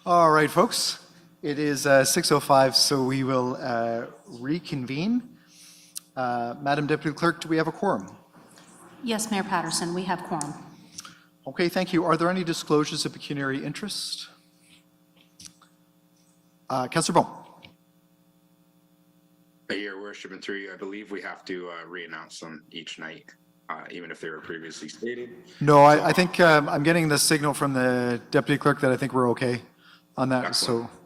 All right, folks. It is 6:05, so we will reconvene. Madam Deputy Clerk, do we have a quorum? Yes, Mayor Patterson, we have quorum. Okay, thank you. Are there any disclosures of pecuniary interest? Councillor Bone. Your worship, and through you, I believe we have to re-announce them each night, even if they were previously stated. No, I think I'm getting the signal from the Deputy Clerk that I think we're okay on that. Excellent. So,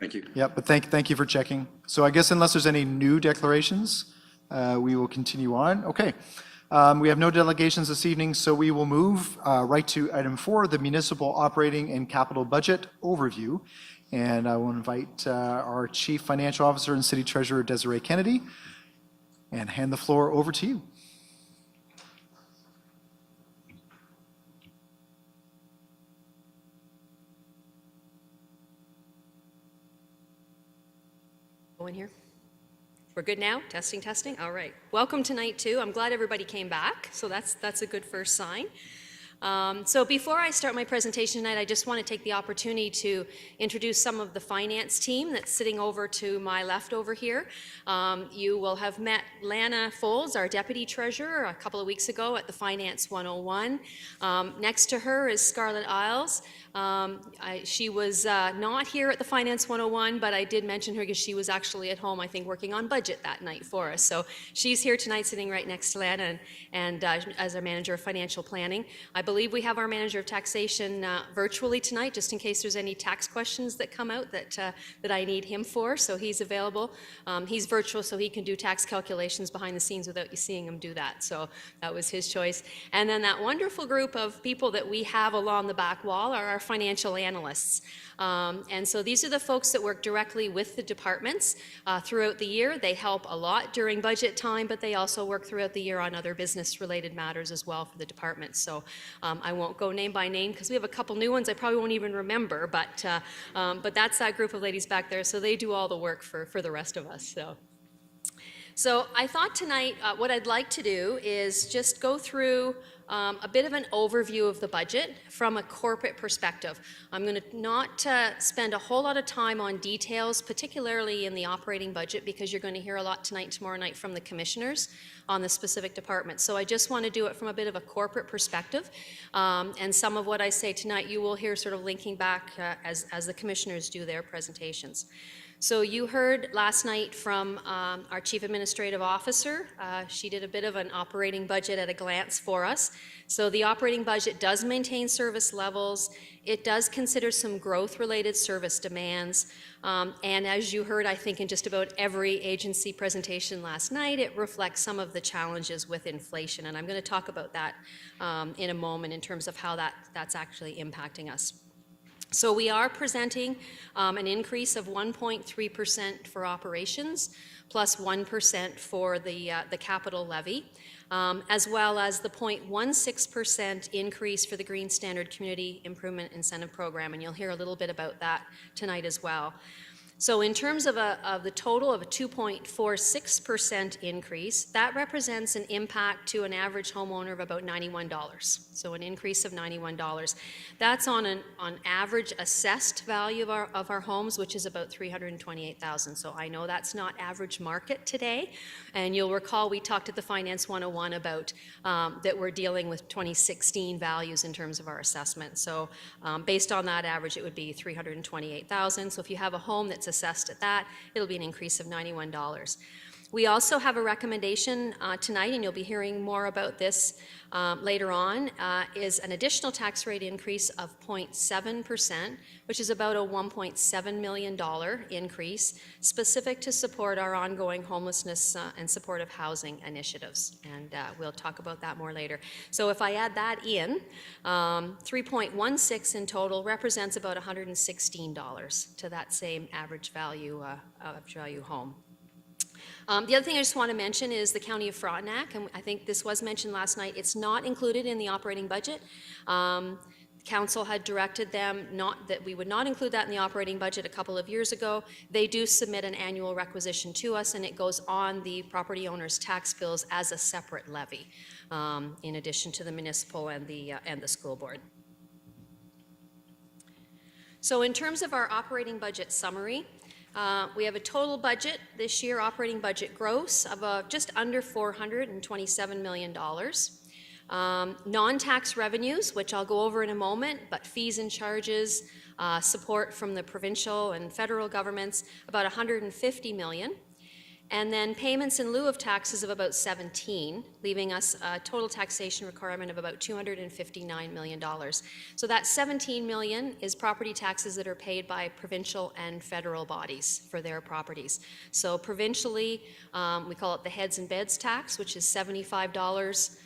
thank you. yeah, but thank you for checking. So I guess unless there's any new declarations, we will continue on. Okay. We have no delegations this evening, so we will move right to item 4, the municipal operating and capital budget overview. And I will invite our Chief Financial Officer and City Treasurer, Desiree Kennedy, and hand the floor over to you. Go in here. We're good now? Testing. All right. Welcome to night 2. I'm glad everybody came back, so that's a good first sign. So before I start my presentation tonight, I just want to take the opportunity to introduce some of the finance team that's sitting over to my left over here. You will have met Lana Folds, our Deputy Treasurer, a couple of weeks ago at the Finance 101. Next to her is Scarlett Isles. She was not here at the Finance 101, but I did mention her because she was actually at home, I think, working on budget that night for us. So she's here tonight sitting right next to Lana and as our Manager of Financial Planning. I believe we have our Manager of Taxation virtually tonight, just in case there's any tax questions that come out that I need him for, so he's available. He's virtual, so he can do tax calculations behind the scenes without you seeing him do that, so that was his choice. And then that wonderful group of people that we have along the back wall are our financial analysts. And so these are the folks that work directly with the departments throughout the year. They help a lot during budget time, but they also work throughout the year on other business-related matters as well for the departments. So I won't go name by name because we have a couple new ones I probably won't even remember, but that's that group of ladies back there. So they do all the work for the rest of us. So I thought tonight what I'd like to do is just go through a bit of an overview of the budget from a corporate perspective. I'm going to not spend a whole lot of time on details, particularly in the operating budget, because you're going to hear a lot tonight and tomorrow night from the commissioners on the specific departments. So I just want to do it from a bit of a corporate perspective. And some of what I say tonight you will hear sort of linking back as the commissioners do their presentations. So you heard last night from our Chief Administrative Officer. She did a bit of an operating budget at a glance for us. So the operating budget does maintain service levels. It does consider some growth-related service demands. And as you heard, I think, in just about every agency presentation last night, it reflects some of the challenges with inflation. And I'm going to talk about that in a moment in terms of how that's actually impacting us. So we are presenting an increase of 1.3% for operations, plus 1% for the capital levy, as well as the 0.16% increase for the Green Standard Community Improvement Incentive Program, and you'll hear a little bit about that tonight as well. So in terms of the total of a 2.46% increase, that represents an impact to an average homeowner of about $91. So an increase of $91. That's on average assessed value of our homes, which is about $328,000. So I know that's not average market today. And you'll recall we talked at the Finance 101 about that we're dealing with 2016 values in terms of our assessment. So based on that average, it would be $328,000. So if you have a home that's assessed at that, it'll be an increase of $91. We also have a recommendation tonight, and you'll be hearing more about this later on, is an additional tax rate increase of 0.7%, which is about a $1.7 million increase, specific to support our ongoing homelessness and supportive housing initiatives. And we'll talk about that more later. So if I add that in, 3.16 in total represents about $116 to that same average value home. The other thing I just want to mention is the County of Frontenac, and I think this was mentioned last night. It's not included in the operating budget. Council had directed them that we would not include that in the operating budget a couple of years ago. They do submit an annual requisition to us, and it goes on the property owner's tax bills as a separate levy, in addition to the municipal and the school board. So in terms of our operating budget summary, we have a total budget this year, operating budget gross, of just under $427 million. Non-tax revenues, which I'll go over in a moment, but fees and charges, support from the provincial and federal governments, about $150 million. And then payments in lieu of taxes of about 17, leaving us a total taxation requirement of about $259 million. So that 17 million is property taxes that are paid by provincial and federal bodies for their properties. So provincially, we call it the heads and beds tax, which is $75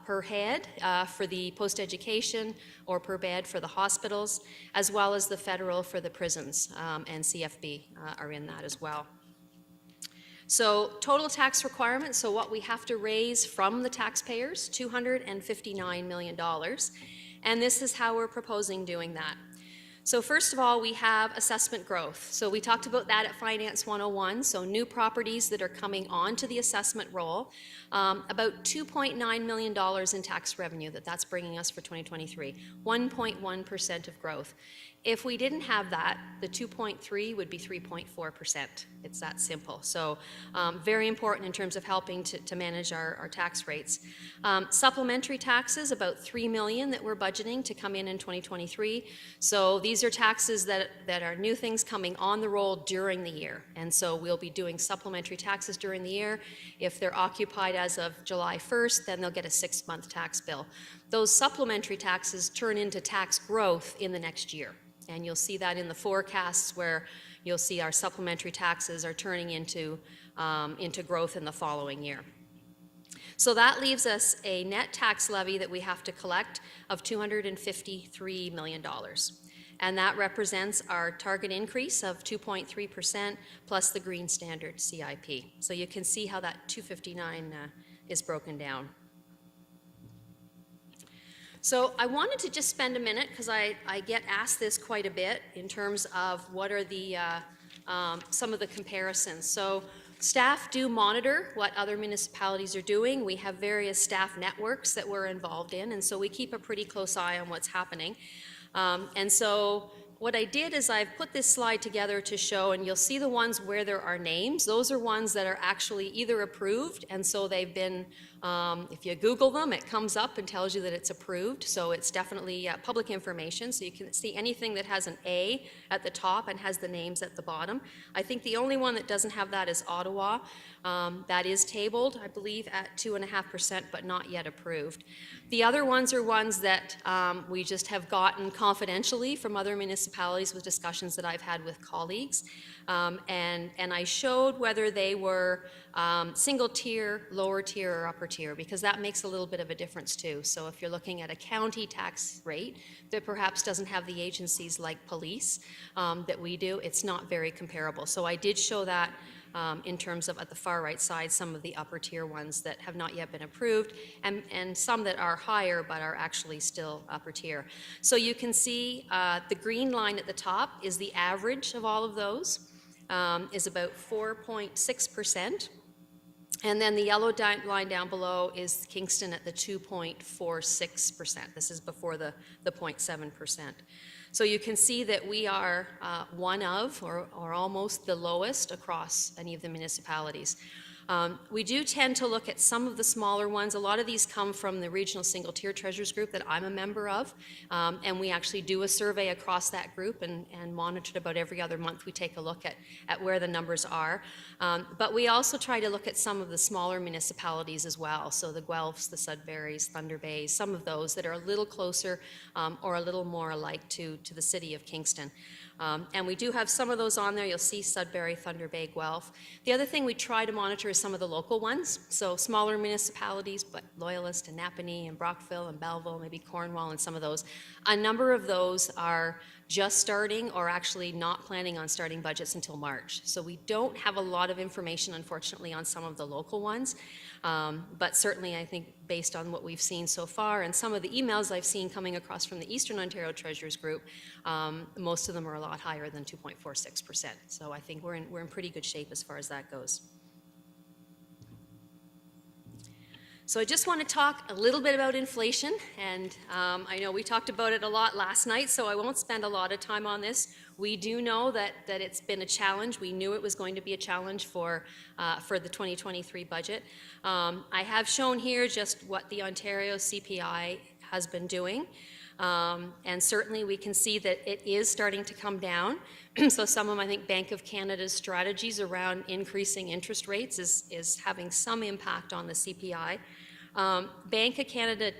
per head for the post-education, or per bed for the hospitals, as well as the federal for the prisons, and CFB are in that as well. So total tax requirements, so what we have to raise from the taxpayers, $259 million. And this is how we're proposing doing that. So first of all, we have assessment growth. So we talked about that at Finance 101, so new properties that are coming onto the assessment roll. About $2.9 million in tax revenue that's bringing us for 2023, 1.1% of growth. If we didn't have that, the 2.3 would be 3.4%. It's that simple. So very important in terms of helping to manage our tax rates. Supplementary taxes, about $3 million that we're budgeting to come in 2023. So these are taxes that are new things coming on the roll during the year. And so we'll be doing supplementary taxes during the year. If they're occupied as of July 1st, then they'll get a 6-month tax bill. Those supplementary taxes turn into tax growth in the next year. And you'll see that in the forecasts where you'll see our supplementary taxes are turning into growth in the following year. So that leaves us a net tax levy that we have to collect of $253 million. And that represents our target increase of 2.3% plus the green standard CIP. So you can see how that 259 is broken down. So I wanted to just spend a minute, because I get asked this quite a bit in terms of what are the some of the comparisons. So staff do monitor what other municipalities are doing. We have various staff networks that we're involved in, and so we keep a pretty close eye on what's happening. And so what I did is I've put this slide together to show, and you'll see the ones where there are names. Those are ones that are actually either approved, and so they've been, if you Google them, it comes up and tells you that it's approved. So it's definitely public information. So you can see anything that has an A at the top and has the names at the bottom. I think the only one that doesn't have that is Ottawa. That is tabled, I believe, at 2.5%, but not yet approved. The other ones are ones that we just have gotten confidentially from other municipalities with discussions that I've had with colleagues. And I showed whether they were single tier, lower tier, or upper tier, because that makes a little bit of a difference too. So if you're looking at a county tax rate that perhaps doesn't have the agencies like police that we do, it's not very comparable. So I did show that in terms of, at the far right side, some of the upper tier ones that have not yet been approved, and some that are higher but are actually still upper tier. So you can see the green line at the top is the average of all of those, is about 4.6%. And then the yellow line down below is Kingston at the 2.46%. This is before the 0.7%. So you can see that we are one of, or almost the lowest across any of the municipalities. We do tend to look at some of the smaller ones. A lot of these come from the Regional Single Tier Treasurers Group that I'm a member of, and we actually do a survey across that group and monitor it about every other month. We take a look at where the numbers are. But we also try to look at some of the smaller municipalities as well, so the Guelphs, the Sudburys, Thunder Bays, some of those that are a little closer or a little more alike to the city of Kingston. And we do have some of those on there. You'll see Sudbury, Thunder Bay, Guelph. The other thing we try to monitor is some of the local ones, so smaller municipalities, but Loyalist and Napanee and Brockville and Belleville, maybe Cornwall and some of those. A number of those are just starting or actually not planning on starting budgets until March. So we don't have a lot of information, unfortunately, on some of the local ones. But certainly, I think, based on what we've seen so far and some of the emails I've seen coming across from the Eastern Ontario Treasurers Group, most of them are a lot higher than 2.46%. So I think we're in pretty good shape as far as that goes. So I just want to talk a little bit about inflation, and I know we talked about it a lot last night, so I won't spend a lot of time on this. We do know that it's been a challenge. We knew it was going to be a challenge for the 2023 budget. I have shown here just what the Ontario CPI has been doing. And certainly we can see that it is starting to come down. So some of, I think, Bank of Canada's strategies around increasing interest rates is having some impact on the CPI. Bank of Canada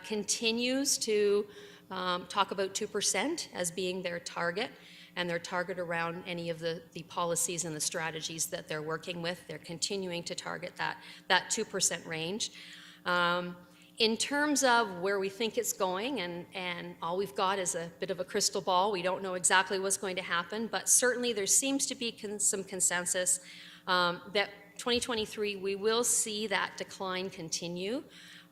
continues to talk about 2% as being their target, and their target around any of the policies and the strategies that they're working with. They're continuing to target that 2% range. In terms of where we think it's going, and all we've got is a bit of a crystal ball, we don't know exactly what's going to happen, but certainly there seems to be some consensus that 2023 we will see that decline continue.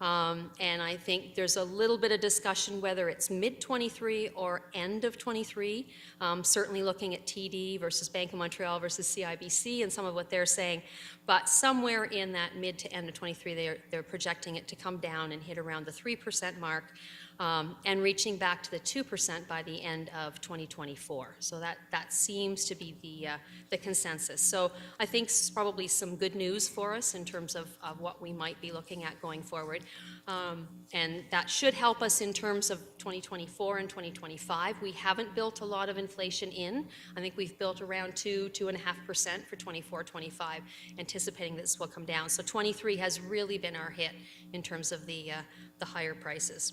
And I think there's a little bit of discussion whether it's mid-23 or end of 23, certainly looking at TD versus Bank of Montreal versus CIBC and some of what they're saying. But somewhere in that mid to end of 23, they're projecting it to come down and hit around the 3% mark, and reaching back to the 2% by the end of 2024. So that seems to be the consensus. So I think it's probably some good news for us in terms of what we might be looking at going forward. And that should help us in terms of 2024 and 2025. We haven't built a lot of inflation in. I think we've built around 2.5% for 24, 25, anticipating this will come down. So 23 has really been our hit in terms of the higher prices.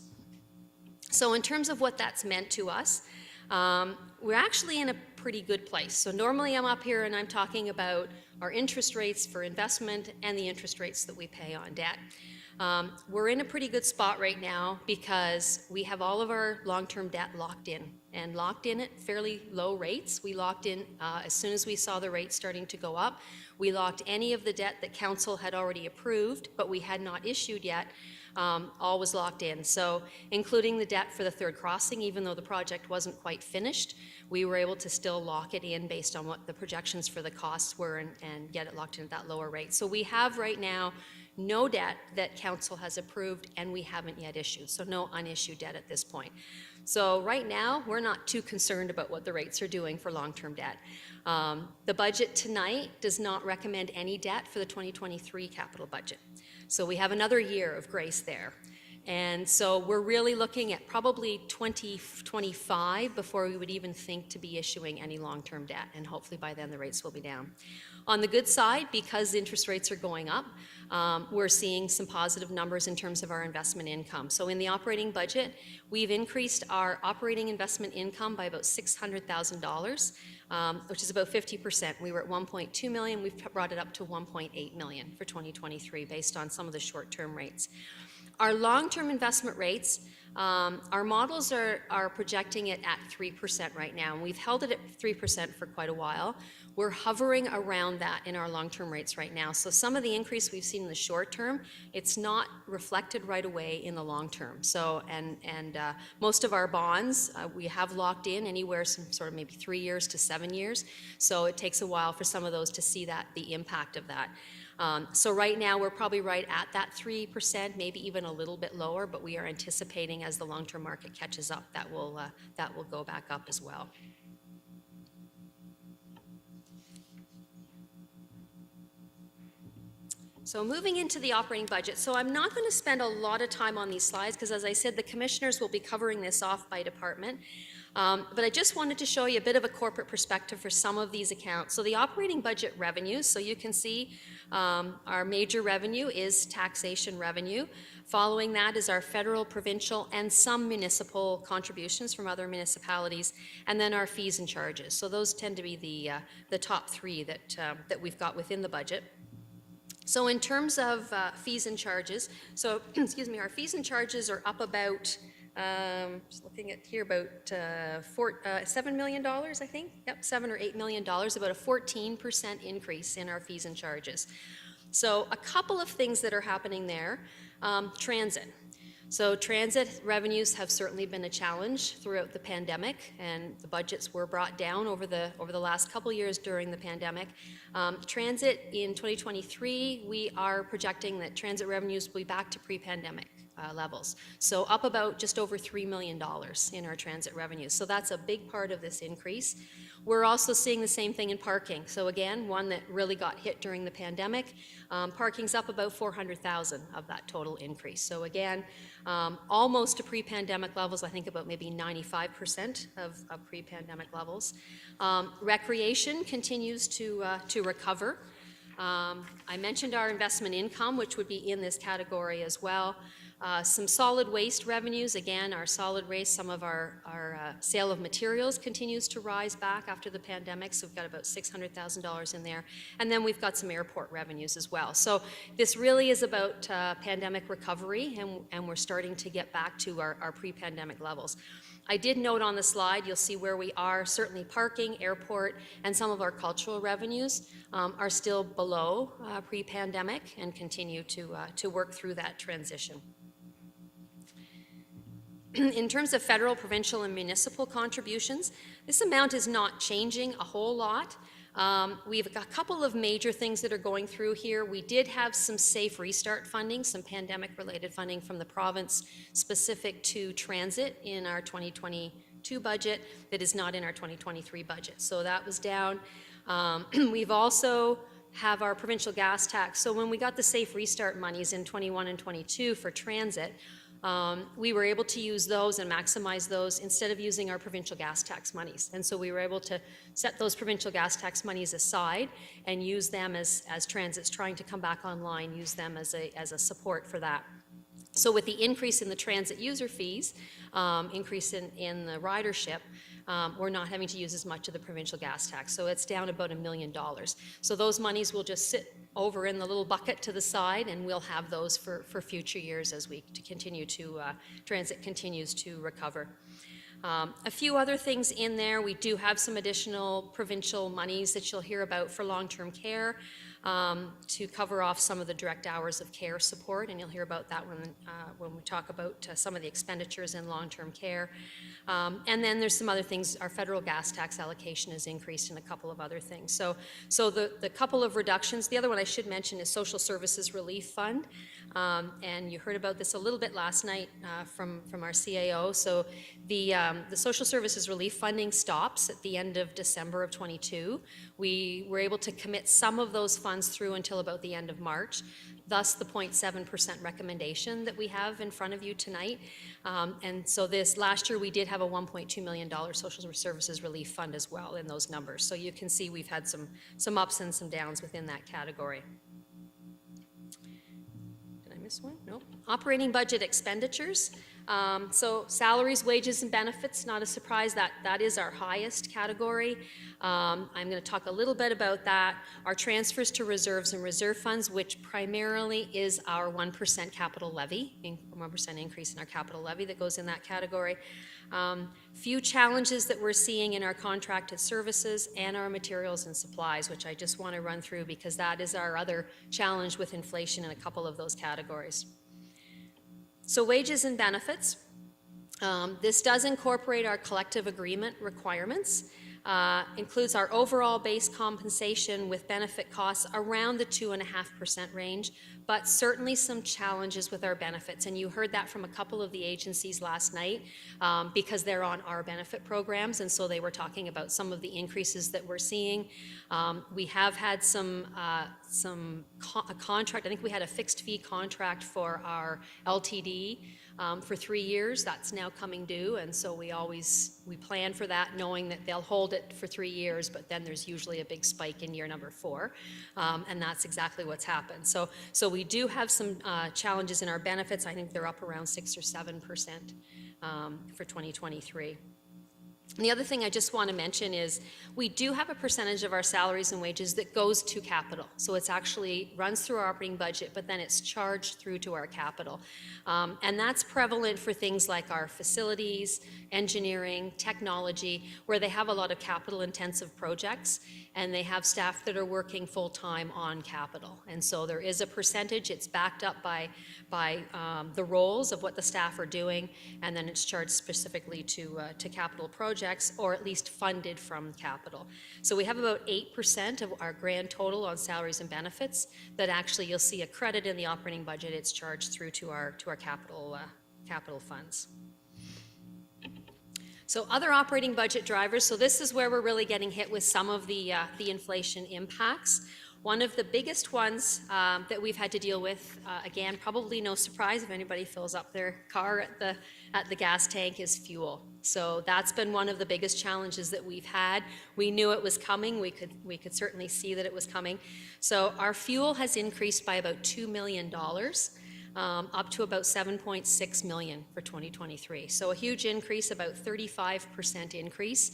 So in terms of what that's meant to us, we're actually in a pretty good place. So normally I'm up here and I'm talking about our interest rates for investment and the interest rates that we pay on debt. We're in a pretty good spot right now because we have all of our long-term debt locked in, and locked in at fairly low rates. We locked in as soon as we saw the rates starting to go up. We locked any of the debt that Council had already approved, but we had not issued yet. All was locked in. So including the debt for the third crossing, even though the project wasn't quite finished, we were able to still lock it in based on what the projections for the costs were and get it locked in at that lower rate. So we have right now no debt that Council has approved and we haven't yet issued. So no unissued debt at this point. So right now, we're not too concerned about what the rates are doing for long-term debt. The budget tonight does not recommend any debt for the 2023 capital budget. So we have another year of grace there. And so we're really looking at probably 2025 before we would even think to be issuing any long-term debt, and hopefully by then the rates will be down. On the good side, because interest rates are going up, we're seeing some positive numbers in terms of our investment income. So in the operating budget, we've increased our operating investment income by about $600,000, which is about 50%. We were at 1.2 million, we've brought it up to 1.8 million for 2023 based on some of the short-term rates. Our long-term investment rates, our models are projecting it at 3% right now, and we've held it at 3% for quite a while. We're hovering around that in our long-term rates right now. So some of the increase we've seen in the short term, it's not reflected right away in the long term. So, and most of our bonds, we have locked in anywhere some sort of maybe 3 years to 7 years. So it takes a while for some of those to see the impact of that. So right now, we're probably right at that 3%, maybe even a little bit lower, but we are anticipating as the long-term market catches up, that will go back up as well. So moving into the operating budget. So I'm not going to spend a lot of time on these slides because, as I said, the commissioners will be covering this off by department. But I just wanted to show you a bit of a corporate perspective for some of these accounts. So the operating budget revenues, so you can see our major revenue is taxation revenue. Following that is our federal, provincial, and some municipal contributions from other municipalities, and then our fees and charges. So those tend to be the top three that we've got within the budget. So in terms of fees and charges, so excuse me, our fees and charges are up about, just looking at here, about $7 million, I think. Yep, $7 or $8 million, about a 14% increase in our fees and charges. So a couple of things that are happening there. Transit. So transit revenues have certainly been a challenge throughout the pandemic, and the budgets were brought down over the last couple years during the pandemic. Transit in 2023, we are projecting that transit revenues will be back to pre-pandemic levels. So up about just over $3 million in our transit revenues. So that's a big part of this increase. We're also seeing the same thing in parking. So again, one that really got hit during the pandemic. Parking's up about 400,000 of that total increase. So again, almost to pre-pandemic levels, I think about maybe 95% of pre-pandemic levels. Recreation continues to recover. I mentioned our investment income, which would be in this category as well. Some solid waste revenues, again, our solid waste, some of our sale of materials continues to rise back after the pandemic, so we've got about $600,000 in there. And then we've got some airport revenues as well. So this really is about pandemic recovery, and we're starting to get back to our pre-pandemic levels. I did note on the slide, you'll see where we are. Certainly parking, airport, and some of our cultural revenues are still below pre-pandemic and continue to work through that transition. In terms of federal, provincial, and municipal contributions, this amount is not changing a whole lot. We've got a couple of major things that are going through here. We did have some safe restart funding, some pandemic-related funding from the province specific to transit in our 2022 budget that is not in our 2023 budget. So that was down. We've also have our provincial gas tax. So when we got the safe restart monies in 21 and 22 for transit, we were able to use those and maximize those instead of using our provincial gas tax monies. And so we were able to set those provincial gas tax monies aside and use them as transit's trying to come back online, use them as a support for that. So with the increase in the transit user fees, increase in the ridership, we're not having to use as much of the provincial gas tax. So it's down about $1 million. So those monies will just sit over in the little bucket to the side, and we'll have those for future years as we continue to, transit continues to recover. A few other things in there. We do have some additional provincial monies that you'll hear about for long-term care to cover off some of the direct hours of care support, and you'll hear about that when we talk about some of the expenditures in long-term care. And then there's some other things. Our federal gas tax allocation has increased and a couple of other things. So the couple of reductions, the other one I should mention is Social Services Relief Fund. And you heard about this a little bit last night from our CAO. So the Social Services Relief Funding stops at the end of December of 22. We were able to commit some of those funds through until about the end of March, thus the 0.7% recommendation that we have in front of you tonight. And so this last year we did have a $1.2 million Social Services Relief Fund as well in those numbers. So you can see we've had some ups and some downs within that category. One? Nope. Operating budget expenditures. So salaries, wages, and benefits, not a surprise, that is our highest category. I'm going to talk a little bit about that. Our transfers to reserves and reserve funds, which primarily is our 1% capital levy, 1% increase in our capital levy that goes in that category. Few challenges that we're seeing in our contracted services and our materials and supplies, which I just want to run through because that is our other challenge with inflation in a couple of those categories. So wages and benefits. This does incorporate our collective agreement requirements, includes our overall base compensation with benefit costs around the 2.5% range, but certainly some challenges with our benefits. And you heard that from a couple of the agencies last night because they're on our benefit programs, and so they were talking about some of the increases that we're seeing. We have had a contract, I think we had a fixed fee contract for our LTD for 3 years. That's now coming due, and so we plan for that knowing that they'll hold it for 3 years, but then there's usually a big spike in year number 4, and that's exactly what's happened. So we do have some challenges in our benefits. I think they're up around 6 or 7% for 2023. And the other thing I just want to mention is we do have a percentage of our salaries and wages that goes to capital. So it's actually runs through our operating budget, but then it's charged through to our capital. And that's prevalent for things like our facilities, engineering, technology, where they have a lot of capital intensive projects and they have staff that are working full time on capital. And so there is a percentage, it's backed up by the roles of what the staff are doing, and then it's charged specifically to capital projects, or at least funded from capital. So we have about 8% of our grand total on salaries and benefits that actually you'll see a credit in the operating budget. It's charged through to our capital funds. So other operating budget drivers, so this is where we're really getting hit with some of the inflation impacts. One of the biggest ones that we've had to deal with, again, probably no surprise if anybody fills up their car at the gas tank, is fuel. So that's been one of the biggest challenges that we've had. We knew it was coming. We could certainly see that it was coming. So our fuel has increased by about $2 million. Up to about 7.6 million for 2023. So a huge increase, about 35% increase.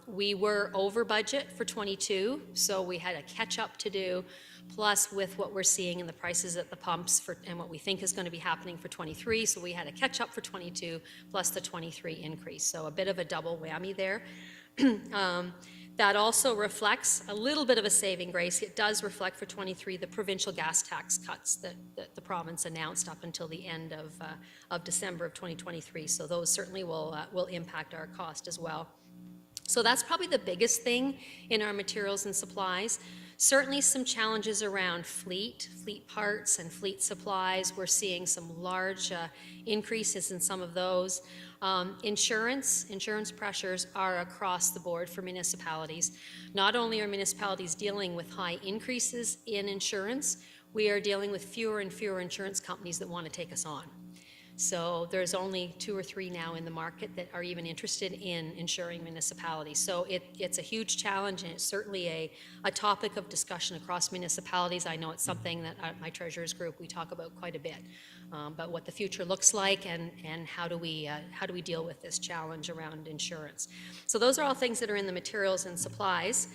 We were over budget for 22, so we had a catch up to do, plus with what we're seeing in the prices at the pumps and what we think is going to be happening for 23. So we had a catch up for 22 plus the 23 increase. So a bit of a double whammy there. That also reflects a little bit of a saving grace. It does reflect for 23 the provincial gas tax cuts that the province announced up until the end of December of 2023. So those certainly will impact our cost as well. So that's probably the biggest thing in our materials and supplies. Certainly some challenges around fleet parts and fleet supplies. We're seeing some large increases in some of those. Insurance pressures are across the board for municipalities. Not only are municipalities dealing with high increases in insurance, we are dealing with fewer and fewer insurance companies that want to take us on. So there's only 2 or 3 now in the market that are even interested in insuring municipalities. So it's a huge challenge, and it's certainly a topic of discussion across municipalities. I know it's something that my treasurers group, we talk about quite a bit, about what the future looks like and how do we deal with this challenge around insurance. So those are all things that are in the materials and supplies.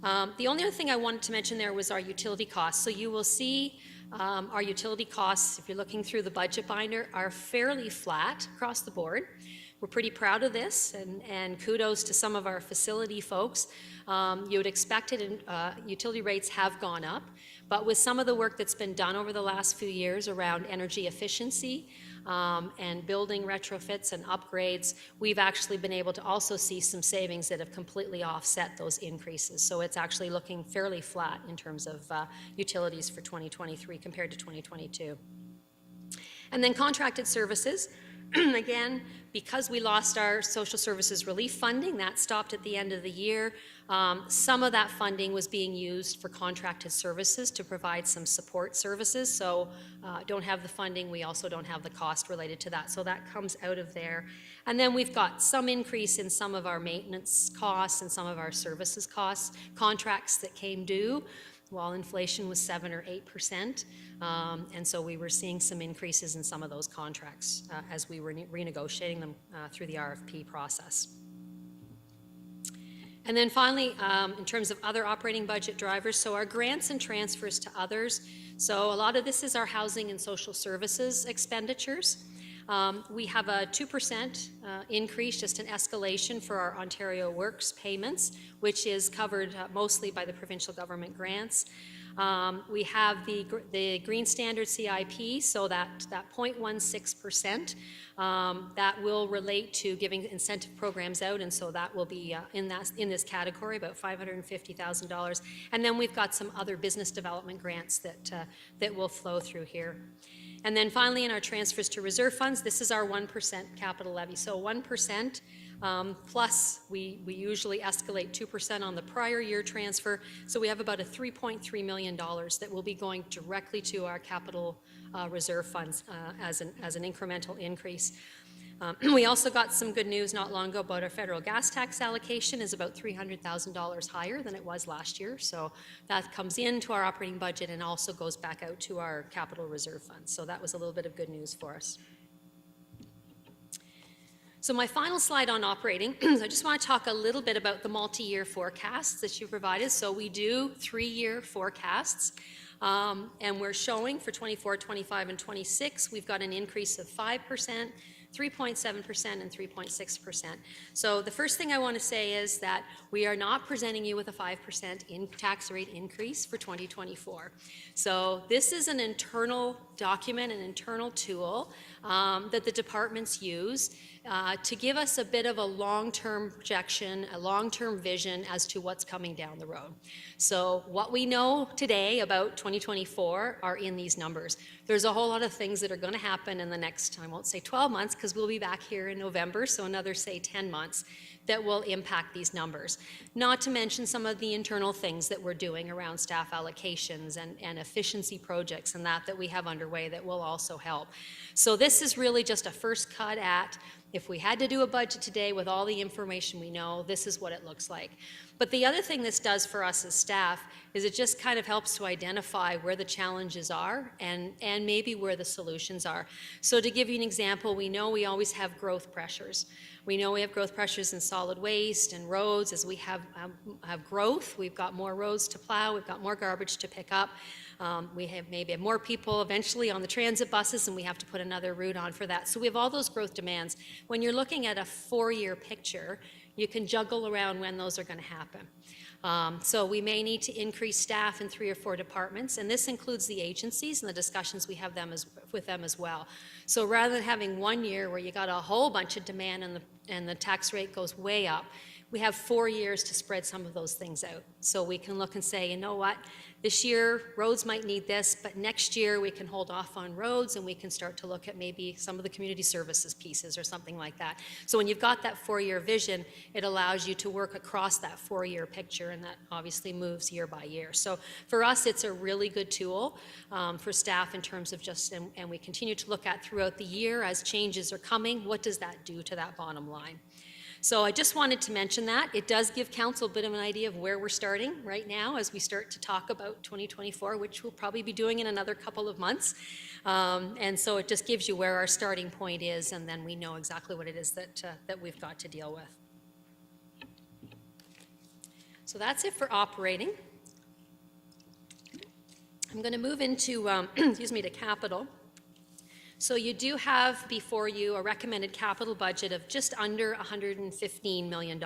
The only other thing I wanted to mention there was our utility costs. So you will see our utility costs, if you're looking through the budget binder, are fairly flat across the board. We're pretty proud of this, and kudos to some of our facility folks. You would expect it, utility rates have gone up, but with some of the work that's been done over the last few years around energy efficiency and building retrofits and upgrades, we've actually been able to also see some savings that have completely offset those increases. So it's actually looking fairly flat in terms of utilities for 2023 compared to 2022. And then contracted services. Again, because we lost our social services relief funding, that stopped at the end of the year. Some of that funding was being used for contracted services to provide some support services. So don't have the funding, we also don't have the cost related to that. So that comes out of there. And then we've got some increase in some of our maintenance costs and some of our services costs, contracts that came due while inflation was 7 or 8%. And so we were seeing some increases in some of those contracts as we were renegotiating them through the RFP process. And then finally, in terms of other operating budget drivers, so our grants and transfers to others. So a lot of this is our housing and social services expenditures. We have a 2% increase, just an escalation for our Ontario Works payments, which is covered mostly by the provincial government grants. We have the Green Standard CIP, so that 0.16%, that will relate to giving incentive programs out, and so that will be in this category, about $550,000. And then we've got some other business development grants that will flow through here. And then finally, in our transfers to reserve funds, this is our 1% capital levy. So 1%, plus we usually escalate 2% on the prior year transfer. So we have about a $3.3 million that will be going directly to our capital reserve funds as an incremental increase. We also got some good news not long ago about our federal gas tax allocation is about $300,000 higher than it was last year. So that comes into our operating budget and also goes back out to our capital reserve funds. So that was a little bit of good news for us. So my final slide on operating, I just want to talk a little bit about the multi-year forecasts that you provided. So we do 3-year forecasts, and we're showing for 24, 25, and 26, we've got an increase of 5%, 3.7%, and 3.6%. So the first thing I want to say is that we are not presenting you with a 5% tax rate increase for 2024. So this is an internal document, an internal tool that the departments use to give us a bit of a long-term projection, a long-term vision as to what's coming down the road. So what we know today about 2024 are in these numbers. There's a whole lot of things that are going to happen in the next, I won't say 12 months, because we'll be back here in November, so another, say, 10 months, that will impact these numbers. Not to mention some of the internal things that we're doing around staff allocations and efficiency projects and that we have underway that will also help. So this is really just a first cut at, if we had to do a budget today with all the information we know, this is what it looks like. But the other thing this does for us as staff is it just kind of helps to identify where the challenges are and maybe where the solutions are. So to give you an example, we know we always have growth pressures. We know we have growth pressures in solid waste and roads. As we have growth, we've got more roads to plow, we've got more garbage to pick up. We have maybe more people eventually on the transit buses, and we have to put another route on for that. So we have all those growth demands. When you're looking at a 4-year picture, you can juggle around when those are going to happen. So we may need to increase staff in 3 or 4 departments, and this includes the agencies and the discussions we have with them as well. So rather than having 1 year where you got a whole bunch of demand and the tax rate goes way up, we have 4 years to spread some of those things out. So we can look and say, you know what, this year roads might need this, but next year we can hold off on roads and we can start to look at maybe some of the community services pieces or something like that. So when you've got that 4-year vision, it allows you to work across that 4-year picture, and that obviously moves year by year. So for us, it's a really good tool for staff in terms of just, and we continue to look at throughout the year as changes are coming, what does that do to that bottom line? So I just wanted to mention that. It does give council a bit of an idea of where we're starting right now as we start to talk about 2024, which we'll probably be doing in another couple of months. And so it just gives you where our starting point is, and then we know exactly what it is that we've got to deal with. So that's it for operating. I'm going to move into, to capital. So you do have before you a recommended capital budget of just under $115 million.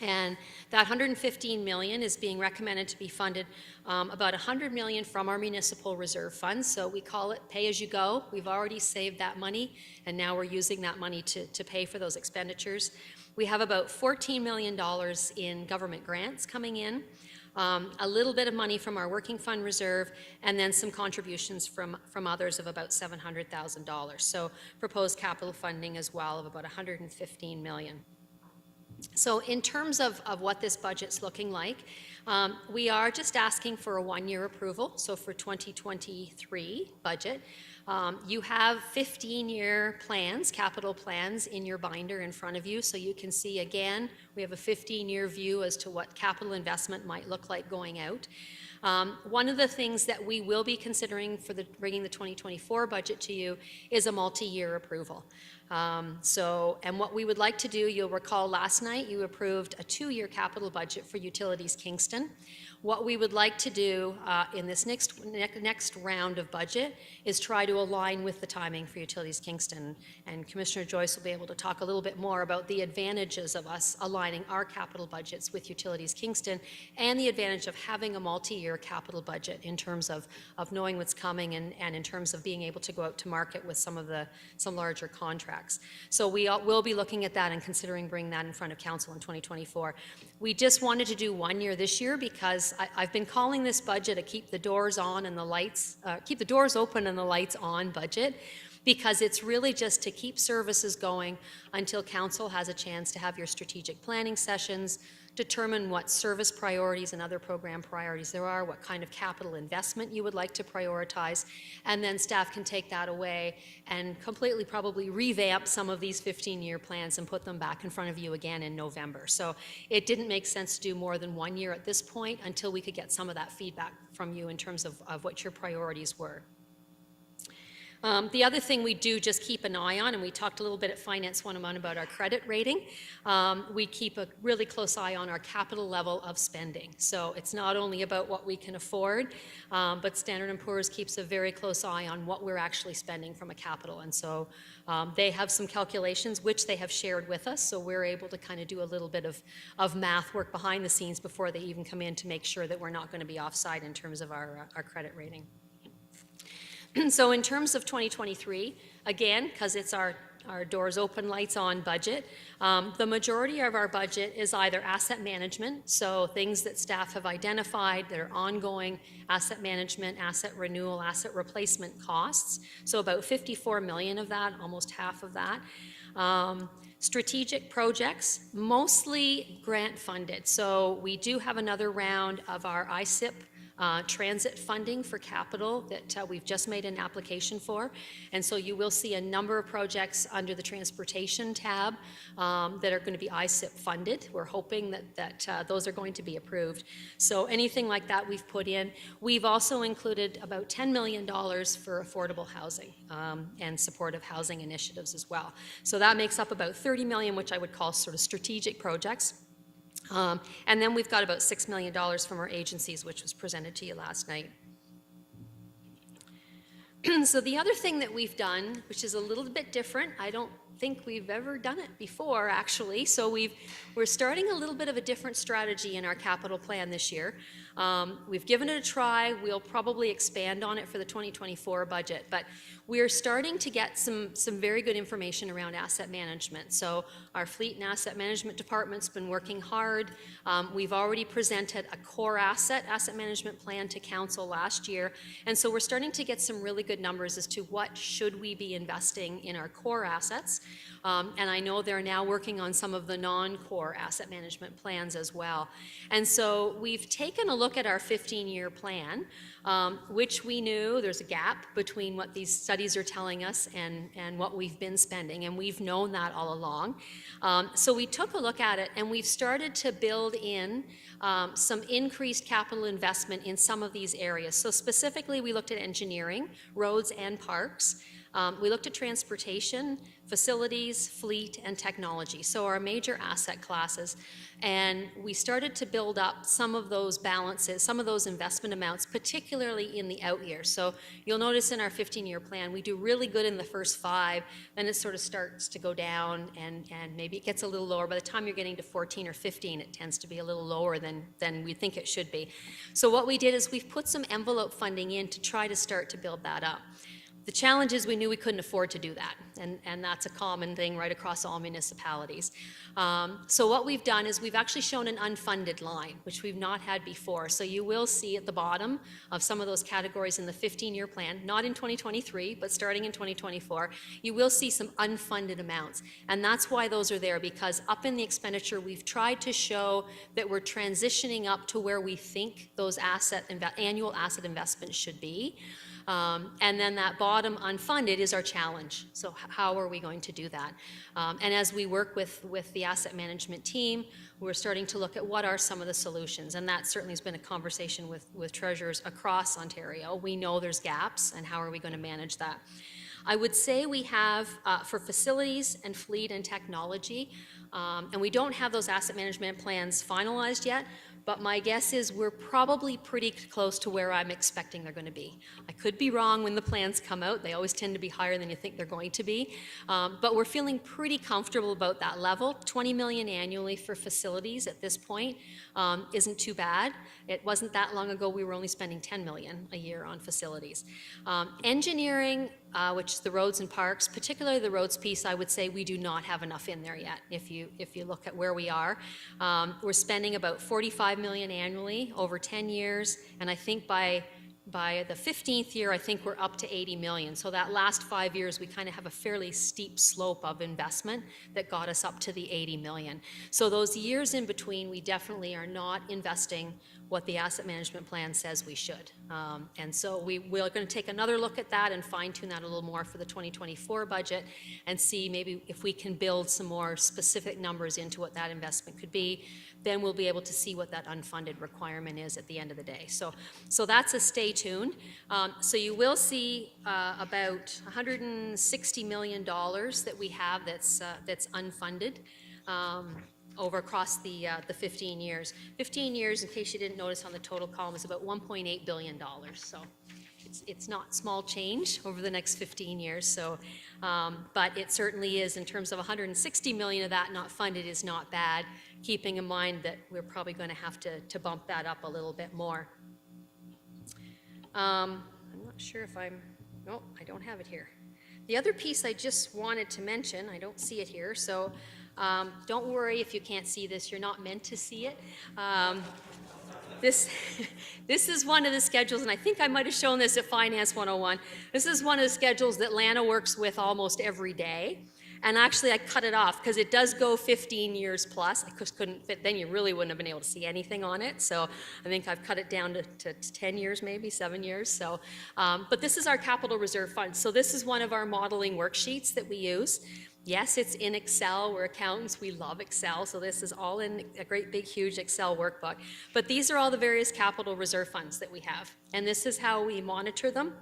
And that $115 million is being recommended to be funded about $100 million from our municipal reserve fund. So we call it pay as you go. We've already saved that money, and now we're using that money to pay for those expenditures. We have about $14 million in government grants coming in. A little bit of money from our working fund reserve, and then some contributions from others of about $700,000. So proposed capital funding as well of about $115 million. So in terms of what this budget's looking like, we are just asking for a 1-year approval. So for 2023 budget, you have 15-year plans, capital plans in your binder in front of you, so you can see again, we have a 15-year view as to what capital investment might look like going out. One of the things that we will be considering for bringing the 2024 budget to you is a multi-year approval. And what we would like to do, you'll recall last night you approved a 2-year capital budget for Utilities Kingston. What we would like to do in this next round of budget is try to align with the timing for Utilities Kingston. And Commissioner Joyce will be able to talk a little bit more about the advantages of us aligning our capital budgets with Utilities Kingston, and the advantage of having a multi-year capital budget in terms of knowing what's coming, and in terms of being able to go out to market with some larger contracts. So we will be looking at that and considering bringing that in front of council in 2024. We just wanted to do 1 year this year because I've been calling this budget a keep the doors on and the lights, keep the doors open and the lights on budget, because it's really just to keep services going until council has a chance to have your strategic planning sessions, determine what service priorities and other program priorities there are, what kind of capital investment you would like to prioritize, and then staff can take that away and completely probably revamp some of these 15-year plans and put them back in front of you again in November. So it didn't make sense to do more than 1 year at this point until we could get some of that feedback from you in terms of what your priorities were. The other thing we do just keep an eye on, and we talked a little bit at Finance 101 about our credit rating, we keep a really close eye on our capital level of spending. So it's not only about what we can afford, but Standard & Poor's keeps a very close eye on what we're actually spending from a capital. And so they have some calculations which they have shared with us, so we're able to kind of do a little bit of math work behind the scenes before they even come in to make sure that we're not going to be offside in terms of our credit rating. So in terms of 2023, again, because it's our doors open, lights on budget, the majority of our budget is either asset management, so things that staff have identified that are ongoing asset management, asset renewal, asset replacement costs. So about 54 million of that, almost half of that. Strategic projects, mostly grant funded. So we do have another round of our ISIP transit funding for capital that we've just made an application for. And so you will see a number of projects under the transportation tab that are going to be ISIP funded. We're hoping that those are going to be approved. So anything like that we've put in. We've also included about $10 million for affordable housing and supportive housing initiatives as well. So that makes up about 30 million, which I would call sort of strategic projects. And then we've got about $6 million from our agencies, which was presented to you last night. So the other thing that we've done, which is a little bit different, I don't think we've ever done it before, actually. So we're starting a little bit of a different strategy in our capital plan this year. We've given it a try. We'll probably expand on it for the 2024 budget, but we're starting to get some very good information around asset management. So our fleet and asset management department's been working hard. We've already presented a core asset management plan to council last year, and so we're starting to get some really good numbers as to what should we be investing in our core assets. And I know they're now working on some of the non-core asset management plans as well. And so we've taken a look at our 15-year plan, which we knew there's a gap between what these studies are telling us and what we've been spending, and we've known that all along. So we took a look at it, and we've started to build in some increased capital investment in some of these areas. So specifically, we looked at engineering, roads and parks. We looked at transportation, facilities, fleet, and technology, so our major asset classes. And we started to build up some of those balances, some of those investment amounts, particularly in the out years. So you'll notice in our 15-year plan, we do really good in the first 5, then it sort of starts to go down, and maybe it gets a little lower. By the time you're getting to 14 or 15, it tends to be a little lower than we think it should be. So what we did is we've put some envelope funding in to try to start to build that up. The challenge is we knew we couldn't afford to do that, and that's a common thing right across all municipalities. So what we've done is we've actually shown an unfunded line, which we've not had before. So you will see at the bottom of some of those categories in the 15-year plan, not in 2023, but starting in 2024, you will see some unfunded amounts. And that's why those are there, because up in the expenditure, we've tried to show that we're transitioning up to where we think those annual asset investments should be. And then that bottom unfunded is our challenge. So how are we going to do that? And as we work with the asset management team, we're starting to look at what are some of the solutions. And that certainly has been a conversation with treasurers across Ontario. We know there's gaps, and how are we going to manage that? I would say we have, for facilities and fleet and technology, and we don't have those asset management plans finalized yet, but my guess is we're probably pretty close to where I'm expecting they're going to be. I could be wrong when the plans come out. They always tend to be higher than you think they're going to be. But we're feeling pretty comfortable about that level. 20 million annually for facilities at this point isn't too bad. It wasn't that long ago we were only spending 10 million a year on facilities. Engineering, which is the roads and parks, particularly the roads piece, I would say we do not have enough in there yet. If you look at where we are, we're spending about 45 million annually over 10 years, and I think by the 15th year, I think we're up to 80 million. So that last 5 years, we kind of have a fairly steep slope of investment that got us up to the 80 million. So those years in between, we definitely are not investing what the asset management plan says we should. And so we're going to take another look at that and fine-tune that a little more for the 2024 budget and see maybe if we can build some more specific numbers into what that investment could be. Then we'll be able to see what that unfunded requirement is at the end of the day. So that's a stay stay tuned. So you will see about $160 million that we have that's unfunded over across the 15 years. 15 years, in case you didn't notice on the total column, is about $1.8 billion. So it's not small change over the next 15 years. So, but it certainly is, in terms of 160 million of that not funded, is not bad, keeping in mind that we're probably going to have to bump that up a little bit more. I'm not sure if no, I don't have it here. The other piece I just wanted to mention, I don't see it here, so don't worry if you can't see this, you're not meant to see it. This is one of the schedules, and I think I might have shown this at Finance 101. This is one of the schedules that Lana works with almost every day. And actually, I cut it off because it does go 15 years plus. I just couldn't fit, then you really wouldn't have been able to see anything on it. So I think I've cut it down to 10 years, maybe 7 years. So, but this is our capital reserve fund. So this is one of our modeling worksheets that we use. Yes, it's in Excel. We're accountants. We love Excel. So this is all in a great big huge Excel workbook. But these are all the various capital reserve funds that we have. And this is how we monitor them.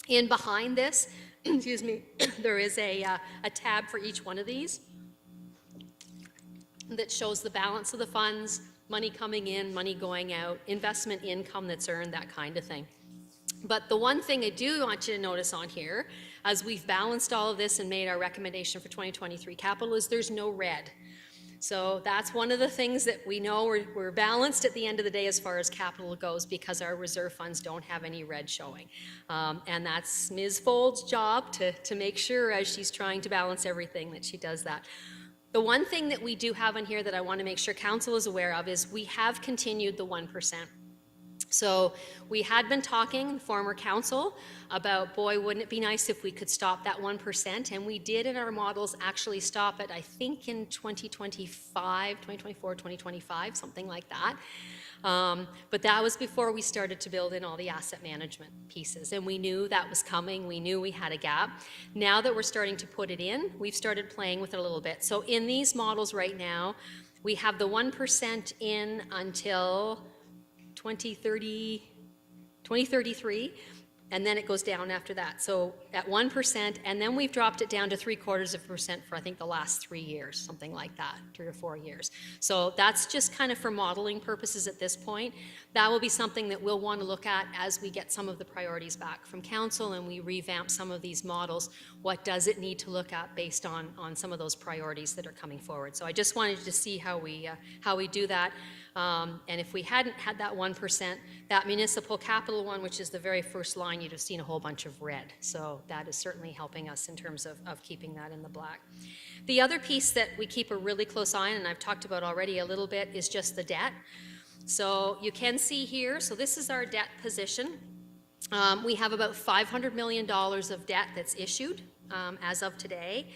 In behind this, excuse me, there is a tab for each one of these that shows the balance of the funds, money coming in, money going out, investment income that's earned, that kind of thing. But the one thing I do want you to notice on here, as we've balanced all of this and made our recommendation for 2023 capital, is there's no red. So that's one of the things that we know we're balanced at the end of the day as far as capital goes, because our reserve funds don't have any red showing. And that's Ms. Fold's job to make sure, as she's trying to balance everything, that she does that. The one thing that we do have in here that I want to make sure council is aware of is we have continued the 1%. So we had been talking, former council, about, boy, wouldn't it be nice if we could stop that 1%, and we did in our models actually stop it, I think in 2025, 2024, 2025, something like that. But that was before we started to build in all the asset management pieces, and we knew that was coming, we knew we had a gap. Now that we're starting to put it in, we've started playing with it a little bit. So in these models right now, we have the 1% in until 2033, and then it goes down after that. So at 1%, and then we've dropped it down to 0.75% for I think the last 3 years, something like that, 3 or 4 years. So that's just kind of for modeling purposes at this point. That will be something that we'll want to look at as we get some of the priorities back from council and we revamp some of these models. What does it need to look at based on some of those priorities that are coming forward? So I just wanted to see how we do that. And if we hadn't had that 1%, that municipal capital one, which is the very first line, you'd have seen a whole bunch of red. So that is certainly helping us in terms of keeping that in the black. The other piece that we keep a really close eye on, and I've talked about already a little bit, is just the debt. So you can see here, so this is our debt position. We have about $500 million of debt that's issued as of today.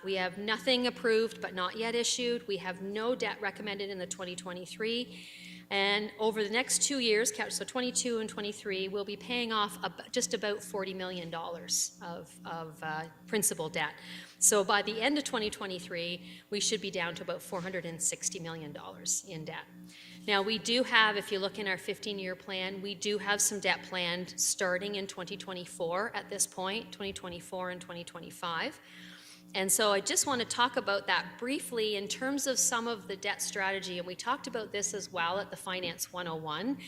We have nothing approved but not yet issued. We have no debt recommended in the 2023. And over the next 2 years, so 22 and 23, we'll be paying off just about $40 million of principal debt. So by the end of 2023, we should be down to about $460 million in debt. Now we do have, if you look in our 15-year plan, we do have some debt planned starting in 2024 at this point, 2024 and 2025. And so I just want to talk about that briefly in terms of some of the debt strategy, and we talked about this as well at the Finance 101.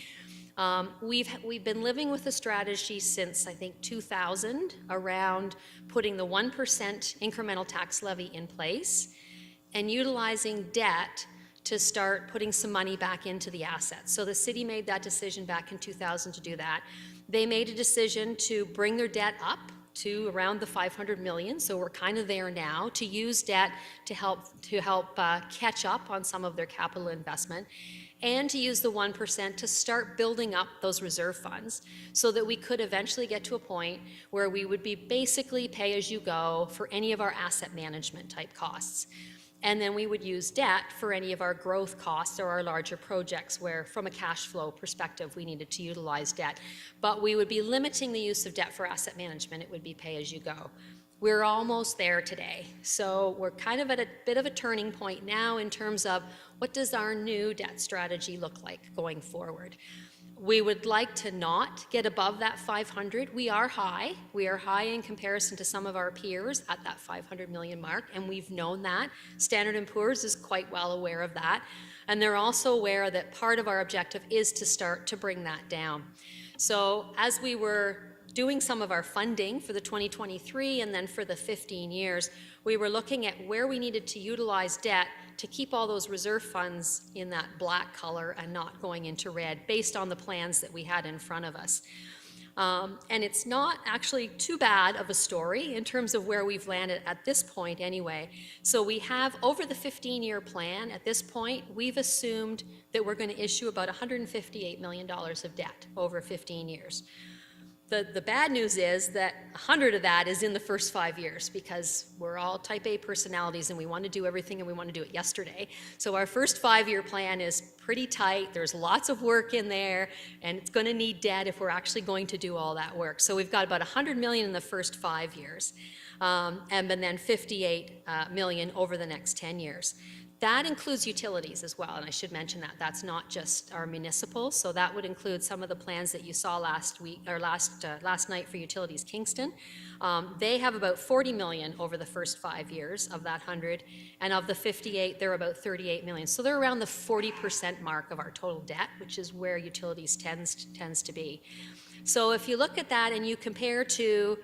We've been living with a strategy since, I think, 2000 around putting the 1% incremental tax levy in place and utilizing debt to start putting some money back into the assets. So the city made that decision back in 2000 to do that. They made a decision to bring their debt up to around the 500 million, so we're kind of there now, to use debt to help catch up on some of their capital investment, and to use the 1% to start building up those reserve funds so that we could eventually get to a point where we would be basically pay as you go for any of our asset management type costs. And then we would use debt for any of our growth costs or our larger projects where, from a cash flow perspective, we needed to utilize debt. But we would be limiting the use of debt for asset management. It would be pay as you go. We're almost there today. So we're kind of at a bit of a turning point now in terms of what does our new debt strategy look like going forward. We would like to not get above that 500. We are high. We are high in comparison to some of our peers at that 500 million mark, and we've known that. Standard & Poor's is quite well aware of that, and they're also aware that part of our objective is to start to bring that down. So as we were doing some of our funding for the 2023 and then for the 15 years, we were looking at where we needed to utilize debt to keep all those reserve funds in that black color and not going into red based on the plans that we had in front of us. And it's not actually too bad of a story in terms of where we've landed at this point anyway. So we have, over the 15-year plan, at this point, we've assumed that we're going to issue about $158 million of debt over 15 years. The bad news is that 100 of that is in the first 5 years, because we're all type A personalities and we want to do everything and we want to do it yesterday. So our first 5-year plan is pretty tight. There's lots of work in there, and it's going to need debt if we're actually going to do all that work. So we've got about 100 million in the first 5 years, and then 58 million over the next 10 years. That includes utilities as well, and I should mention that. That's not just our municipal, so that would include some of the plans that you saw last week, or last night for utilities Kingston. They have about 40 million over the first 5 years of that 100, and of the 58, they're about 38 million. So they're around the 40% mark of our total debt, which is where utilities tends to be. So if you look at that and you compare to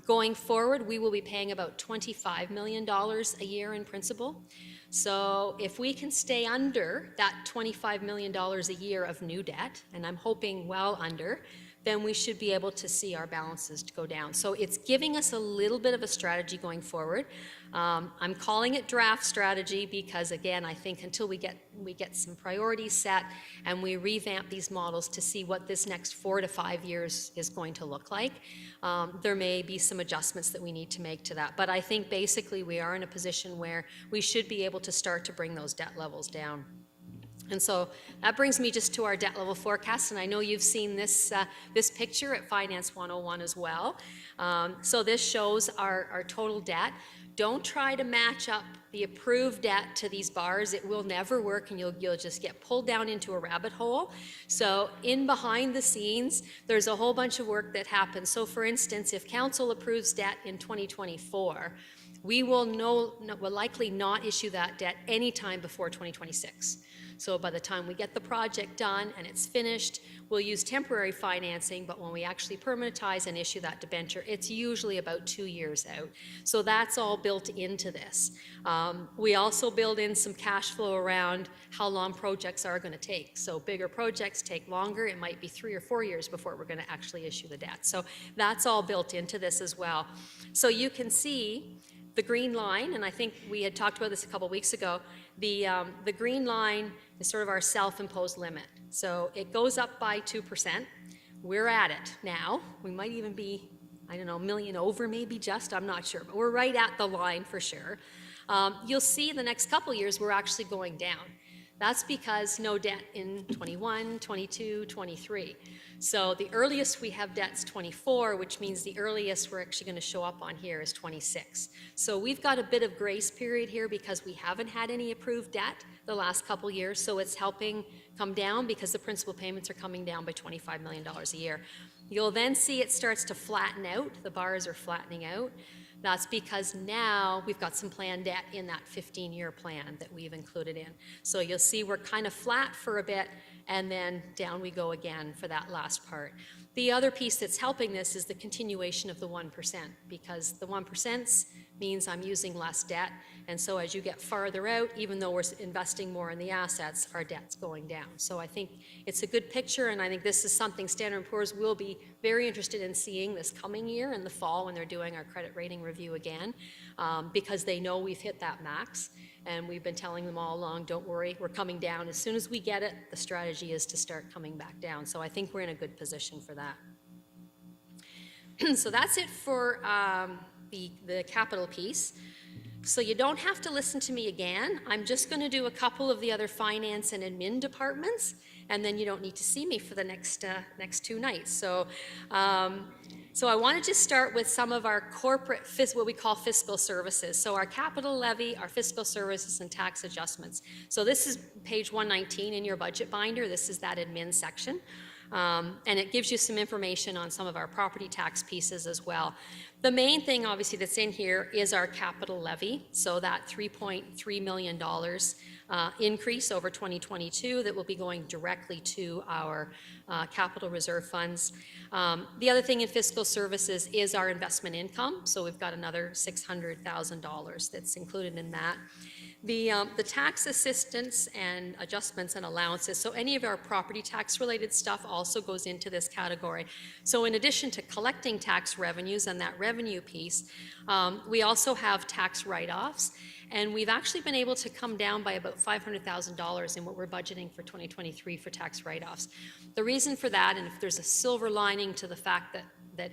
going forward, we will be paying about $25 million a year in principal. So if we can stay under that $25 million a year of new debt, and I'm hoping well under, then we should be able to see our balances to go down. So it's giving us a little bit of a strategy going forward. I'm calling it draft strategy because, again, I think until we get some priorities set and we revamp these models to see what this next 4 to 5 years is going to look like, there may be some adjustments that we need to make to that. But I think basically we are in a position where we should be able to start to bring those debt levels down. And so that brings me just to our debt level forecast, and I know you've seen this picture at Finance 101 as well. So this shows our total debt. Don't try to match up the approved debt to these bars. It will never work, and you'll just get pulled down into a rabbit hole. So in behind the scenes, there's a whole bunch of work that happens. So for instance, if council approves debt in 2024, we will likely not issue that debt anytime before 2026. So by the time we get the project done and it's finished, we'll use temporary financing, but when we actually permanentize and issue that debenture, it's usually about 2 years out. So that's all built into this. We also build in some cash flow around how long projects are going to take. So bigger projects take longer. It might be 3 or 4 years before we're going to actually issue the debt. So that's all built into this as well. So you can see the green line, and I think we had talked about this a couple weeks ago, the green line is sort of our self-imposed limit. So it goes up by 2%. We're at it now. We might even be, I don't know, a million over maybe just, I'm not sure, but we're right at the line for sure. You'll see in the next couple years we're actually going down. That's because no debt in 21, 22, 23. So the earliest we have debt's 24, which means the earliest we're actually going to show up on here is 26. So we've got a bit of grace period here because we haven't had any approved debt the last couple years, so it's helping come down because the principal payments are coming down by $25 million a year. You'll then see it starts to flatten out. The bars are flattening out. That's because now we've got some planned debt in that 15-year plan that we've included in. So you'll see we're kind of flat for a bit, and then down we go again for that last part. The other piece that's helping this is the continuation of the 1%, because the 1% means I'm using less debt, and so as you get farther out, even though we're investing more in the assets, our debt's going down. So I think it's a good picture, and I think this is something Standard & Poor's will be very interested in seeing this coming year in the fall when they're doing our credit rating review again, because they know we've hit that max, and we've been telling them all along, don't worry, we're coming down. As soon as we get it, the strategy is to start coming back down. So I think we're in a good position for that. So that's it for the capital piece. So you don't have to listen to me again. I'm just going to do a couple of the other finance and admin departments, and then you don't need to see me for the next 2 nights. So I want to just start with some of our corporate, what we call fiscal services. So our capital levy, our fiscal services, and tax adjustments. So this is page 119 in your budget binder. This is that admin section. And it gives you some information on some of our property tax pieces as well. The main thing, obviously, that's in here is our capital levy. So that $3.3 million increase over 2022 that will be going directly to our capital reserve funds. The other thing in fiscal services is our investment income. So we've got another $600,000 that's included in that. The tax assistance and adjustments and allowances, so any of our property tax related stuff also goes into this category. So in addition to collecting tax revenues and that revenue piece, we also have tax write-offs, and we've actually been able to come down by about $500,000 in what we're budgeting for 2023 for tax write-offs. The reason for that, and if there's a silver lining to the fact that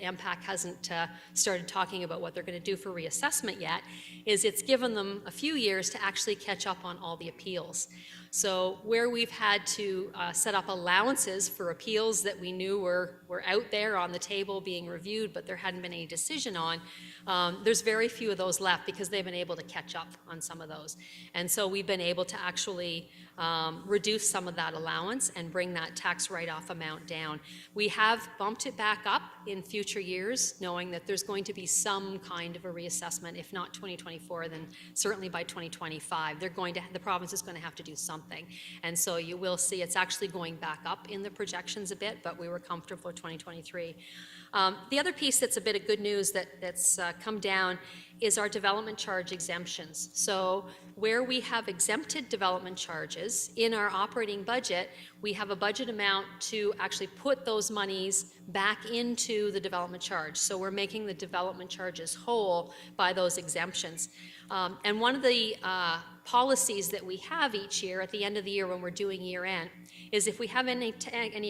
MPAC hasn't started talking about what they're going to do for reassessment yet, is it's given them a few years to actually catch up on all the appeals. So where we've had to set up allowances for appeals that we knew were out there on the table being reviewed, but there hadn't been any decision on, there's very few of those left because they've been able to catch up on some of those. And so we've been able to actually reduce some of that allowance and bring that tax write-off amount down. We have bumped it back up in future years, knowing that there's going to be some kind of a reassessment, if not 2024, then certainly by 2025. The province is going to have to do something. And so you will see it's actually going back up in the projections a bit, but we were comfortable with 2023. The other piece that's a bit of good news that's come down is our development charge exemptions. So where we have exempted development charges in our operating budget, we have a budget amount to actually put those monies back into the development charge. So we're making the development charges whole by those exemptions. And one of the policies that we have each year at the end of the year when we're doing year end is if we have any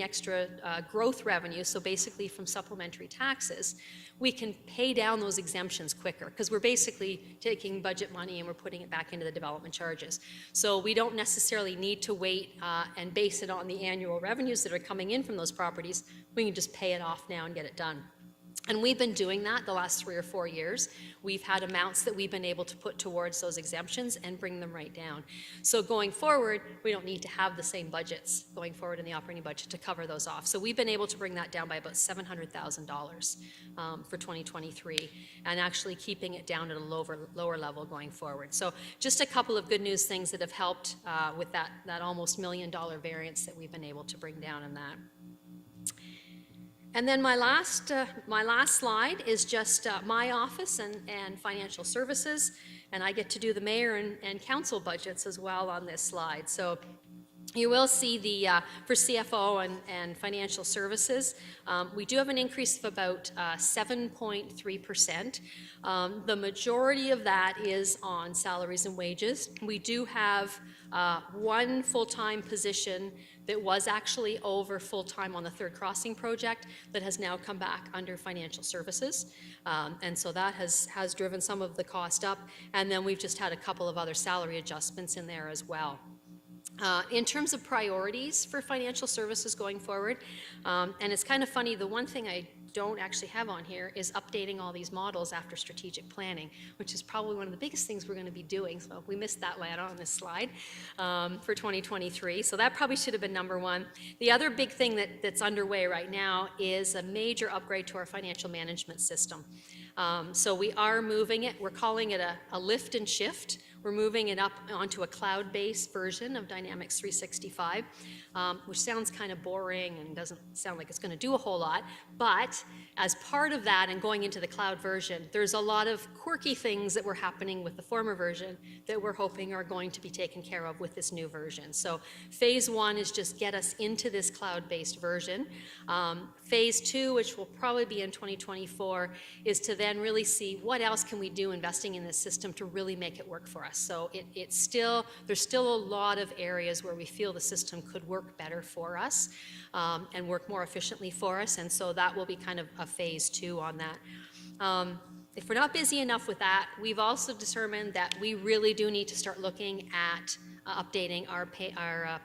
extra growth revenue, so basically from supplementary taxes, we can pay down those exemptions quicker because we're basically taking budget money and we're putting it back into the development charges. So we don't necessarily need to wait and base it on the annual revenues that are coming in from those properties. We can just pay it off now and get it done. And we've been doing that the last 3 or 4 years. We've had amounts that we've been able to put towards those exemptions and bring them right down. So going forward, we don't need to have the same budgets going forward in the operating budget to cover those off. So we've been able to bring that down by about $700,000 for 2023 and actually keeping it down at a lower level going forward. So just a couple of good news things that have helped with that almost $1 million variance that we've been able to bring down in that. And then my last slide is just my office and financial services, and I get to do the mayor and council budgets as well on this slide. So you will see for CFO and financial services, we do have an increase of about 7.3%. The majority of that is on salaries and wages. We do have one full-time position that was actually over full-time on the Third Crossing project that has now come back under financial services. And so that has driven some of the cost up. And then we've just had a couple of other salary adjustments in there as well. In terms of priorities for financial services going forward, and it's kind of funny, the one thing I don't actually have on here is updating all these models after strategic planning, which is probably one of the biggest things we're going to be doing. So we missed that line on this slide for 2023. So that probably should have been number one. The other big thing that's underway right now is a major upgrade to our financial management system. So we are moving it. We're calling it a lift and shift. We're moving it up onto a cloud-based version of Dynamics 365, which sounds kind of boring and doesn't sound like it's going to do a whole lot. But as part of that and going into the cloud version, there's a lot of quirky things that were happening with the former version that we're hoping are going to be taken care of with this new version. So phase one is just get us into this cloud-based version. Phase two, which will probably be in 2024, is to then really see what else can we do investing in this system to really make it work for us. So there's still a lot of areas where we feel the system could work better for us and work more efficiently for us, and so that will be kind of a phase two on that. if we're not busy enough with that, we've also determined that we really do need to start looking at updating our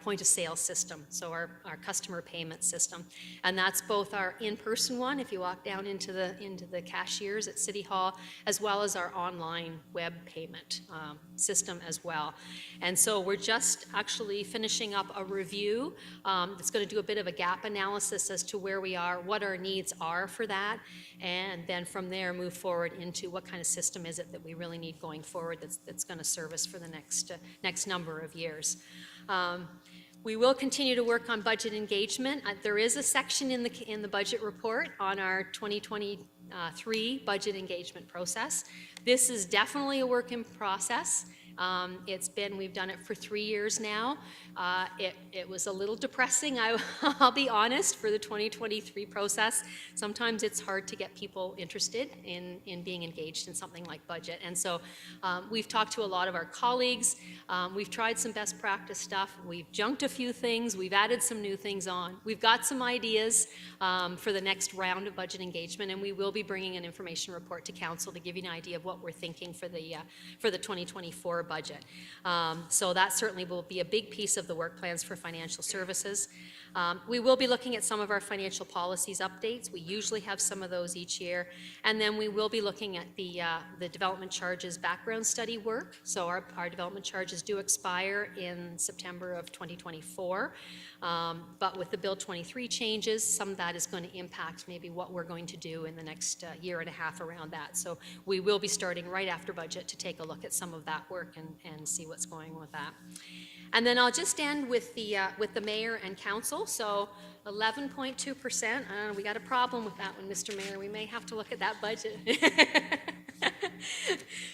point of sale system, so our customer payment system. And that's both our in-person one, if you walk down into the cashiers at City Hall, as well as our online web payment system as well. And so we're just actually finishing up a review that's going to do a bit of a gap analysis as to where we are, what our needs are for that, and then from there move forward into what kind of system is it that we really need going forward that's going to serve us for the next number of years. We will continue to work on budget engagement. There is a section in the budget report on our 2023 budget engagement process. This is definitely a work in process. We've done it for 3 years now. It was a little depressing, I'll be honest, for the 2023 process. Sometimes it's hard to get people interested in being engaged in something like budget. And so we've talked to a lot of our colleagues. We've tried some best practice stuff. We've junked a few things. We've added some new things on. We've got some ideas for the next round of budget engagement, and we will be bringing an information report to council to give you an idea of what we're thinking for the 2024 budget. So that certainly will be a big piece of the work plans for financial services. We will be looking at some of our financial policies updates. We usually have some of those each year. And then we will be looking at the development charges background study work. So our development charges do expire in September of 2024. But with the Bill 23 changes, some of that is going to impact maybe what we're going to do in the next year and a half around that. So we will be starting right after budget to take a look at some of that work and see what's going on with that. And then I'll just end with the mayor and council. So 11.2%. We got a problem with that one, Mr. Mayor. We may have to look at that budget.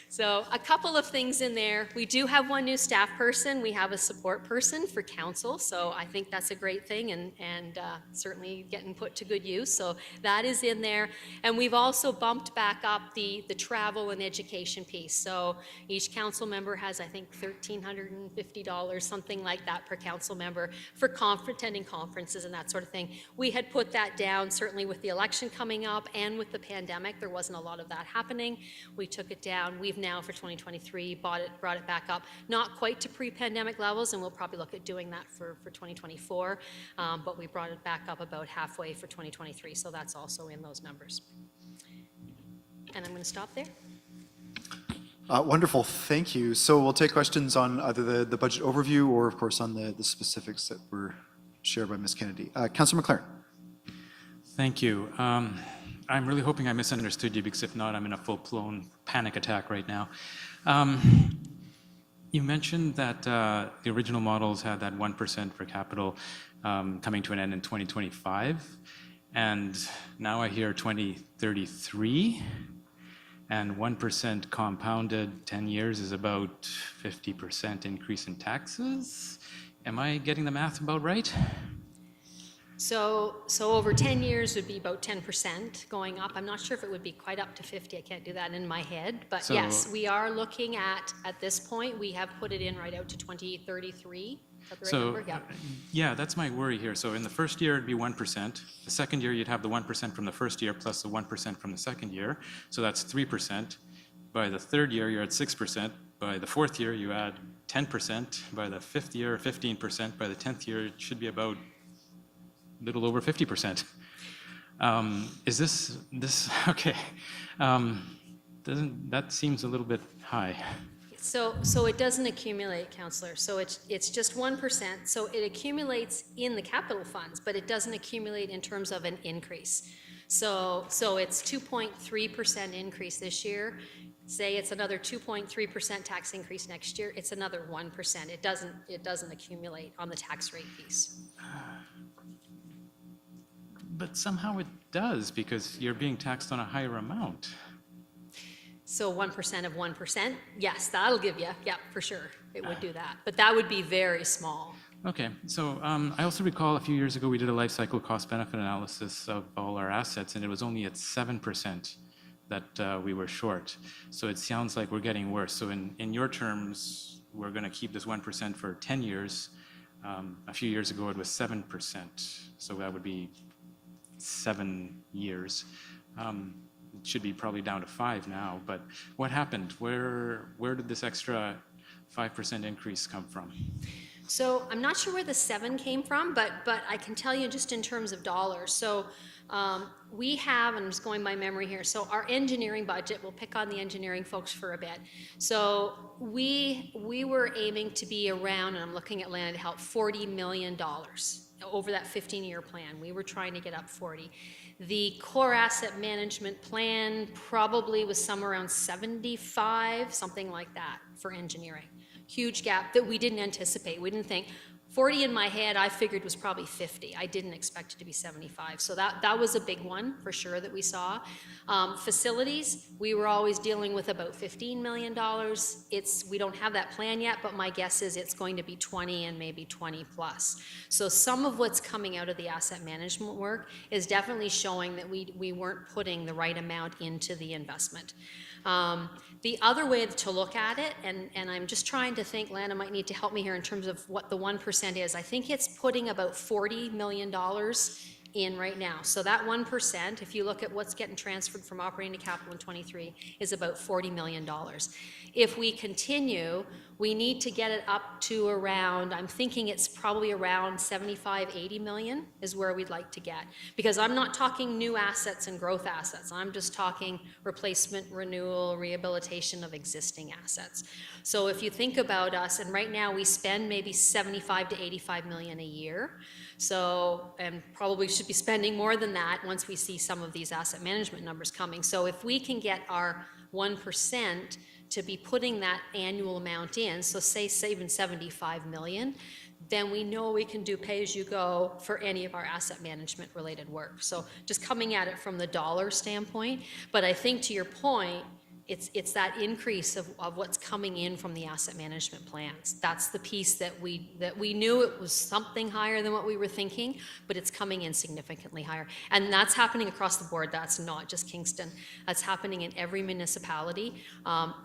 So a couple of things in there. We do have one new staff person. We have a support person for council. So I think that's a great thing and certainly getting put to good use. So that is in there. And we've also bumped back up the travel and education piece. So each council member has, I think, $1,350, something like that per council member for attending conferences and that sort of thing. We had put that down certainly with the election coming up and with the pandemic. There wasn't a lot of that happening. We took it down. We've now for 2023 brought it back up, not quite to pre-pandemic levels, and we'll probably look at doing that for 2024, but we brought it back up about halfway for 2023, so that's also in those numbers. And I'm going to stop there. Wonderful, thank you. So we'll take questions on either the budget overview or, of course, on the specifics that were shared by Ms. Kennedy. Councillor McLaren. Thank you. I'm really hoping I misunderstood you, because if not, I'm in a full-blown panic attack right now. You mentioned that the original models had that 1% for capital coming to an end in 2025, and now I hear 2033, and 1% compounded 10 years is about 50% increase in taxes. Am I getting the math about right? So over 10 years would be about 10% going up. I'm not sure if it would be quite up to 50. I can't do that in my head. But So- yes, we are looking at this point, we have put it in right out to 2033. Is that the right number? Yeah. Yeah, that's my worry here. So in the first year, it'd be 1%. The second year, you'd have the 1% from the first year plus the 1% from the second year. So that's 3%. By the third year, you're at 6%. By the fourth year, you add 10%. By the fifth year, 15%. By the 10th year, it should be about a little over 50%. Is this okay? That seems a little bit high. So it doesn't accumulate, Councillor. So it's just 1%. So it accumulates in the capital funds, but it doesn't accumulate in terms of an increase. So it's 2.3% increase this year. Say it's another 2.3% tax increase next year. It's another 1%. It doesn't accumulate on the tax rate piece. But somehow it does, because you're being taxed on a higher amount. So 1% of 1%, yes, that'll give you, yeah, for sure, it would do that. But that would be very small. Okay, so I also recall a few years ago we did a life cycle cost benefit analysis of all our assets, and it was only at 7% that we were short. So it sounds like we're getting worse. So in your terms, we're going to keep this 1% for 10 years. A few years ago it was 7%, so that would be 7 years. it should be probably down to 5 now, but what happened? Where did this extra 5% increase come from? So I'm not sure where the 7 came from, but I can tell you just in terms of dollars. So we have, and I'm just going by memory here, so our engineering budget, we'll pick on the engineering folks for a bit. So we were aiming to be around, and I'm looking at Land Help, $40 million over that 15-year plan. We were trying to get up 40. The core asset management plan probably was somewhere around 75, something like that for engineering. Huge gap that we didn't anticipate. We didn't think, 40 in my head, I figured was probably 50. I didn't expect it to be 75. So that was a big one for sure that we saw. Facilities, we were always dealing with about $15 million. We don't have that plan yet, but my guess is it's going to be 20 and maybe 20 plus. So some of what's coming out of the asset management work is definitely showing that we weren't putting the right amount into the investment. The other way to look at it, and I'm just trying to think, Lana might need to help me here in terms of what the 1% is. I think it's putting about $40 million in right now. So that 1%, if you look at what's getting transferred from operating to capital in 23, is about $40 million. If we continue, we need to get it up to around, I'm thinking it's probably around 75, 80 million is where we'd like to get. Because I'm not talking new assets and growth assets. I'm just talking replacement, renewal, rehabilitation of existing assets. So if you think about us, and right now we spend maybe 75 to 85 million a year. So, and probably should be spending more than that once we see some of these asset management numbers coming. So if we can get our 1% to be putting that annual amount in, so say saving 75 million, then we know we can do pay-as-you-go for any of our asset management related work. So just coming at it from the dollar standpoint, but I think to your point, it's that increase of what's coming in from the asset management plans. That's the piece that we knew it was something higher than what we were thinking, but it's coming in significantly higher. And that's happening across the board. That's not just Kingston. That's happening in every municipality.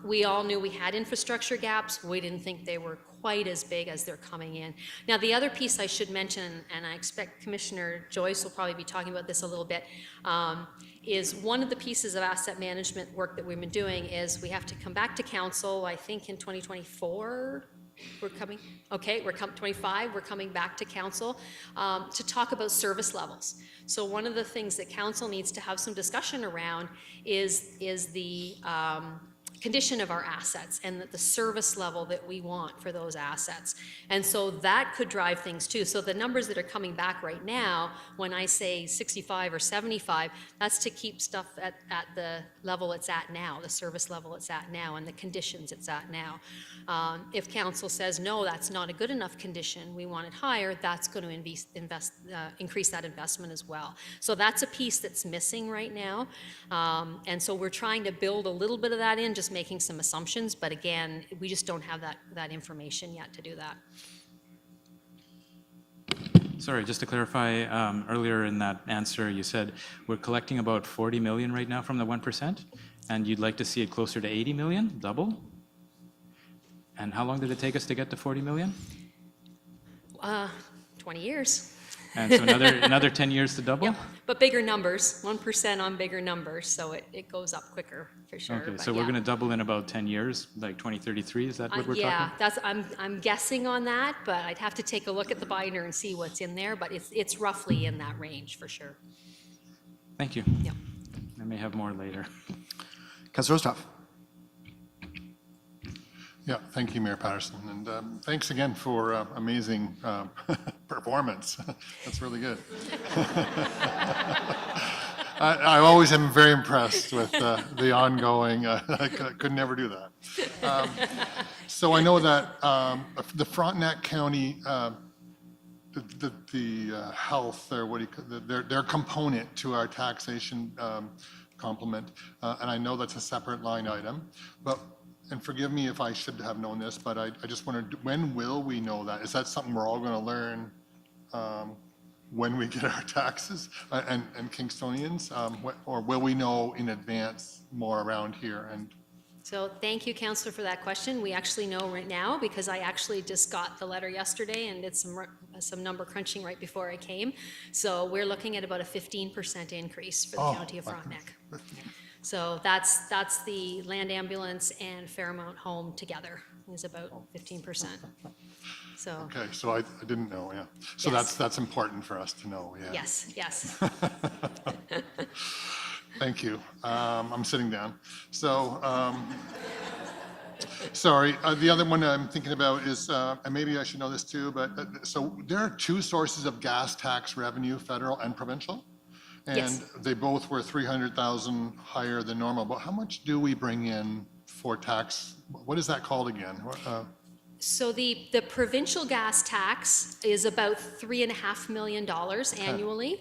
We all knew we had infrastructure gaps. We didn't think they were quite as big as they're coming in. Now, the other piece I should mention, and I expect Commissioner Joyce will probably be talking about this a little bit, is one of the pieces of asset management work that we've been doing is we have to come back to council, I think in 2024, we're coming, okay, 25, we're coming back to council to talk about service levels. So one of the things that council needs to have some discussion around is the condition of our assets and the service level that we want for those assets. And so that could drive things too. So the numbers that are coming back right now, when I say 65 or 75, that's to keep stuff at the level it's at now, the service level it's at now, and the conditions it's at now. If council says, no, that's not a good enough condition, we want it higher, that's going to increase that investment as well. So that's a piece that's missing right now. And so we're trying to build a little bit of that in, just making some assumptions, but again, we just don't have that information yet to do that. Sorry, just to clarify, earlier in that answer, you said we're collecting about 40 million right now from the 1%, and you'd like to see it closer to 80 million, double? And how long did it take us to get to 40 million? 20 years. And so another 10 years to double? Yep. But bigger numbers, 1% on bigger numbers, so it goes up quicker for sure. Okay, but so we're going to double in about 10 years, like 2033, is that what we're yeah, talking? I'm guessing on that, but I'd have to take a look at the binder and see what's in there, but it's roughly in that range for sure. Thank you. Yep. I may have more later. Councilor Osthoff. Yeah, thank you, Mayor Patterson, and thanks again for amazing performance. That's really good. I always am very impressed with the ongoing. I could never do that. So I know that the Frontenac County, the health, or what do you, their component to our taxation complement, and I know that's a separate line item, but. And forgive me if I should have known this, but I just wondered, when will we know that? Is that something we're all going to learn when we get our taxes and Kingstonians? Or will we know in advance more around here? And So thank you, Councillor, for that question. We actually know right now because I actually just got the letter yesterday and did some number crunching right before I came. So we're looking at about a 15% increase for the County of Frontenac. So that's the land ambulance and Fairmount Home together is about 15%. So, Okay, so I didn't know, yeah. So Yes. that's important for us to know, yeah. yes. Thank you. I'm sitting down. So, sorry, the other one I'm thinking about is, and maybe I should know this too, but so there are two sources of gas tax revenue, federal and provincial. Yes. And they both were 300,000 higher than normal. But how much do we bring in for tax? What is that called again? So the provincial gas tax is about $3.5 million annually,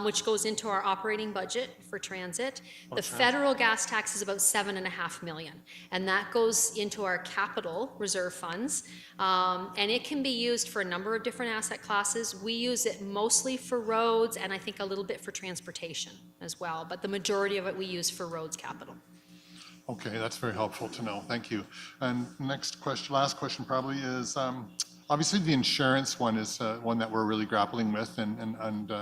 which goes into our operating budget for transit. The federal gas tax is about $7.5 million, and that goes into our capital reserve funds. And it can be used for a number of different asset classes. We use it mostly for roads, and I think a little bit for transportation as well, but the majority of it we use for roads capital. Okay, that's very helpful to know. Thank you. And next question, last question probably is, obviously the insurance one is one that we're really grappling with, and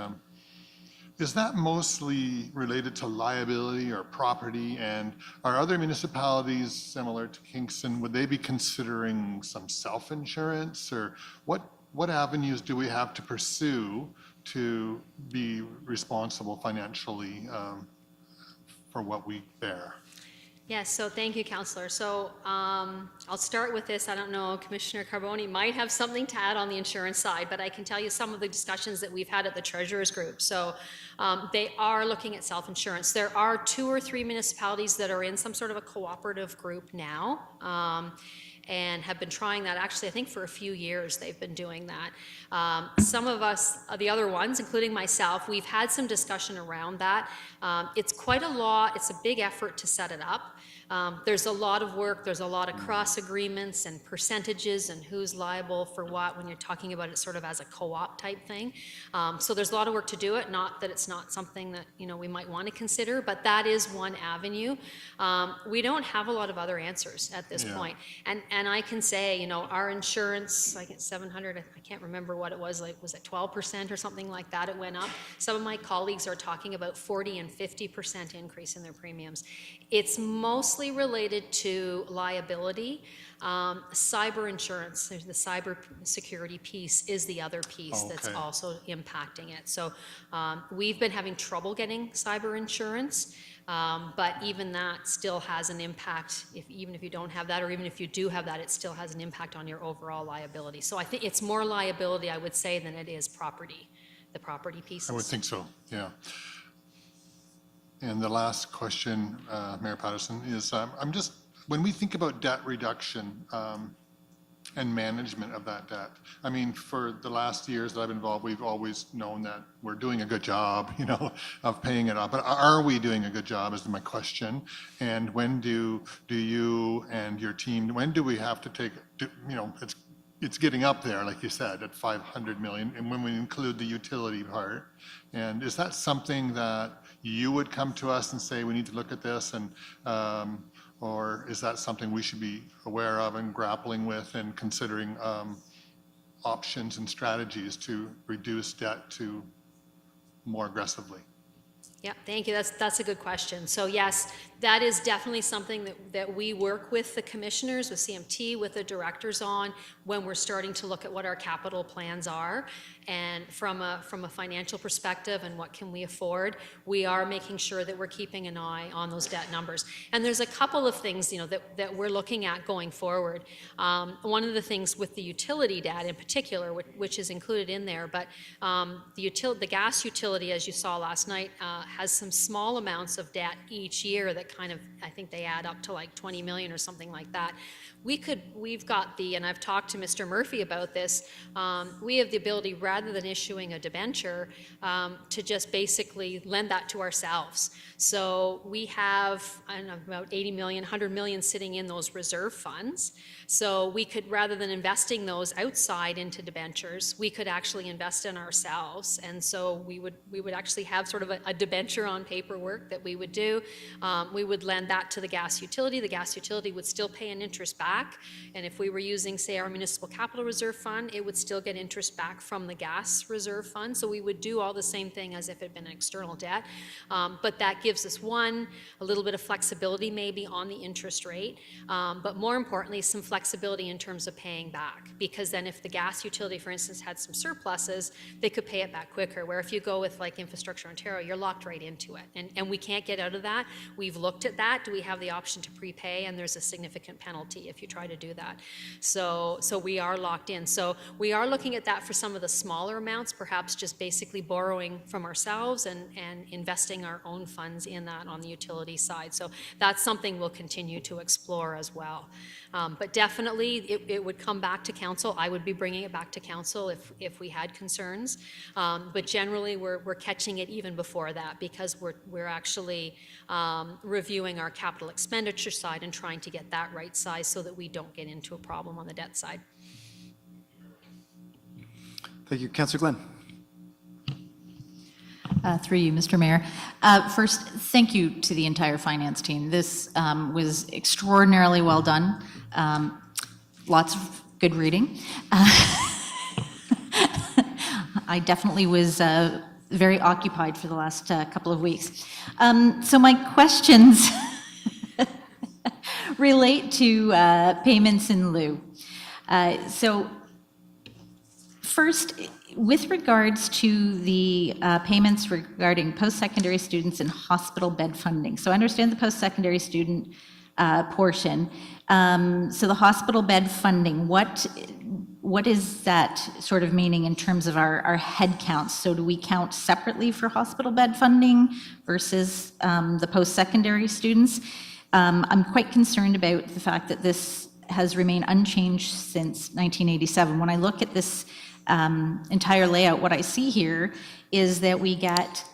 is that mostly related to liability or property? And are other municipalities similar to Kingston, would they be considering some self-insurance, or what avenues do we have to pursue to be responsible financially for what we bear? Yes, so thank you, Councillor. So I'll start with this. I don't know, Commissioner Carboni might have something to add on the insurance side, but I can tell you some of the discussions that we've had at the Treasurers Group. So they are looking at self-insurance. There are 2 or 3 municipalities that are in some sort of a cooperative group now. And have been trying that. Actually, I think for a few years they've been doing that. Some of us, the other ones, including myself, we've had some discussion around that. It's quite a lot. It's a big effort to set it up. There's a lot of work. There's a lot of cross agreements and percentages and who's liable for what when you're talking about it sort of as a co-op type thing. So there's a lot of work to do it. Not that it's not something that we might want to consider, but that is one avenue. We don't have a lot of other answers at this point. And I can say, our insurance, like at 700, I can't remember what it was, like was it 12% or something like that? It went up. Some of my colleagues are talking about 40 and 50% increase in their premiums. It's mostly related to liability. Cyber insurance, there's the cyber security piece is the other piece that's also impacting it. So we've been having trouble getting cyber insurance. But even that still has an impact, even if you don't have that, or even if you do have that, it still has an impact on your overall liability. So I think it's more liability, I would say, than it is property, the property pieces. I would think so, yeah. And the last question, Mayor Patterson, is when we think about debt reduction, and management of that debt. I mean, for the last years that I've been involved, we've always known that we're doing a good job, of paying it off. But are we doing a good job is my question. And when do you and your team, when do we have to take, it's getting up there, like you said, at 500 million, and when we include the utility part. And is that something that you would come to us and say, we need to look at this, and or is that something we should be aware of and grappling with and considering options and strategies to reduce debt to more aggressively? Yeah, thank you. That's a good question. So yes, that is definitely something that we work with the commissioners, with CMT, with the directors on when we're starting to look at what our capital plans are. And from a financial perspective and what can we afford, we are making sure that we're keeping an eye on those debt numbers. And there's a couple of things, that we're looking at going forward. One of the things with the utility debt in particular, which is included in there, but the gas utility, as you saw last night, has some small amounts of debt each year that kind of, I think they add up to like 20 million or something like that. We've got and I've talked to Mr. Murphy about this, we have the ability, rather than issuing a debenture, to just basically lend that to ourselves. So we have, I don't know, about 80 million, 100 million sitting in those reserve funds. So we could, rather than investing those outside into debentures, we could actually invest in ourselves. And so we would actually have sort of a debenture adventure on paperwork that we would do. We would lend that to the gas utility. The gas utility would still pay an interest back. And if we were using, say, our municipal capital reserve fund, it would still get interest back from the gas reserve fund. So we would do all the same thing as if it had been an external debt. But that gives us, a little bit of flexibility maybe on the interest rate. But more importantly, some flexibility in terms of paying back. Because then if the gas utility, for instance, had some surpluses, they could pay it back quicker. Where if you go with like Infrastructure Ontario, you're locked right into it. And we can't get out of that. We've looked at that. Do we have the option to prepay? And there's a significant penalty if you try to do that. So we are locked in. So we are looking at that for some of the smaller amounts, perhaps just basically borrowing from ourselves and investing our own funds in that on the utility side. So that's something we'll continue to explore as well. But definitely it would come back to council. I would be bringing it back to council if we had concerns. But generally we're catching it even before that because we're actually reviewing our capital expenditure side and trying to get that right size so that we don't get into a problem on the debt side. Thank you. Councillor Glenn. Through you, Mr. Mayor. First, thank you to the entire finance team. This was extraordinarily well done. Lots of good reading. I definitely was very occupied for the last couple of weeks. So my questions relate to payments in lieu. So first, with regards to the payments regarding post-secondary students and hospital bed funding. So I understand the post-secondary student portion. So the hospital bed funding, what is that sort of meaning in terms of our head counts? So do we count separately for hospital bed funding versus the post-secondary students? I'm quite concerned about the fact that this has remained unchanged since 1987. When I look at this entire layout, what I see here is that we get,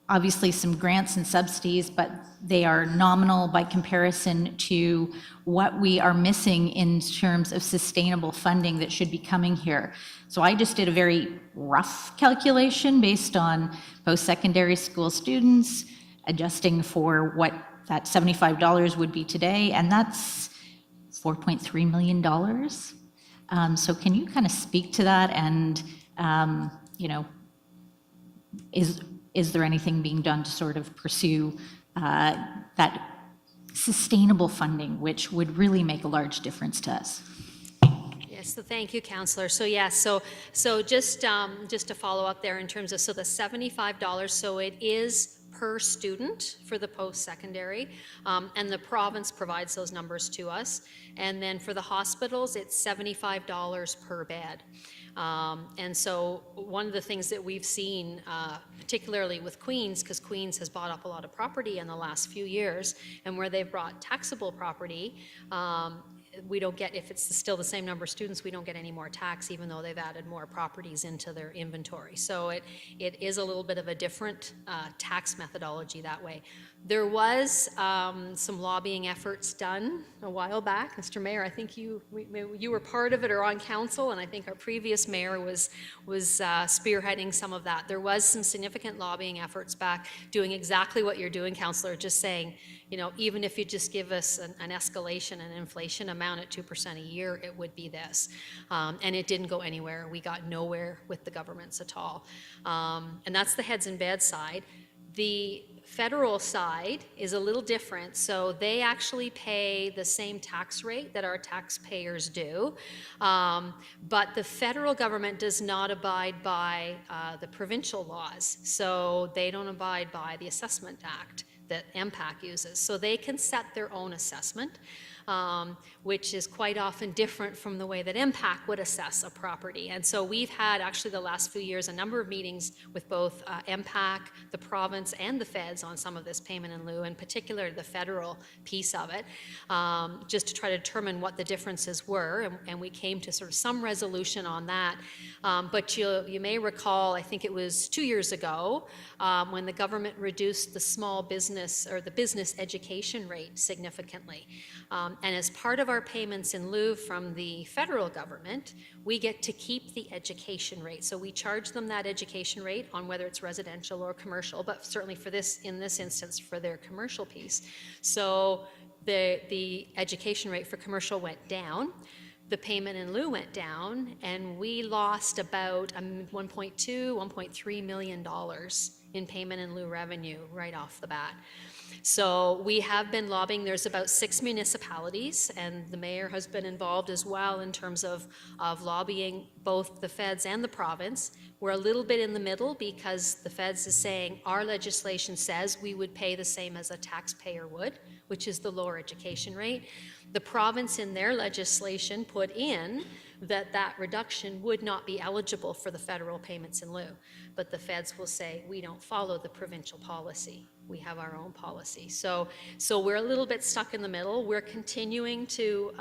obviously some grants and subsidies, but they are nominal by comparison to what we are missing in terms of sustainable funding that should be coming here. So I just did a very rough calculation based on post-secondary school students, adjusting for what that $75 would be today, and that's $4.3 million. So can you kind of speak to that and, is there anything being done to sort of pursue that sustainable funding, which would really make a large difference to us? Yes, so thank you, Councillor. So yes, so just to follow up there in terms of, so the $75, so it is per student for the post-secondary, and the province provides those numbers to us. And then for the hospitals, it's $75 per bed. And so one of the things that we've seen, particularly with Queens, because Queens has bought up a lot of property in the last few years, and where they've brought taxable property, we don't get, if it's still the same number of students, we don't get any more tax, even though they've added more properties into their inventory. So it is a little bit of a different tax methodology that way. There was some lobbying efforts done a while back. Mr. Mayor, I think you were part of it or on council, and I think our previous mayor was spearheading some of that. There was some significant lobbying efforts back doing exactly what you're doing, Councillor, just saying, even if you just give us an escalation and inflation amount at 2% a year, it would be this. And it didn't go anywhere. We got nowhere with the governments at all. And that's the heads in bed side. The federal side is a little different. So they actually pay the same tax rate that our taxpayers do. But the federal government does not abide by the provincial laws. So they don't abide by the Assessment Act that MPAC uses. So they can set their own assessment, which is quite often different from the way that MPAC would assess a property. And so we've had actually the last few years a number of meetings with both MPAC, the province, and the feds on some of this payment in lieu, in particular the federal piece of it, just to try to determine what the differences were. And we came to sort of some resolution on that. But you may recall, I think it was 2 years ago, when the government reduced the small business or the business education rate significantly. And as part of our payments in lieu from the federal government, we get to keep the education rate. So we charge them that education rate on whether it's residential or commercial, but certainly for this, in this instance, for their commercial piece. So the education rate for commercial went down. The payment in lieu went down, and we lost about $1.2, $1.3 million in payment in lieu revenue right off the bat. So we have been lobbying. There's about 6 municipalities, and the mayor has been involved as well in terms of lobbying both the feds and the province. We're a little bit in the middle because the feds is saying our legislation says we would pay the same as a taxpayer would, which is the lower education rate. The province in their legislation put in that that would not be eligible for the federal payments in lieu. But the feds will say, we don't follow the provincial policy. We have our own policy. So we're a little bit stuck in the middle. We're continuing to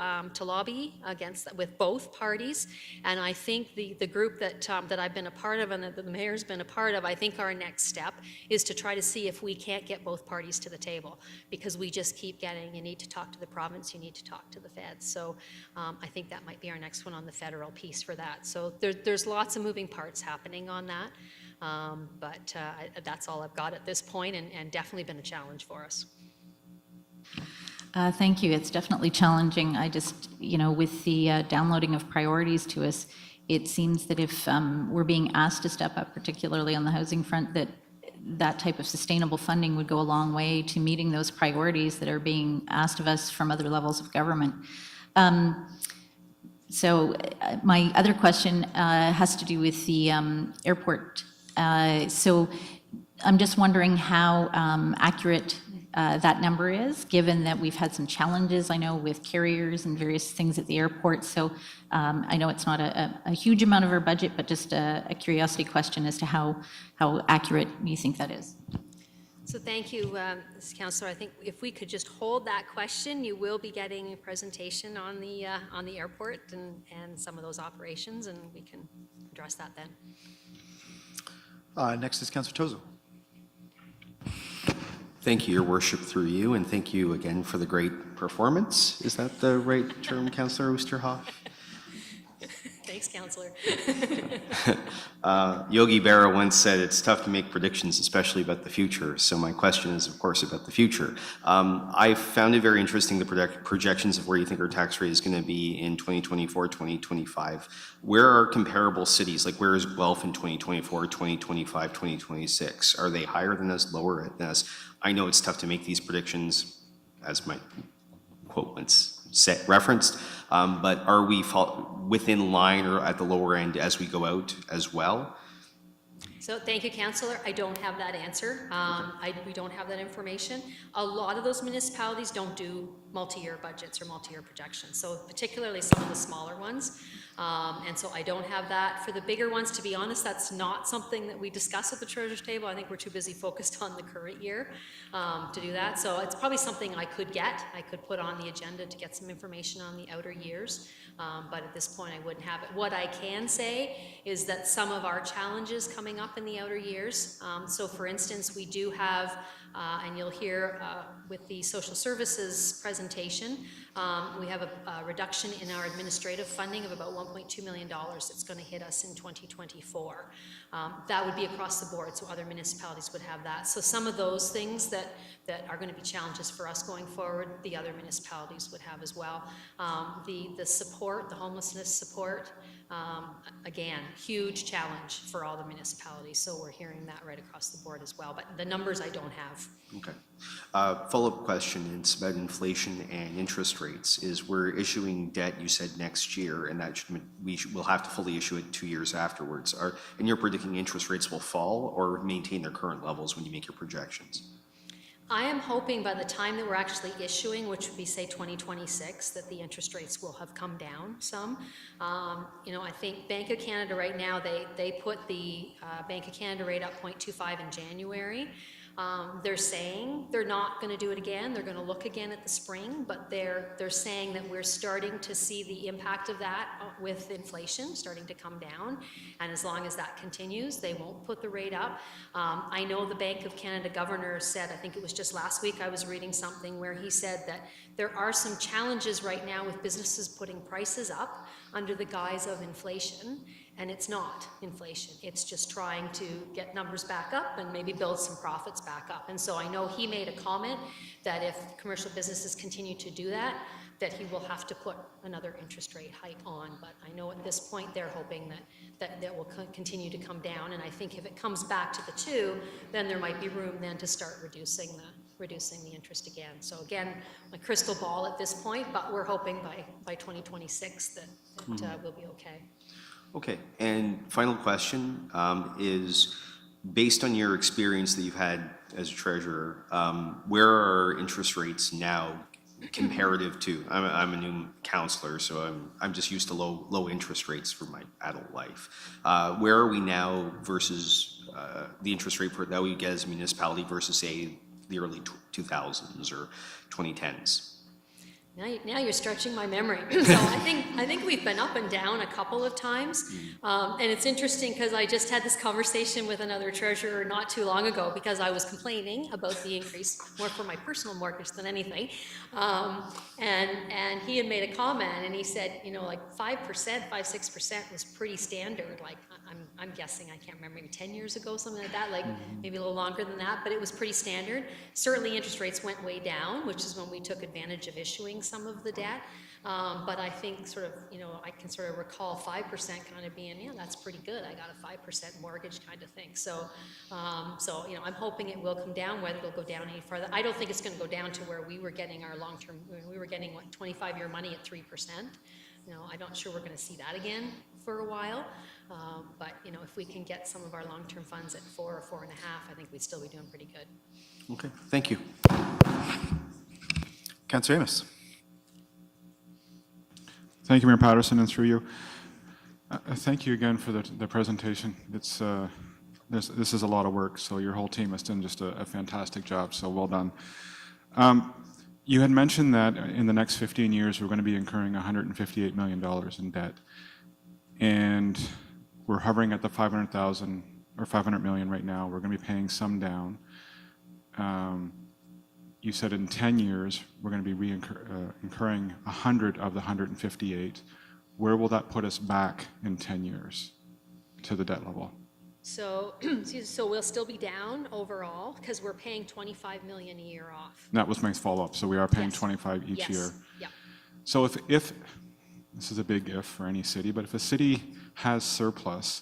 lobby against that with both parties. And I think the group that I've been a part of and that the mayor's been a part of, I think our next step is to try to see if we can't get both parties to the table, because we just keep getting, you need to talk to the province, you need to talk to the feds. So I think that might be our next one on the federal piece for that. So there's lots of moving parts happening on that. But that's all I've got at this point, and definitely been a challenge for us. Thank you. It's definitely challenging. I just, with the downloading of priorities to us, it seems that if we're being asked to step up, particularly on the housing front, that type of sustainable funding would go a long way to meeting those priorities that are being asked of us from other levels of government. So my other question has to do with the airport. So I'm just wondering how accurate that number is, given that we've had some challenges, I know, with carriers and various things at the airport. So I know it's not a huge amount of our budget, but just a curiosity question as to how accurate you think that is. So thank you, Mrs. Councillor. I think if we could just hold that question, you will be getting a presentation on the airport and some of those operations, and we can address that then. Next is Councillor Tozo. Thank you, Your Worship, through you, and thank you again for the great performance. Is that the right term, Councillor Oosterhoff? Thanks, Councillor. Yogi Berra once said it's tough to make predictions, especially about the future. So my question is, of course, about the future. I found it very interesting, the projections of where you think our tax rate is going to be in 2024, 2025. Where are comparable cities? Like, where is Guelph in 2024, 2025, 2026? Are they higher than us, lower than us? I know it's tough to make these predictions, as my quote once referenced, but are we within line or at the lower end as we go out as well? So thank you, Councillor. I don't have that answer. We don't have that information. A lot of those municipalities don't do multi-year budgets or multi-year projections, so particularly some of the smaller ones. And so I don't have that. For the bigger ones, to be honest, that's not something that we discuss at the Treasurer's table. I think we're too busy focused on the current year to do that. So it's probably something I could put on the agenda to get some information on the outer years. But at this point, I wouldn't have it. What I can say is that some of our challenges coming up in the outer years. So for instance, we do have, and you'll hear with the social services presentation, we have a reduction in our administrative funding of about $1.2 million that's going to hit us in 2024. That would be across the board, so other municipalities would have that. So some of those things that are going to be challenges for us going forward, the other municipalities would have as well. The support, the homelessness support, again, huge challenge for all the municipalities, so we're hearing that right across the board as well, but the numbers I don't have. Okay. Follow-up question, it's about inflation and interest rates. Is we're issuing debt, you said, next year, and that we'll have to fully issue it 2 years afterwards. And you're predicting interest rates will fall or maintain their current levels when you make your projections? I am hoping by the time that we're actually issuing, which would be, say, 2026, that the interest rates will have come down some. I think Bank of Canada right now, they put the Bank of Canada rate up 0.25 in January. They're saying they're not going to do it again. They're going to look again at the spring, but they're saying that we're starting to see the impact of that with inflation starting to come down. And as long as that continues, they won't put the rate up. I know the Bank of Canada governor said, I think it was just last week, I was reading something where he said that there are some challenges right now with businesses putting prices up under the guise of inflation. And it's not inflation. It's just trying to get numbers back up and maybe build some profits back up. And so I know he made a comment that if commercial businesses continue to do that, that he will have to put another interest rate hike on. But I know at this point they're hoping that will continue to come down. And I think if it comes back to the 2, then there might be room then to start reducing the interest again. So again, my crystal ball at this point, but we're hoping by 2026 that we'll be okay. Okay, and final question is, based on your experience that you've had as a treasurer, where are interest rates now comparative to? I'm a new counselor, so I'm just used to low interest rates for my adult life. Where are we now versus the interest rate that we get as a municipality versus, say, the early 2000s or 2010s? Now you're stretching my memory. So I think we've been up and down a couple of times. And it's interesting because I just had this conversation with another treasurer not too long ago because I was complaining about the increase, more for my personal mortgage than anything. And he had made a comment and he said, like 5%, 6% was pretty standard. Like I'm guessing, I can't remember, maybe 10 years ago, something like that, like maybe a little longer than that, but it was pretty standard. Certainly interest rates went way down, which is when we took advantage of issuing some of the debt. But I think sort of, I can sort of recall 5% kind of being, that's pretty good. I got a 5% mortgage kind of thing. So, I'm hoping it will come down. Whether it'll go down any further, I don't think it's going to go down to where we were getting our long-term, we were getting 25-year money at 3%. I'm not sure we're going to see that again for a while. But, if we can get some of our long-term funds at 4 or 4.5, I think we'd still be doing pretty good. Okay, thank you. Councillor Amos. Thank you, Mayor Patterson, and through you. Thank you again for the presentation. It's this is a lot of work, so your whole team has done just a fantastic job, so well done. You had mentioned that in the next 15 years, we're going to be incurring $158 million in debt, and we're hovering at the 500,000 or 500 million right now. We're going to be paying some down. You said in 10 years, we're going to be incurring 100 of the 158. Where will that put us back in 10 years to the debt level? So, so we'll still be down overall because we're paying 25 million a year off. That was my follow-up. So we are paying Yes. 25 each Yes. year. Yeah. So if this is a big if for any city, but if a city has surplus,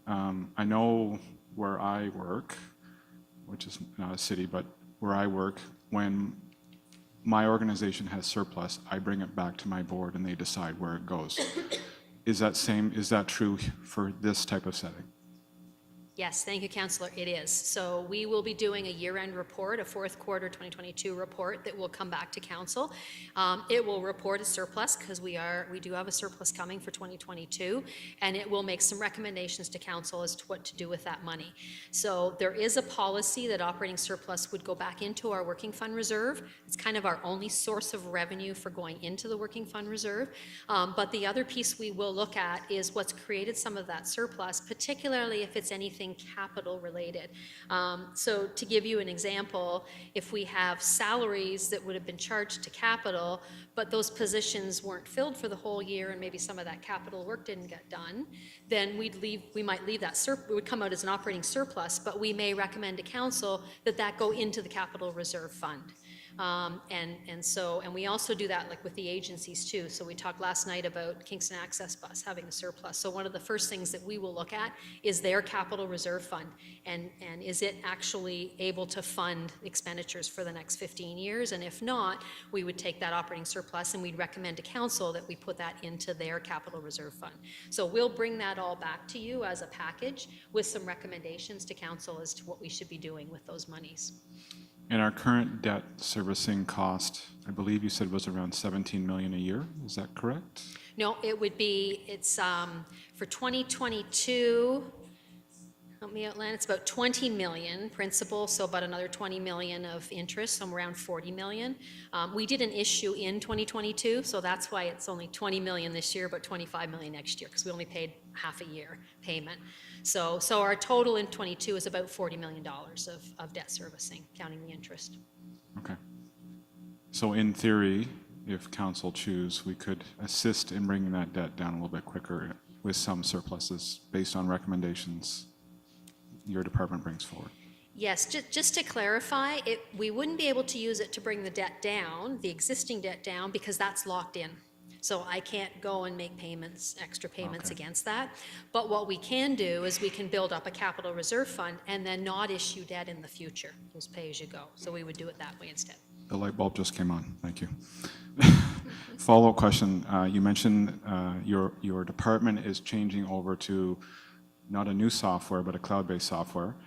I know where I work, which is not a city, but where I work, when my organization has surplus, I bring it back to my board and they decide where it goes. Is that true for this type of setting? Yes, thank you, Councillor. It is. So we will be doing a year-end report, a fourth quarter 2022 report that will come back to Council. It will report a surplus because we do have a surplus coming for 2022, and it will make some recommendations to Council as to what to do with that money. So there is a policy that operating surplus would go back into our working fund reserve. It's kind of our only source of revenue for going into the working fund reserve. But the other piece we will look at is what's created some of that surplus, particularly if it's anything capital related. So to give you an example, if we have salaries that would have been charged to capital, but those positions weren't filled for the whole year and maybe some of that capital work didn't get done, then we might leave that it would come out as an operating surplus, but we may recommend to Council that go into the capital reserve fund. And we also do that like with the agencies too. So we talked last night about Kingston Access Bus having a surplus. So one of the first things that we will look at is their capital reserve fund, and is it actually able to fund expenditures for the next 15 years? And if not, we would take that operating surplus and we'd recommend to Council that we put that into their capital reserve fund. So we'll bring that all back to you as a package with some recommendations to Council as to what we should be doing with those monies. And our current debt servicing cost, I believe you said was around 17 million a year. Is that correct? No, it's for 2022, help me out, Len, it's about 20 million principal, so about another 20 million of interest, so around 40 million. We did an issue in 2022, so that's why it's only 20 million this year, but 25 million next year, because we only paid half a year payment. So our total in 22 is about $40 million of debt servicing, counting the interest. Okay. So in theory, if council choose, we could assist in bringing that debt down a little bit quicker with some surpluses based on recommendations your department brings forward. Yes, just to clarify, we wouldn't be able to use it to bring the debt down, the existing debt down, because that's locked in. So I can't go and make payments, extra payments against that. But what we can do is we can build up a capital reserve fund and then not issue debt in the future, just pay as you go. So we would do it that way instead. The light bulb just came on. Thank you. Follow-up question. You mentioned your department is changing over to not a new software, but a cloud-based software.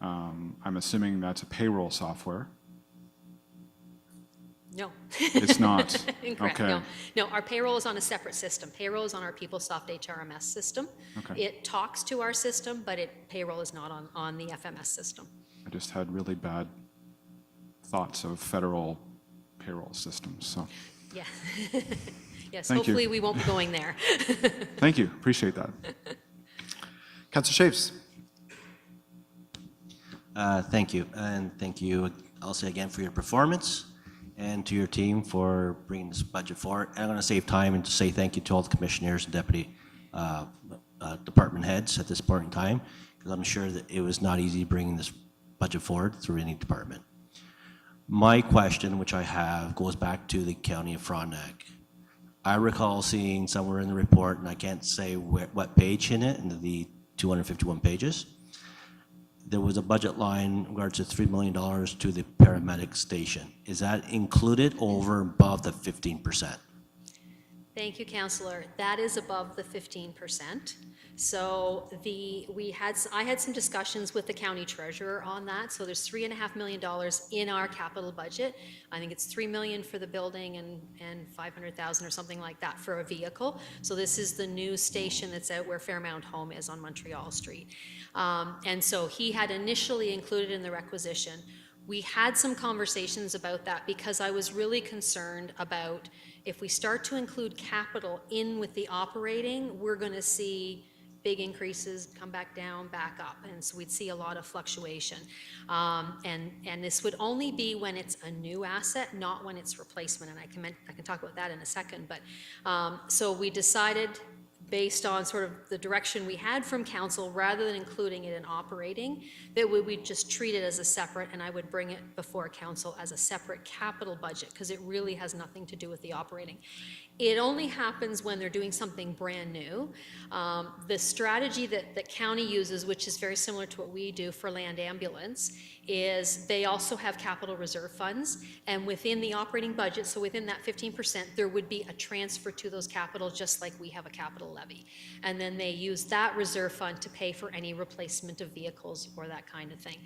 I'm assuming that's a payroll software. No. It's not. Incorrect. Okay. No, our payroll is on a separate system. Payroll is on our PeopleSoft HRMS system. Okay. It talks to our system, but payroll is not on the FMS system. I just had really bad thoughts of federal payroll systems, so Yeah. Yes, Thank you. hopefully we won't be going there. thank you. Appreciate that. Councillor Shaves. Thank you, and thank you, I'll say again, for your performance, and to your team for bringing this budget forward. And I'm going to save time and to say thank you to all the commissioners and deputy department heads at this point in time, because I'm sure that it was not easy bringing this budget forward through any department. My question, which I have, goes back to the County of Frontenac. I recall seeing somewhere in the report, and I can't say what page in it, in the 251 pages, there was a budget line in regards to $3 million to the paramedic station. Is that included over and above the 15%? Thank you, Councillor. That is above the 15%. So I had some discussions with the county treasurer on that. So there's $3.5 million in our capital budget. I think it's $3 million for the building and $500,000 or something like that for a vehicle. So this is the new station that's out where Fairmount Home is on Montreal Street. And so he had initially included in the requisition. We had some conversations about that because I was really concerned about if we start to include capital in with the operating, we're going to see big increases come back down, back up, and so we'd see a lot of fluctuation. And this would only be when it's a new asset, not when it's replacement, and I can talk about that in a second. But so we decided, based on sort of the direction we had from council, rather than including it in operating, that we'd just treat it as a separate, and I would bring it before council as a separate capital budget, because it really has nothing to do with the operating. It only happens when they're doing something brand new. The strategy that county uses, which is very similar to what we do for land ambulance, is they also have capital reserve funds, and within the operating budget, so within that 15%, there would be a transfer to those capital, just like we have a capital levy. And then they use that reserve fund to pay for any replacement of vehicles or that kind of thing.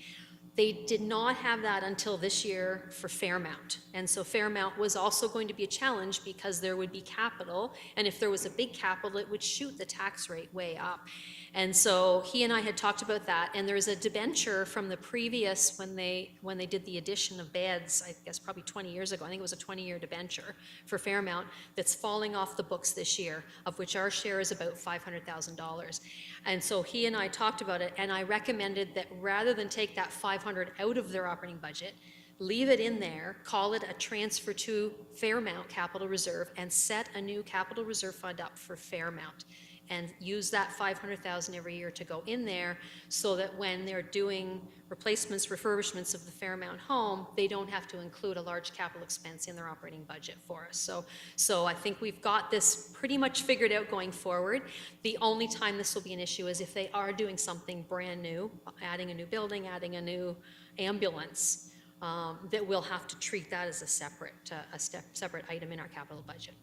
They did not have that until this year for Fairmount. And so Fairmount was also going to be a challenge because there would be capital, and if there was a big capital, it would shoot the tax rate way up. And so he and I had talked about that, and there's a debenture from the previous, when they did the addition of beds, I guess probably 20 years ago, I think it was a 20-year debenture for Fairmount, that's falling off the books this year, of which our share is about $500,000. And so he and I talked about it, and I recommended that rather than take that $500 out of their operating budget, leave it in there, call it a transfer to Fairmount Capital Reserve, and set a new capital reserve fund up for Fairmount, and use that $500,000 every year to go in there, so that when they're doing replacements, refurbishments of the Fairmount home, they don't have to include a large capital expense in their operating budget for us. So I think we've got this pretty much figured out going forward. The only time this will be an issue is if they are doing something brand new, adding a new building, adding a new ambulance, that we'll have to treat that as a separate item in our capital budget.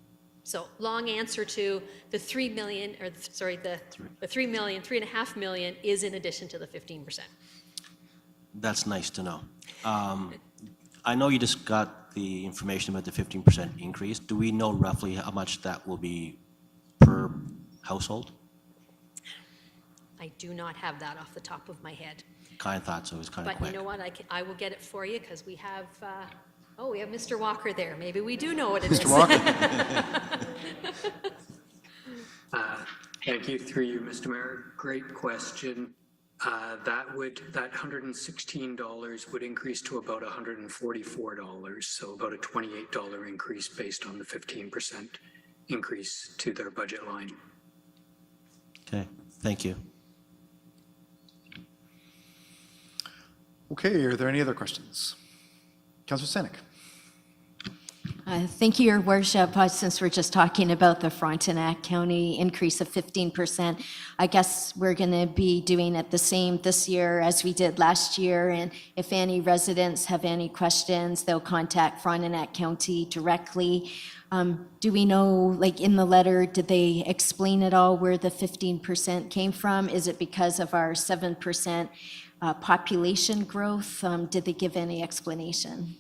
So long answer to the 3 million, or sorry, the 3 million, 3.5 million is in addition to the 15%. That's nice to know. I know you just got the information about the 15% increase. Do we know roughly how much that will be per household? I do not have that off the top of my head. Kind of thought so, it was kind of But quick. you know what, I will get it for you, because we have, we have Mr. Walker there. Maybe we do know what it is. Mr. Walker? Thank you, through you, Mr. Mayor. Great question. That $116 would increase to about $144, so about a $28 increase based on the 15% increase to their budget line. Okay, thank you. Okay, are there any other questions? Councillor Stanek. Thank you, Your Worship. Since we're just talking about the Frontenac County increase of 15%, I guess we're going to be doing it the same this year as we did last year. And if any residents have any questions, they'll contact Frontenac County directly. Do we know, like in the letter, did they explain at all where the 15% came from? Is it because of our 7% population growth? Did they give any explanation?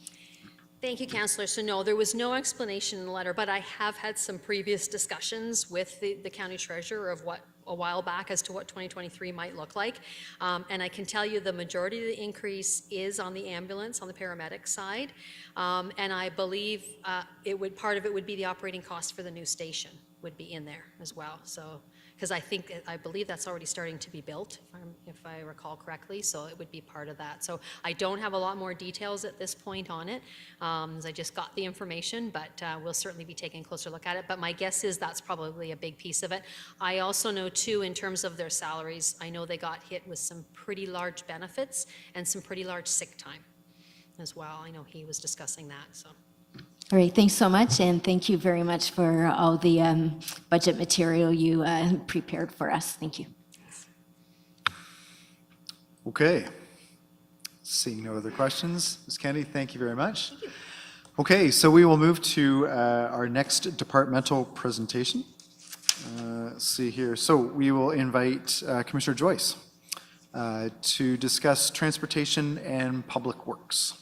Thank you, Councillor. So no, there was no explanation in the letter, but I have had some previous discussions with the county treasurer of what, a while back, as to what 2023 might look like. And I can tell you the majority of the increase is on the ambulance, on the paramedic side. And I believe part of it would be the operating cost for the new station would be in there as well. So, because I believe that's already starting to be built, if I recall correctly, so it would be part of that. So I don't have a lot more details at this point on it, as I just got the information, but we'll certainly be taking a closer look at it. But my guess is that's probably a big piece of it. I also know too, in terms of their salaries, I know they got hit with some pretty large benefits and some pretty large sick time as well. I know he was discussing that, so. All right, thanks so much, and thank you very much for all the budget material you prepared for us. Thank you. Okay. Seeing no other questions, Ms. Kennedy, thank you very much. Okay, so we will move to our next departmental presentation. Let's see here. So we will invite Commissioner Joyce to discuss transportation and public works.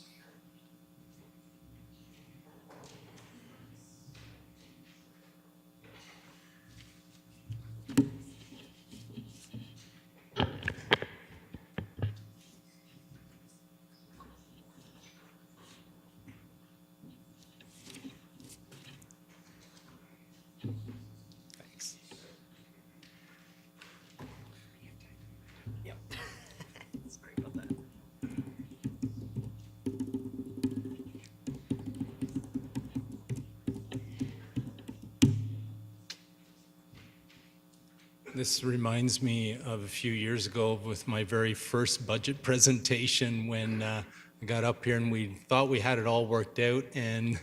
This reminds me of a few years ago with my very first budget presentation when I got up here and we thought we had it all worked out and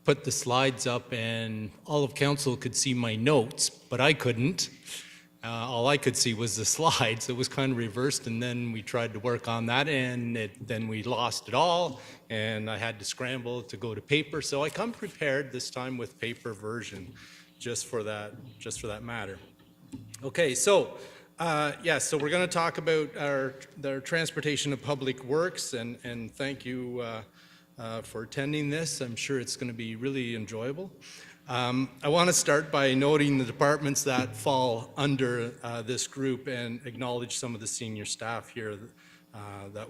put the slides up, and all of council could see my notes, but I couldn't. All I could see was the slides. It was kind of reversed, and then we tried to work on that, and then we lost it all, and I had to scramble to go to paper. So I come prepared this time with paper version, just for that matter. Okay, so so we're going to talk about our transportation of public works, and thank you for attending this. I'm sure it's going to be really enjoyable. I want to start by noting the departments that fall under this group and acknowledge some of the senior staff here that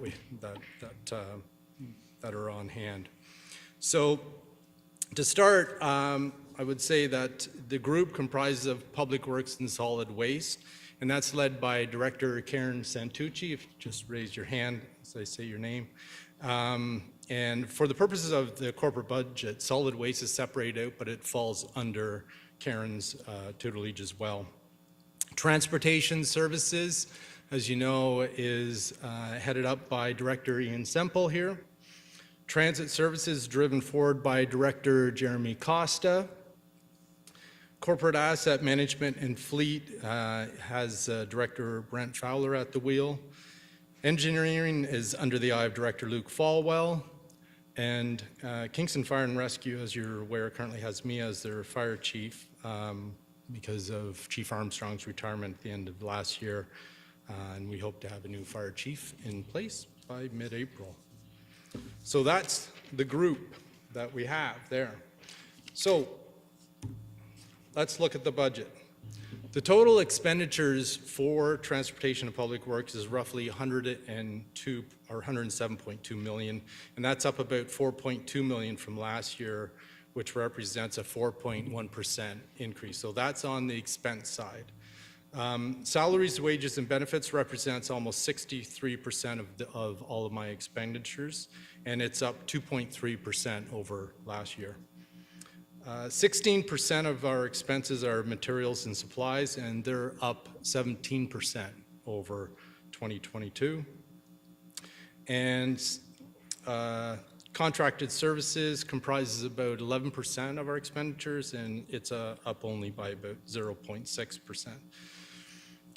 are on hand. So to start, I would say that the group comprises of Public Works and Solid Waste, and that's led by Director Karen Santucci. If you just raise your hand as I say your name. And for the purposes of the corporate budget, solid waste is separated out, but it falls under Karen's tutelage as well. Transportation Services, as you know, is headed up by Director Ian Semple here. Transit Services driven forward by Director Jeremy Costa. Corporate Asset Management and Fleet has Director Brent Fowler at the wheel. Engineering is under the eye of Director Luke Falwell. And Kingston Fire and Rescue, as you're aware, currently has me as their fire chief because of Chief Armstrong's retirement at the end of last year. And we hope to have a new fire chief in place by mid-April. So that's the group that we have there. So let's look at the budget. The total expenditures for transportation and public works is roughly 102 or 107.2 million, and that's up about 4.2 million from last year, which represents a 4.1% increase. So that's on the expense side. Salaries, wages, and benefits represents almost 63% of all of my expenditures, and it's up 2.3% over last year. 16% of our expenses are materials and supplies, and they're up 17% over 2022. And contracted services comprises about 11% of our expenditures, and it's up only by about 0.6%.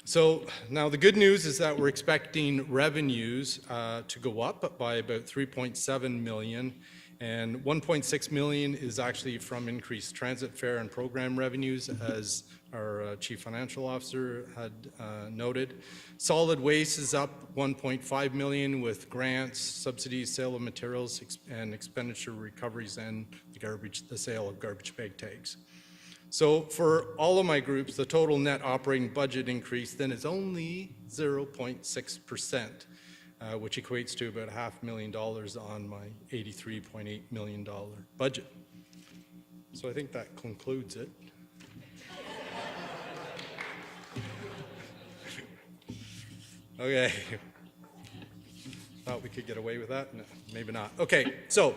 So now the good news is that we're expecting revenues to go up by about 3.7 million, and 1.6 million is actually from increased transit fare and program revenues, as our Chief Financial Officer had noted. Solid waste is up 1.5 million with grants, subsidies, sale of materials, and expenditure recoveries, and the sale of garbage bag tags. So for all of my groups, the total net operating budget increase then is only 0.6%, which equates to about $500,000 on my $83.8 million budget. So I think that concludes it. Okay. Thought we could get away with that? No, maybe not. Okay, so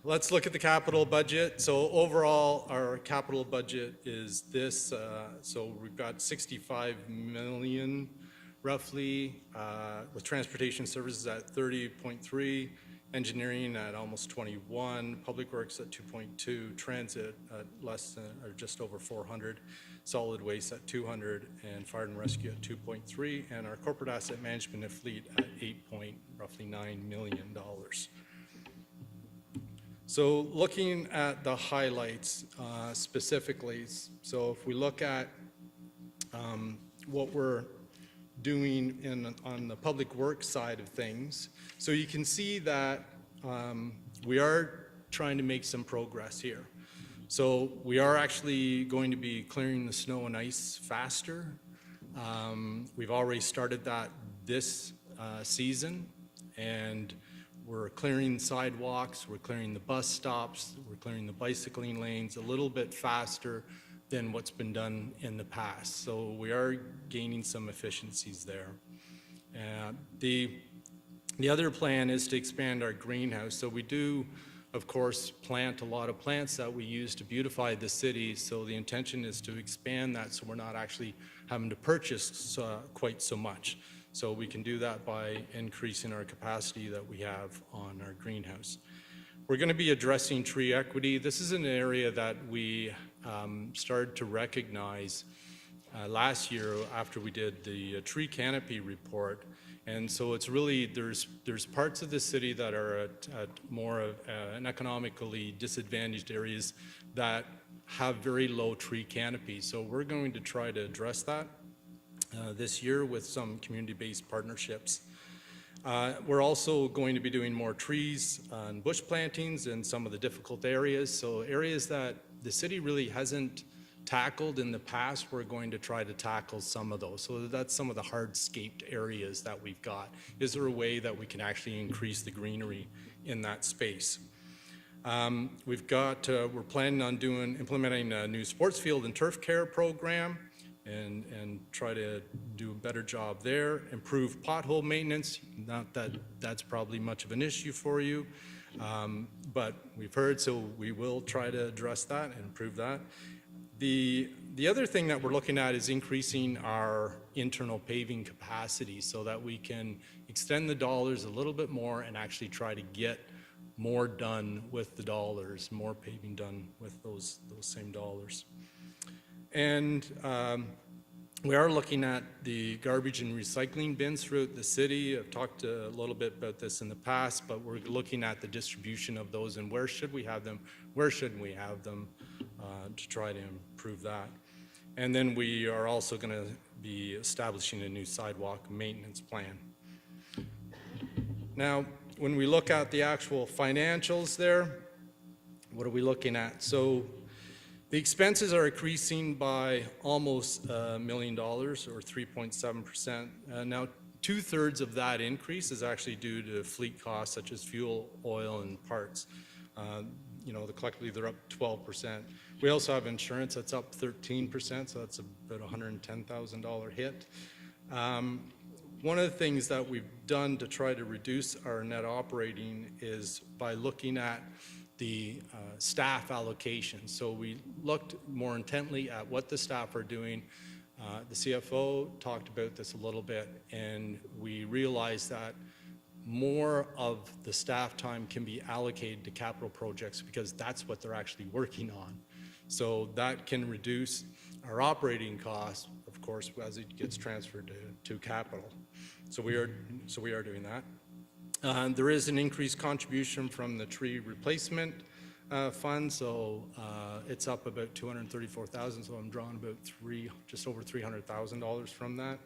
let's look at the capital budget. So overall, our capital budget is this. So we've got 65 million roughly, with transportation services at 30.3, engineering at almost 21, public works at 2.2, transit at less than or just over 400, solid waste at 200, and fire and rescue at 2.3, and our corporate asset management and fleet at roughly $9 million. So looking at the highlights specifically, so if we look at what we're doing on the public works side of things, so you can see that we are trying to make some progress here. So we are actually going to be clearing the snow and ice faster. We've already started that this season, and we're clearing sidewalks, we're clearing the bus stops, we're clearing the bicycling lanes a little bit faster than what's been done in the past. So we are gaining some efficiencies there. The other plan is to expand our greenhouse. So we do, of course, plant a lot of plants that we use to beautify the city. So the intention is to expand that so we're not actually having to purchase quite so much. So we can do that by increasing our capacity that we have on our greenhouse. We're going to be addressing tree equity. This is an area that we started to recognize last year after we did the tree canopy report. And so it's really, there's parts of the city that are at more of an economically disadvantaged areas that have very low tree canopy. So we're going to try to address that this year with some community-based partnerships. We're also going to be doing more trees and bush plantings in some of the difficult areas. So areas that the city really hasn't tackled in the past, we're going to try to tackle some of those. So that's some of the hardscaped areas that we've got. Is there a way that we can actually increase the greenery in that space? We're planning on implementing a new sports field and turf care program, and try to do a better job there. Improve pothole maintenance, not that that's probably much of an issue for you, but we've heard, so we will try to address that and improve that. The other thing that we're looking at is increasing our internal paving capacity so that we can extend the dollars a little bit more and actually try to get more done with the dollars, more paving done with those same dollars. And we are looking at the garbage and recycling bins throughout the city. I've talked a little bit about this in the past, but we're looking at the distribution of those and where should we have them, where shouldn't we have them, to try to improve that. And then we are also going to be establishing a new sidewalk maintenance plan. Now, when we look at the actual financials there, what are we looking at? So The expenses are increasing by almost $1 million or 3.7%. Now, 2/3 of that increase is actually due to fleet costs such as fuel, oil, and parts. Collectively they're up 12%. We also have insurance that's up 13%, so that's about a $110,000 hit. One of the things that we've done to try to reduce our net operating is by looking at the staff allocation. So we looked more intently at what the staff are doing. The CFO talked about this a little bit, and we realized that more of the staff time can be allocated to capital projects because that's what they're actually working on. So that can reduce our operating costs, of course, as it gets transferred to capital. So we are doing that. There is an increased contribution from the tree replacement fund, so it's up about $234,000. So I'm drawing about just over $300,000 from that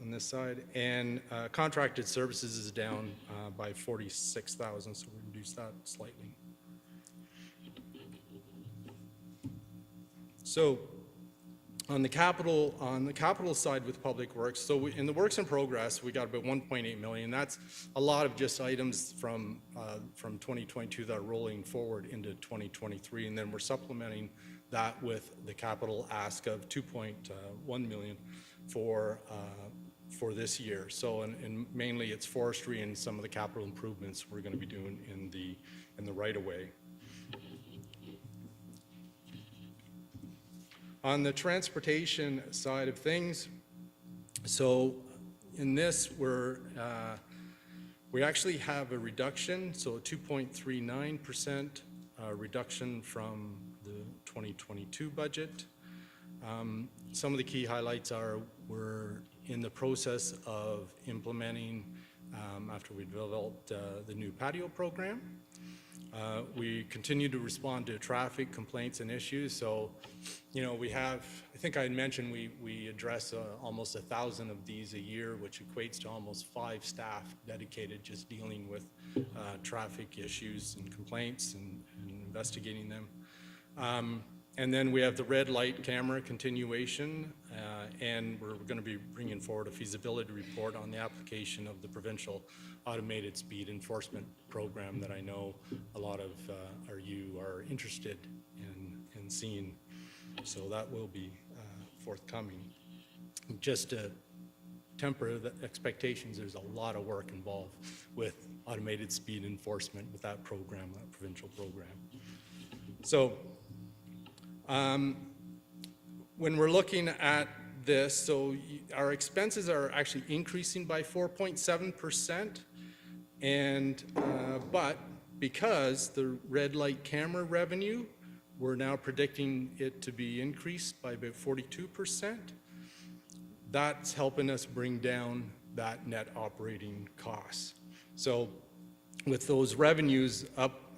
on this side. And contracted services is down by $46,000, so we reduced that slightly. So on the capital side with Public Works, so in the works in progress, we got about 1.8 million. That's a lot of just items from 2022 that are rolling forward into 2023, and then we're supplementing that with the capital ask of 2.1 million for this year. So and mainly it's forestry and some of the capital improvements we're going to be doing in the right of way. On the transportation side of things, so in this we actually have a reduction, so a 2.39% reduction from the 2022 budget. Some of the key highlights are we're in the process of implementing, after we developed the new patio program. We continue to respond to traffic complaints and issues. So, we have, I think I had mentioned, we address almost 1,000 of these a year, which equates to almost 5 staff dedicated just dealing with traffic issues and complaints and investigating them. And then we have the red light camera continuation, and we're going to be bringing forward a feasibility report on the application of the provincial automated speed enforcement program that I know a lot of you are interested in seeing. So that will be forthcoming. Just to temper the expectations, there's a lot of work involved with automated speed enforcement with that program, that provincial program. So when we're looking at this, so our expenses are actually increasing by 4.7%, and but because the red light camera revenue, we're now predicting it to be increased by about 42%. That's helping us bring down that net operating costs. So with those revenues up,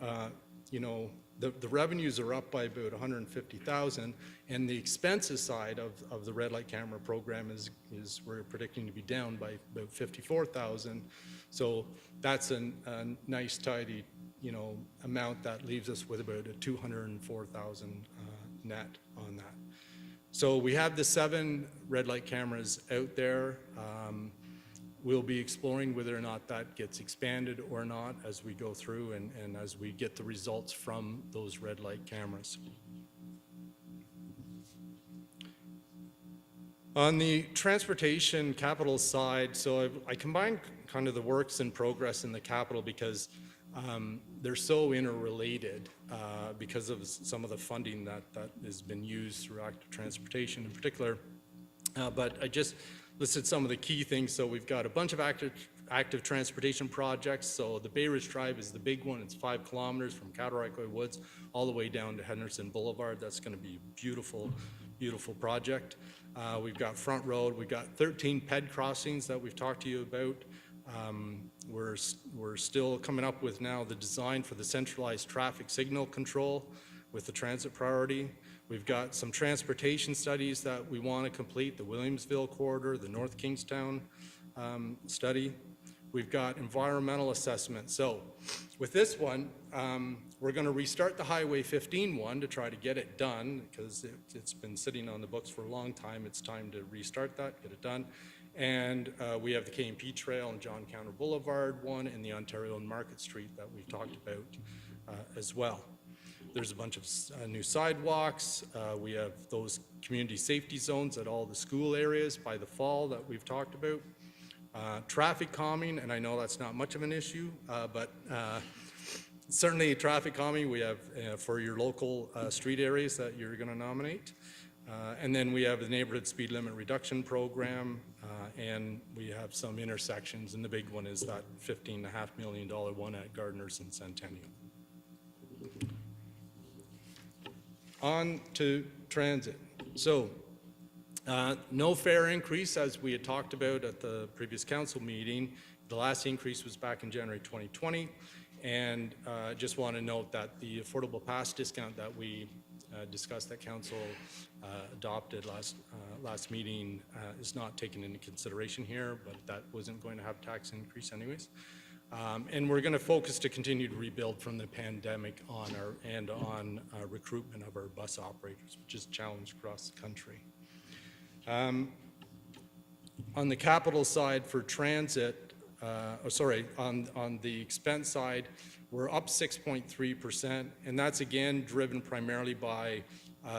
the revenues are up by about 150,000, and the expenses side of the red light camera program is we're predicting to be down by about 54,000. So that's a nice tidy amount that leaves us with about a 204,000 net on that. So we have the 7 red light cameras out there. We'll be exploring whether or not that gets expanded or not as we go through and as we get the results from those red light cameras. On the transportation capital side, so I combined kind of the works in progress and the capital because they're so interrelated because of some of the funding that has been used through active transportation in particular. But I just listed some of the key things. So we've got a bunch of active transportation projects. So the Bay Ridge Drive is the big one. It's 5 kilometers from Cataraqui Woods all the way down to Henderson Boulevard. That's going to be a beautiful, beautiful project. We've got Front Road. We've got 13 PED crossings that we've talked to you about. We're still coming up with now the design for the centralized traffic signal control with the transit priority. We've got some transportation studies that we want to complete, the Williamsville corridor, the North Kingstown study. We've got environmental assessment. So with this one, we're going to restart the Highway 15 one to try to get it done because it's been sitting on the books for a long time. It's time to restart that, get it done. And we have the K&P Trail and John Counter Boulevard one and the Ontario and Market Street that we've talked about as well. There's a bunch of new sidewalks. We have those community safety zones at all the school areas by the fall that we've talked about. Traffic calming, and I know that's not much of an issue, but certainly traffic calming we have for your local street areas that you're going to nominate. And then we have the neighborhood speed limit reduction program, and we have some intersections, and the big one is that $15.5 million one at Gardner's and Centennial. On to transit. So no fare increase, as we had talked about at the previous council meeting. The last increase was back in January 2020. And just want to note that the affordable pass discount that we discussed that council adopted last meeting is not taken into consideration here, but that wasn't going to have tax increase anyways. And we're going to focus to continue to rebuild from the pandemic on recruitment of our bus operators, which is a challenge across the country. On the capital side for transit, on the expense side, we're up 6.3%, and that's again driven primarily by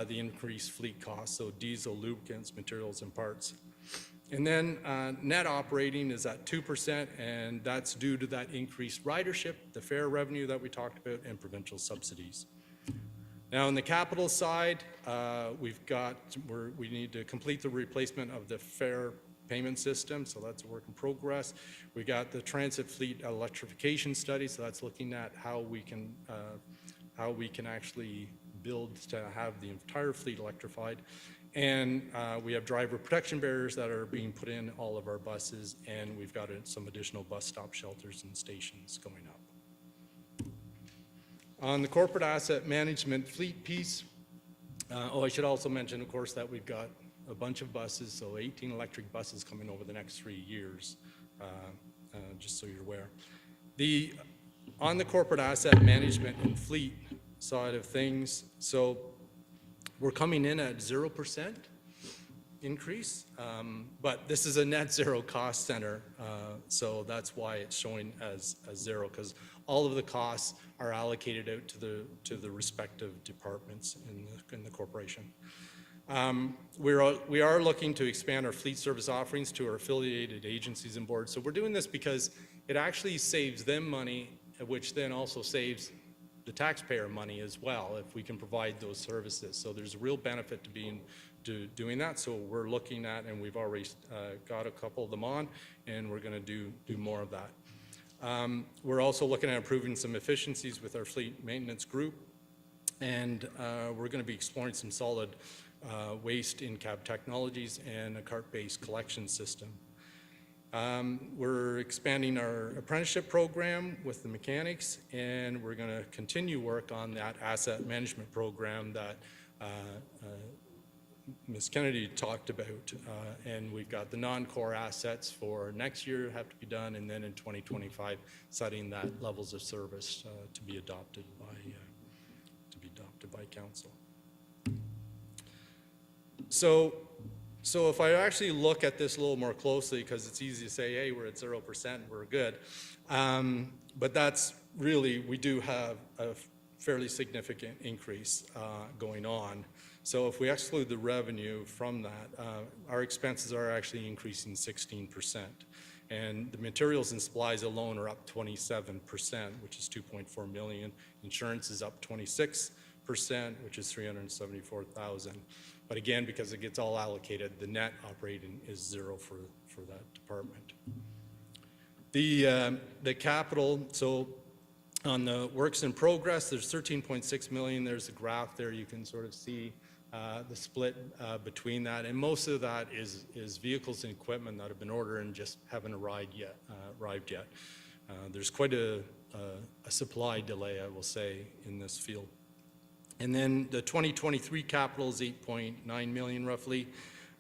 the increased fleet costs, so diesel, lubricants, materials, and parts. And then net operating is at 2%, and that's due to that increased ridership, the fare revenue that we talked about, and provincial subsidies. Now, on the capital side, we need to complete the replacement of the fare payment system, so that's a work in progress. We got the transit fleet electrification study, so that's looking at how we can actually build to have the entire fleet electrified. And we have driver protection barriers that are being put in all of our buses, and we've got some additional bus stop shelters and stations going up. On the corporate asset management fleet piece, I should also mention, of course, that we've got a bunch of buses, so 18 electric buses coming over the next 3 years, just so you're aware. On the corporate asset management and fleet side of things, so we're coming in at 0% increase, but this is a net zero cost center, so that's why it's showing as zero, because all of the costs are allocated out to the respective departments in the corporation. We are looking to expand our fleet service offerings to our affiliated agencies and boards. So we're doing this because it actually saves them money, which then also saves the taxpayer money as well if we can provide those services. So there's a real benefit to doing that. So we're looking at, and we've already got a couple of them on, and we're going to do more of that. We're also looking at improving some efficiencies with our fleet maintenance group, and we're going to be exploring some solid waste in-cab technologies and a cart-based collection system. We're expanding our apprenticeship program with the mechanics, and we're going to continue work on that asset management program that Ms. Kennedy talked about. And we've got the non-core assets for next year have to be done, and then in 2025, setting that levels of service to be adopted by council. So if I actually look at this a little more closely, because it's easy to say, hey, we're at 0%, we're good. But that's really, we do have a fairly significant increase going on. So if we exclude the revenue from that, our expenses are actually increasing 16%. And the materials and supplies alone are up 27%, which is $2.4 million. Insurance is up 26%, which is $374,000. But again, because it gets all allocated, the net operating is zero for that department. The capital, so on the works in progress, there's $13.6 million. There's a graph there. You can sort of see the split between that. And most of that is vehicles and equipment that have been ordered and just haven't arrived yet. There's quite a supply delay, I will say, in this field. And then the 2023 capital is $8.9 million roughly.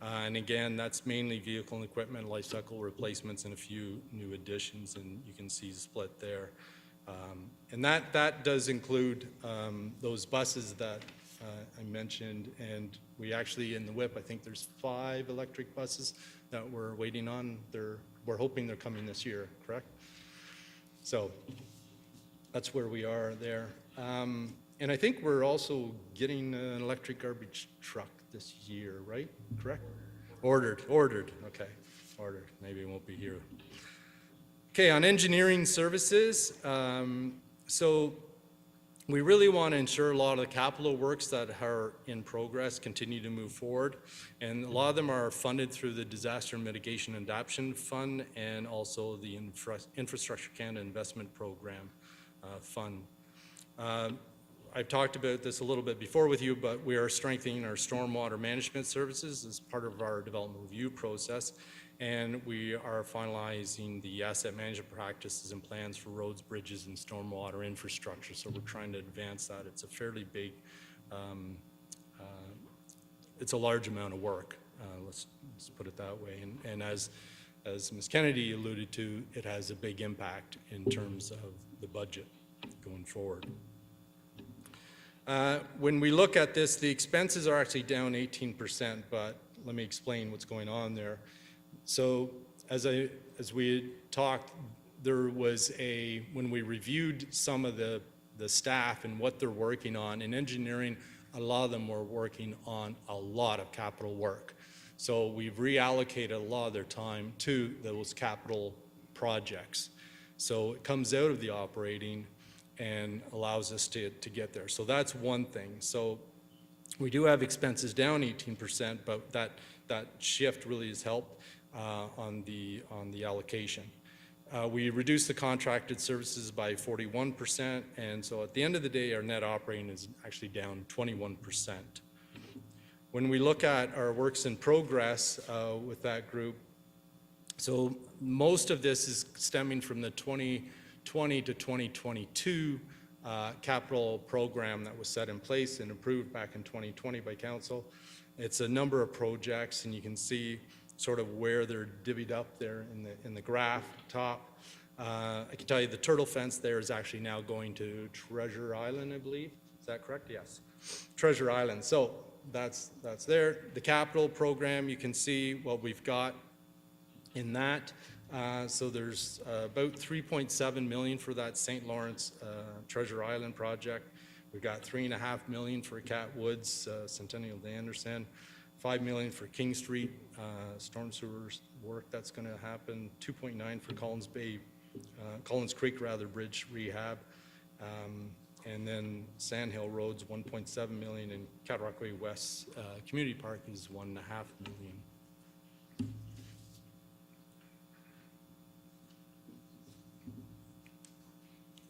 And again, that's mainly vehicle and equipment, life cycle replacements, and a few new additions, and you can see split there. And that does include those buses that I mentioned, and we actually, in the WIP, I think there's 5 electric buses that we're waiting on. We're hoping they're coming this year, correct? So that's where we are there. And I think we're also getting an electric garbage truck this year, right? Correct? Ordered, okay, ordered. Maybe it won't be here. Okay, on engineering services, so we really want to ensure a lot of the capital works that are in progress continue to move forward. And a lot of them are funded through the Disaster Mitigation and Adaptation Fund and also the Infrastructure Canada Investment Program Fund. I've talked about this a little bit before with you, but we are strengthening our stormwater management services as part of our development review process. And we are finalizing the asset management practices and plans for roads, bridges, and stormwater infrastructure. So we're trying to advance that. It's a fairly big, it's a large amount of work. Let's put it that way. And as Ms. Kennedy alluded to, it has a big impact in terms of the budget going forward. When we look at this, the expenses are actually down 18%, but let me explain what's going on there. So as we had talked, there was when we reviewed some of the staff and what they're working on, in engineering, a lot of them were working on a lot of capital work. So we've reallocated a lot of their time to those capital projects. So it comes out of the operating and allows us to get there. So that's one thing. So we do have expenses down 18%, but that shift really has helped on the allocation. We reduced the contracted services by 41%, and so at the end of the day, our net operating is actually down 21%. When we look at our works in progress with that group, so most of this is stemming from the 2020 to 2022 capital program that was set in place and approved back in 2020 by council. It's a number of projects, and you can see sort of where they're divvied up there in the graph top. I can tell you the turtle fence there is actually now going to Treasure Island, I believe. Is that correct? Yes. Treasure Island. So that's there. The capital program, you can see what we've got in that. So there's about 3.7 million for that St. Lawrence Treasure Island project. We've got $3.5 million for Cat Woods, Centennial to Anderson, $5 million for King Street, storm sewers work that's going to happen, 2.9 for Collins Creek bridge rehab, and then Sand Hill Road's 1.7 million, and Cataraqui West Community Park is 1.5 million.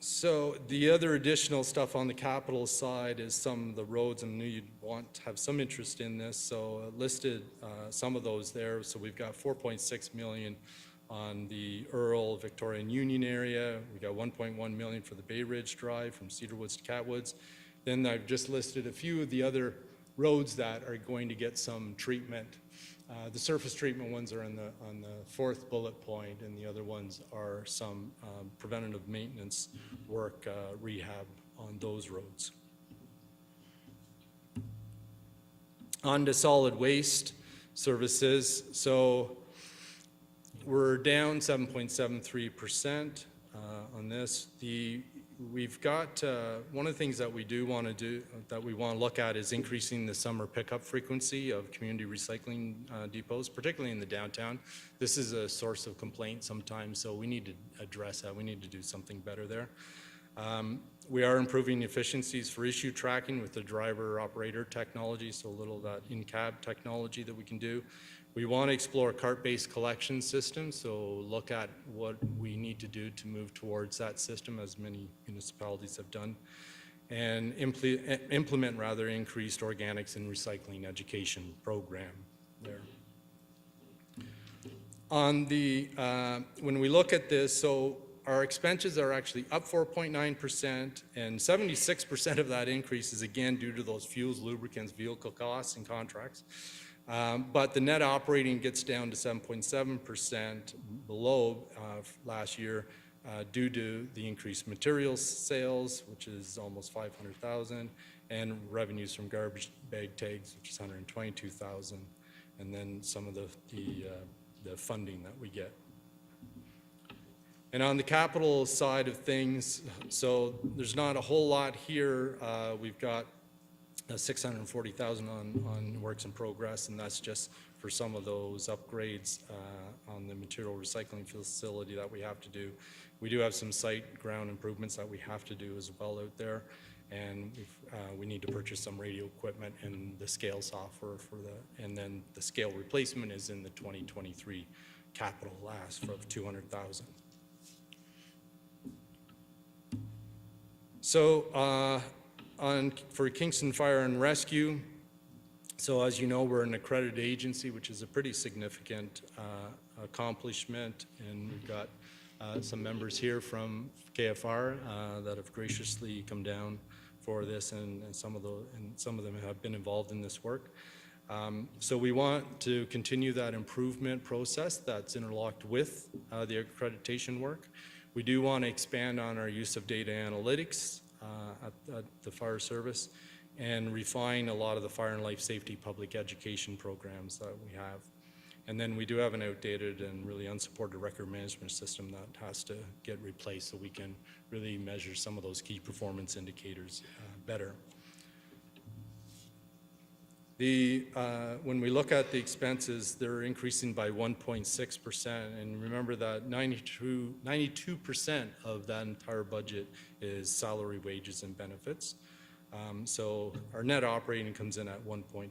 So the other additional stuff on the capital side is some of the roads, and I knew you'd want to have some interest in this, so listed some of those there. So we've got 4.6 million on the Earl, Victoria and Union area. We got 1.1 million for the Bay Ridge Drive from Cedar Woods to Catwoods. Then I've just listed a few of the other roads that are going to get some treatment. The surface treatment ones are on the 4th bullet point, and the other ones are some preventative maintenance work, rehab on those roads. On to solid waste services. So we're down 7.73% on this. We've got one of the things that we do want to do, that we want to look at, is increasing the summer pickup frequency of community recycling depots, particularly in the downtown. This is a source of complaint sometimes, so we need to address that. We need to do something better there. We are improving efficiencies for issue tracking with the driver-operator technology, so a little of that in-cab technology that we can do. We want to explore cart-based collection systems, so look at what we need to do to move towards that system, as many municipalities have done, and implement increased organics and recycling education program there. On the, when we look at this, so our expenses are actually up 4.9%, and 76% of that increase is again due to those fuels, lubricants, vehicle costs, and contracts. But the net operating gets down to 7.7% below last year due to the increased materials sales, which is almost 500,000, and revenues from garbage bag tags, which is 122,000, and then some of the funding that we get. And on the capital side of things, so there's not a whole lot here. We've got 640,000 on works in progress, and that's just for some of those upgrades on the material recycling facility that we have to do. We do have some site ground improvements that we have to do as well out there, and we need to purchase some radio equipment and the scale software for and then the scale replacement is in the 2023 capital last of 200,000. So for Kingston Fire and Rescue, so as you know, we're an accredited agency, which is a pretty significant accomplishment, and we've got some members here from KFR that have graciously come down for this, and some of them have been involved in this work. So we want to continue that improvement process that's interlocked with the accreditation work. We do want to expand on our use of data analytics at the fire service and refine a lot of the fire and life safety public education programs that we have. And then we do have an outdated and really unsupported record management system that has to get replaced so we can really measure some of those key performance indicators better. When we look at the expenses, they're increasing by 1.6%, and remember that 92% of that entire budget is salary, wages, and benefits. So our net operating comes in at 1.5%,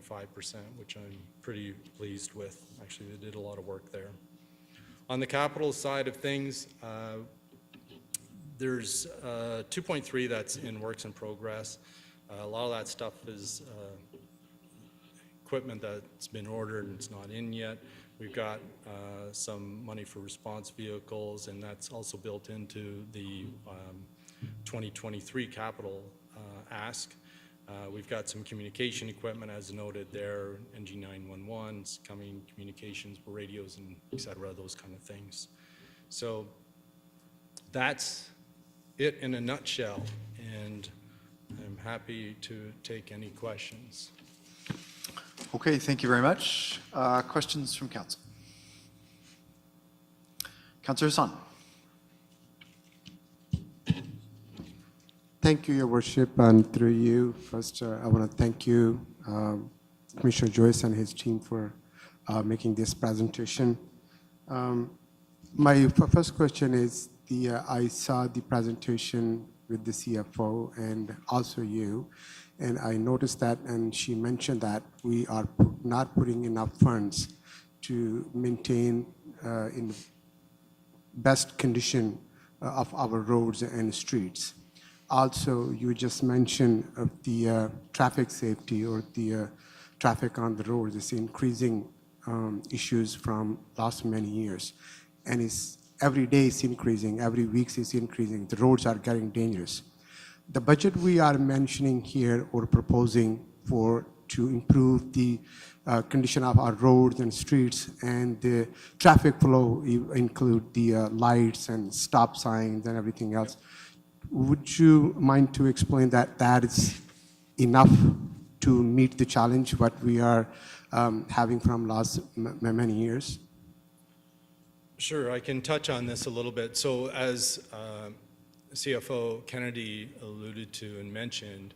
which I'm pretty pleased with. Actually, they did a lot of work there. On the capital side of things, there's 2.3 that's in works in progress. A lot of that stuff is equipment that's been ordered and it's not in yet. We've got some money for response vehicles, and that's also built into the 2023 capital ask. We've got some communication equipment, as noted there, NG911s, coming communications, radios, and et cetera, those kind of things. So that's it in a nutshell, and I'm happy to take any questions. Okay, thank you very much. Questions from council? Councillor Hassan. Thank you, Your Worship, and through you, first, I want to thank you, Commissioner Joyce and his team for making this presentation. My first question is, I saw the presentation with the CFO and also you, and I noticed that, and she mentioned that we are not putting enough funds to maintain in the best condition of our roads and streets. Also, you just mentioned of the traffic safety or the traffic on the roads is increasing issues from last many years. And it's every day it's increasing, every week it's increasing. The roads are getting dangerous. The budget we are mentioning here or proposing to improve the condition of our roads and streets and the traffic flow include the lights and stop signs and everything else. Would you mind to explain that that is enough to meet the challenge what we are having from last many years? Sure, I can touch on this a little bit. So as CFO Kennedy alluded to and mentioned,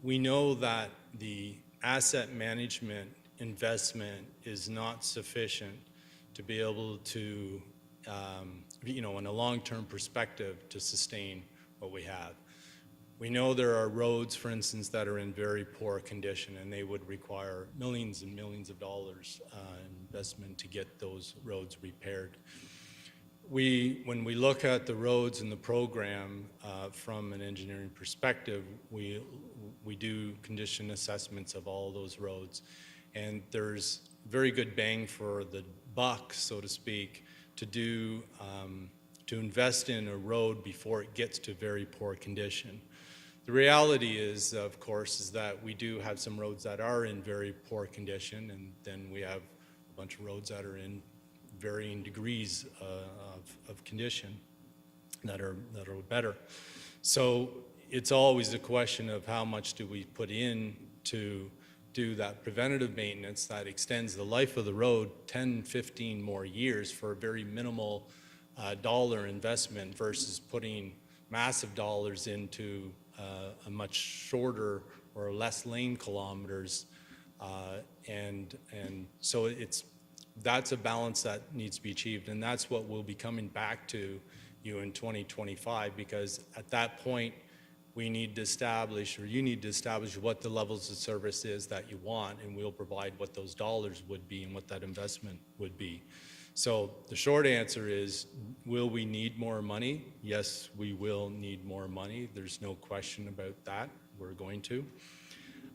we know that the asset management investment is not sufficient to be able to, in a long-term perspective, to sustain what we have. We know there are roads, for instance, that are in very poor condition, and they would require millions and millions of dollars investment to get those roads repaired. When we look at the roads in the program from an engineering perspective, we do condition assessments of all those roads, and there's very good bang for the buck, so to speak, to invest in a road before it gets to very poor condition. The reality is, of course, is that we do have some roads that are in very poor condition, and then we have a bunch of roads that are in varying degrees of condition that are better. So it's always a question of how much do we put in to do that preventative maintenance that extends the life of the road 10, 15 more years for a very minimal dollar investment versus putting massive dollars into a much shorter or less lane kilometers. And so that's a balance that needs to be achieved, and that's what we'll be coming back to you in 2025, because at that point, we need to establish, or you need to establish, what the levels of service is that you want, and we'll provide what those dollars would be and what that investment would be. So the short answer is, will we need more money? Yes, we will need more money. There's no question about that. We're going to.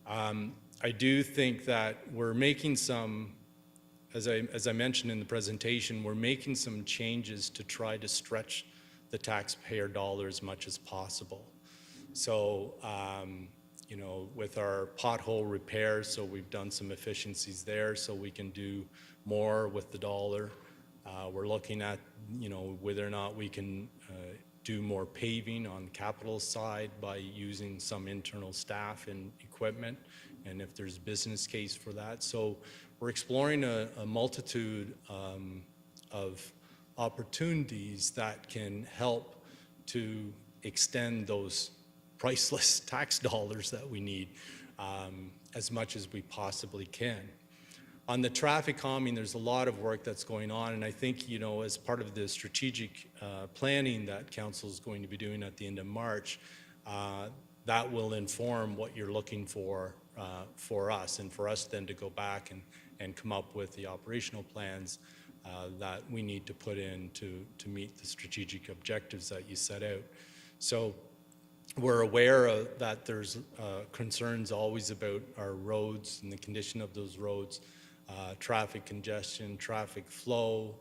I do think that we're making some, as I mentioned in the presentation, we're making some changes to try to stretch the taxpayer dollar as much as possible. So, you know, with our pothole repairs, so we've done some efficiencies there so we can do more with the dollar. We're looking at, you know, whether or not we can do more paving on the capital side by using some internal staff and equipment, and if there's a business case for that. So we're exploring a multitude of opportunities that can help to extend those priceless tax dollars that we need as much as we possibly can. On the traffic calming, there's a lot of work that's going on, and I think, you know, as part of the strategic planning that Council is going to be doing at the end of March, that will inform what you're looking for us, and for us then to go back and come up with the operational plans that we need to put in to meet the strategic objectives that you set out. So we're aware that there's concerns always about our roads and the condition of those roads, traffic congestion, traffic flow,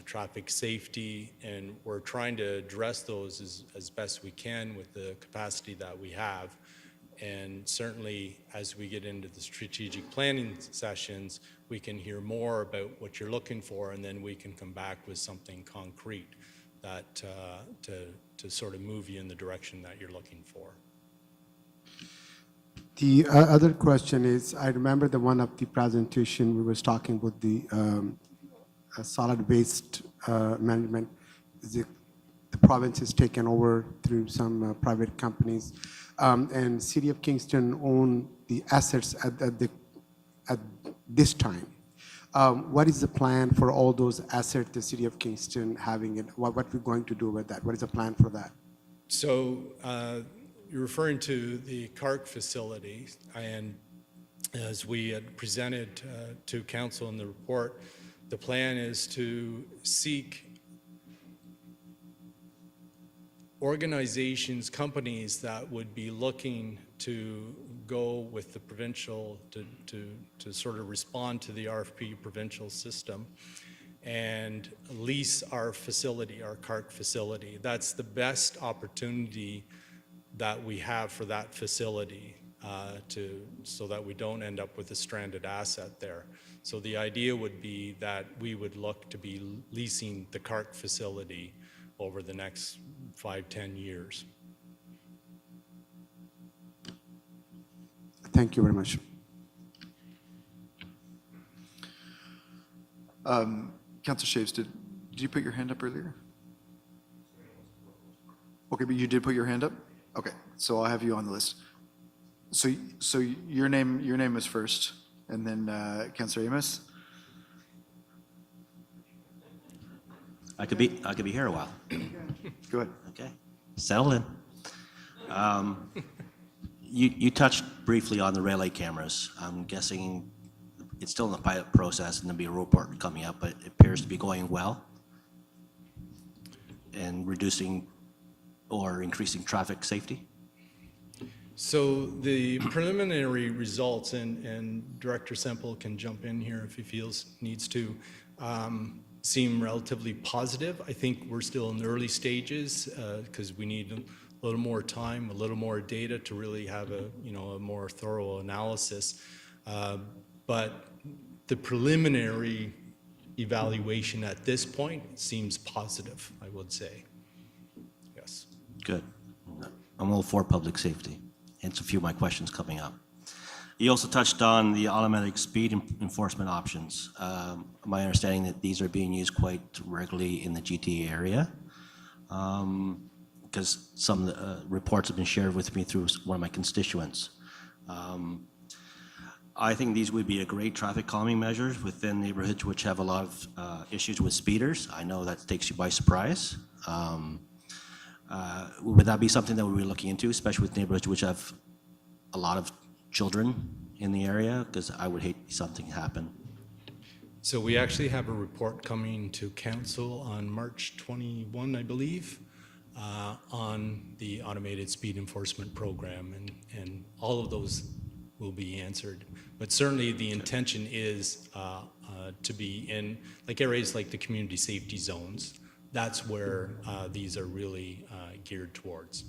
traffic safety, and we're trying to address those as best we can with the capacity that we have. And certainly, as we get into the strategic planning sessions, we can hear more about what you're looking for, and then we can come back with something concrete that to sort of move you in the direction that you're looking for. The other question is, I remember the one of the presentation, we was talking about the solid waste management. The province is taken over through some private companies, and City of Kingston own the assets at this time. What is the plan for all those assets, the City of Kingston having it? What we're going to do with that? What is the plan for that? So you're referring to the CARC facility, and as we had presented to Council in the report, the plan is to seek organizations, companies that would be looking to go with the provincial, to sort of respond to the RFP provincial system and lease our facility, our CARC facility. That's the best opportunity that we have for that facility so that we don't end up with a stranded asset there. So the idea would be that we would look to be leasing the CARC facility over the next 5-10 years. Thank you very much. Councillor Shaves, did you put your hand up earlier? Okay, but you did put your hand up? Okay, so I'll have you on the list. So your name is first, and then Councillor Amos. I could be here a while. Go ahead. Okay, settle in. You touched briefly on the relay cameras. I'm guessing it's still in the pilot process and there'll be a report coming up, but it appears to be going well and reducing or increasing traffic safety. So the preliminary results, and Director Semple can jump in here if he feels needs to, seem relatively positive. I think we're still in the early stages because we need little more time, a little more data to really have a, a more thorough analysis. But the preliminary evaluation at this point seems positive, I would say. Yes. Good. I'm all for public safety. Hence a few of my questions coming up. You also touched on the automatic speed enforcement options. My understanding that these are being used quite regularly in the GTA area, because some reports have been shared with me through one of my constituents. I think these would be a great traffic calming measures within neighborhoods which have a lot of issues with speeders. I know that takes you by surprise. Would that be something that we'd be looking into, especially with neighborhoods which have a lot of children in the area? Because I would hate something to happen. So we actually have a report coming to council on March 21, I believe, on the automated speed enforcement program, and all of those will be answered. But certainly the intention is to be in like areas like the community safety zones. That's where these are really geared towards.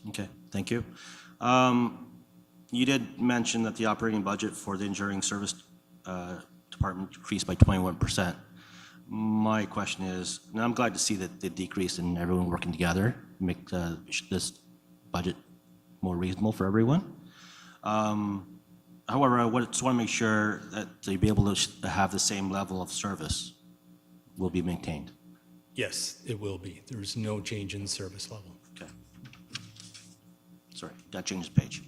Okay, thank you. You did mention that the operating budget for the engineering service department decreased by 21%. My question is, and I'm glad to see that they decreased and everyone working together make this budget more reasonable for everyone. However, I just want to make sure that they'll be able to have the same level of service will be maintained. Yes, it will be. There's no change in service level. Okay. Sorry, got to change the page.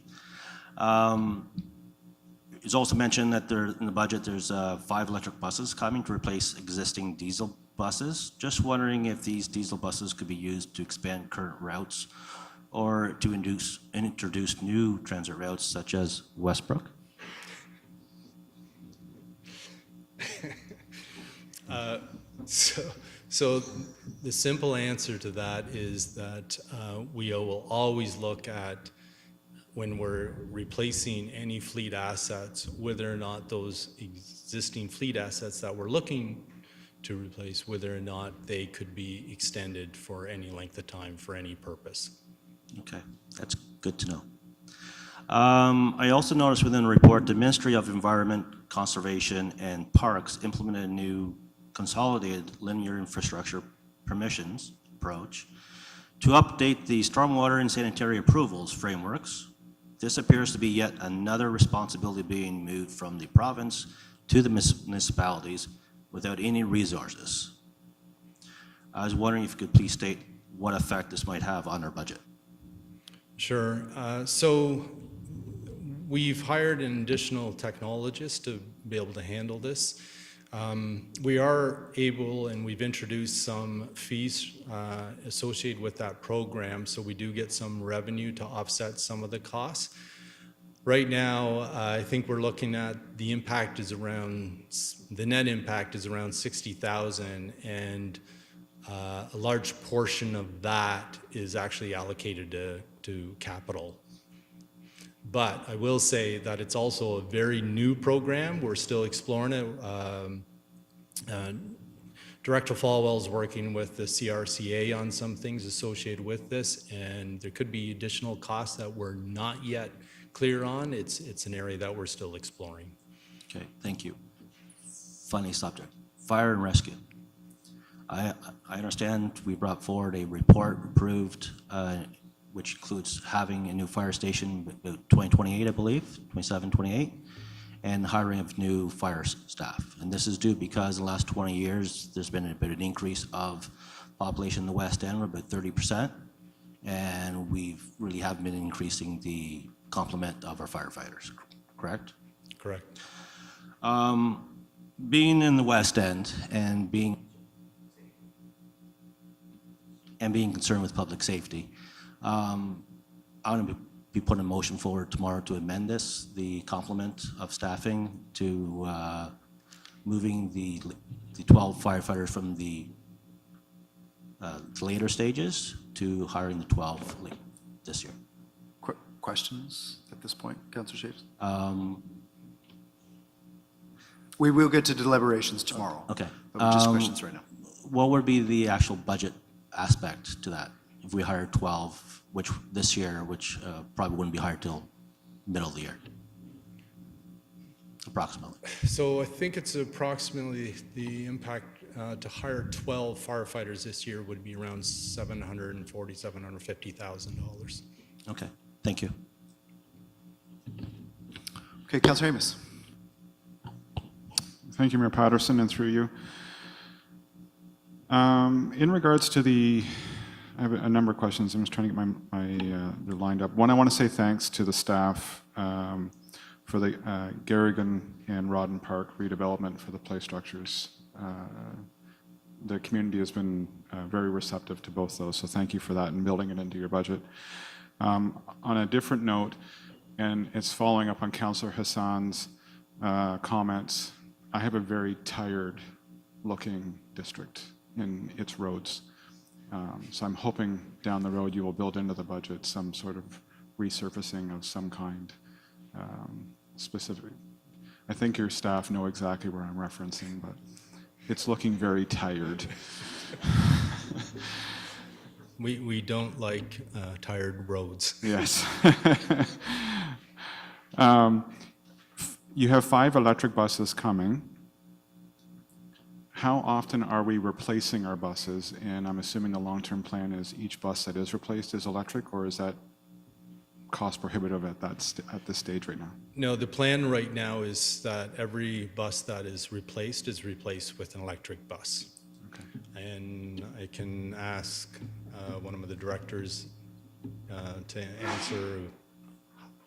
It's also mentioned that in the budget there's 5 electric buses coming to replace existing diesel buses. Just wondering if these diesel buses could be used to expand current routes or to introduce new transit routes such as Westbrook? So the simple answer to that is that we will always look at, when we're replacing any fleet assets, whether or not those existing fleet assets that we're looking to replace, whether or not they could be extended for any length of time for any purpose. Okay, that's good to know. I also noticed within the report, the Ministry of Environment, Conservation, and Parks implemented a new consolidated linear infrastructure permissions approach to update the stormwater and sanitary approvals frameworks. This appears to be yet another responsibility being moved from the province to the municipalities without any resources. I was wondering if you could please state what effect this might have on our budget. Sure. So we've hired an additional technologist to be able to handle this. We are able, and we've introduced some fees associated with that program, so we do get some revenue to offset some of the costs. Right now, I think we're looking at the impact is around, the net impact is around 60,000, and a large portion of that is actually allocated to capital. But I will say that it's also a very new program. We're still exploring it. Director Falwell is working with the CRCA on some things associated with this, and there could be additional costs that we're not yet clear on. It's an area that we're still exploring. Okay, thank you. Funny subject, fire and rescue. I understand we brought forward a report approved, which includes having a new fire station about 2028, I believe, 27, 28, and hiring of new fire staff. And this is due because in the last 20 years, there's been a bit of an increase of population in the West End, about 30%, and we really haven't been increasing the complement of our firefighters, correct? Correct. Being in the West End and being concerned with public safety, I'm going to be putting a motion forward tomorrow to amend this, the complement of staffing, to moving the 12 firefighters from the later stages to hiring the 12 this year. Questions at this point, Councillor Shapes? We will get to deliberations tomorrow. Okay. But just questions right now. What would be the actual budget aspect to that? if we hire 12, which this year, which probably wouldn't be hired till middle of the year, approximately. So I think it's approximately the impact to hire 12 firefighters this year would be around $740,000, $750,000. Okay, thank you. Okay, Councillor Amos. Thank you, Mayor Patterson, and through you. In regards to I have a number of questions. I'm just trying to get they're lined up. One, I want to say thanks to the staff for the Garrigan and Rodden Park redevelopment for the play structures. The community has been very receptive to both those, so thank you for that and building it into your budget. On a different note, and it's following up on Councillor Hassan's comments, I have a very tired-looking district in its roads. So I'm hoping down the road you will build into the budget some sort of resurfacing of some kind. Specific. I think your staff know exactly where I'm referencing, but it's looking very tired. We don't like tired roads. Yes. You have 5 electric buses coming. How often are we replacing our buses? And I'm assuming the long-term plan is each bus that is replaced is electric, or is that cost prohibitive at this stage right now? No, the plan right now is that every bus that is replaced with an electric bus. Okay. And I can ask one of the directors to answer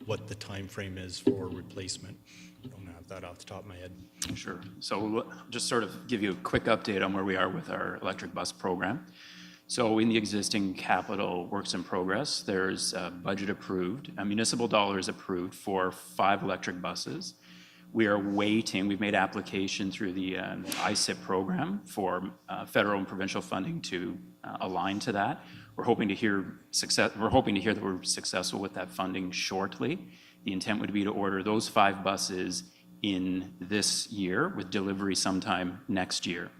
what the time frame is for replacement. I don't have that off the top of my head. Sure. So we'll just sort of give you a quick update on where we are with our electric bus program. So in the existing capital works in progress, there's budget approved, municipal dollars approved for 5 electric buses. We are waiting, we've made application through the ISIP program for federal and provincial funding to align to that. We're hoping to hear that we're successful with that funding shortly. The intent would be to order those 5 buses in this year with delivery sometime next year.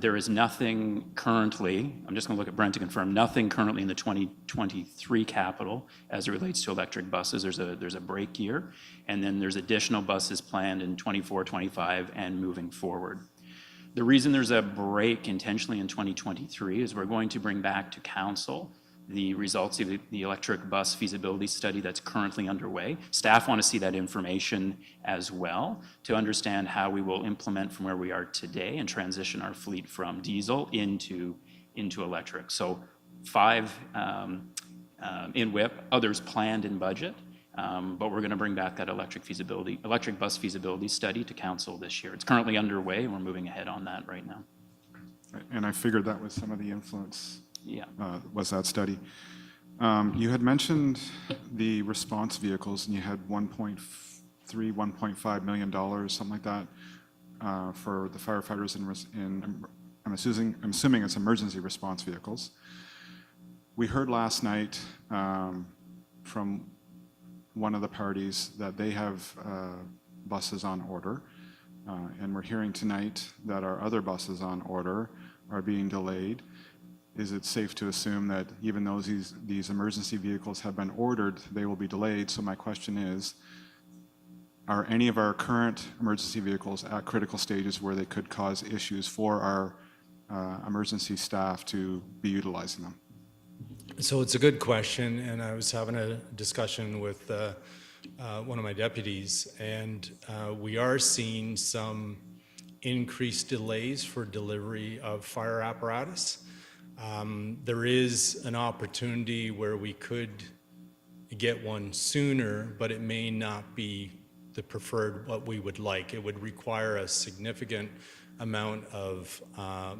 There is nothing currently, I'm just going to look at Brent to confirm, nothing currently in the 2023 capital as it relates to electric buses. There's a break year, and then there's additional buses planned in 24, 25, and moving forward. The reason there's a break intentionally in 2023 is we're going to bring back to council the results of the electric bus feasibility study that's currently underway. Staff want to see that information as well to understand how we will implement from where we are today and transition our fleet from diesel into electric. So 5 in WIP, others planned in budget, but we're going to bring back that electric bus feasibility study to council this year. It's currently underway, and we're moving ahead on that right now. And I figured that was some of the influence. Yeah. Was that study. You had mentioned the response vehicles, and you had $1.3, $1.5 million, something like that, for the firefighters I'm assuming it's emergency response vehicles. We heard last night from one of the parties that they have buses on order, and we're hearing tonight that our other buses on order are being delayed. Is it safe to assume that even though these emergency vehicles have been ordered, they will be delayed? So my question is, are any of our current emergency vehicles at critical stages where they could cause issues for our emergency staff to be utilizing them? So it's a good question, and I was having a discussion with one of my deputies, and we are seeing some increased delays for delivery of fire apparatus. There is an opportunity where we could get one sooner, but it may not be the preferred what we would like. It would require a significant amount of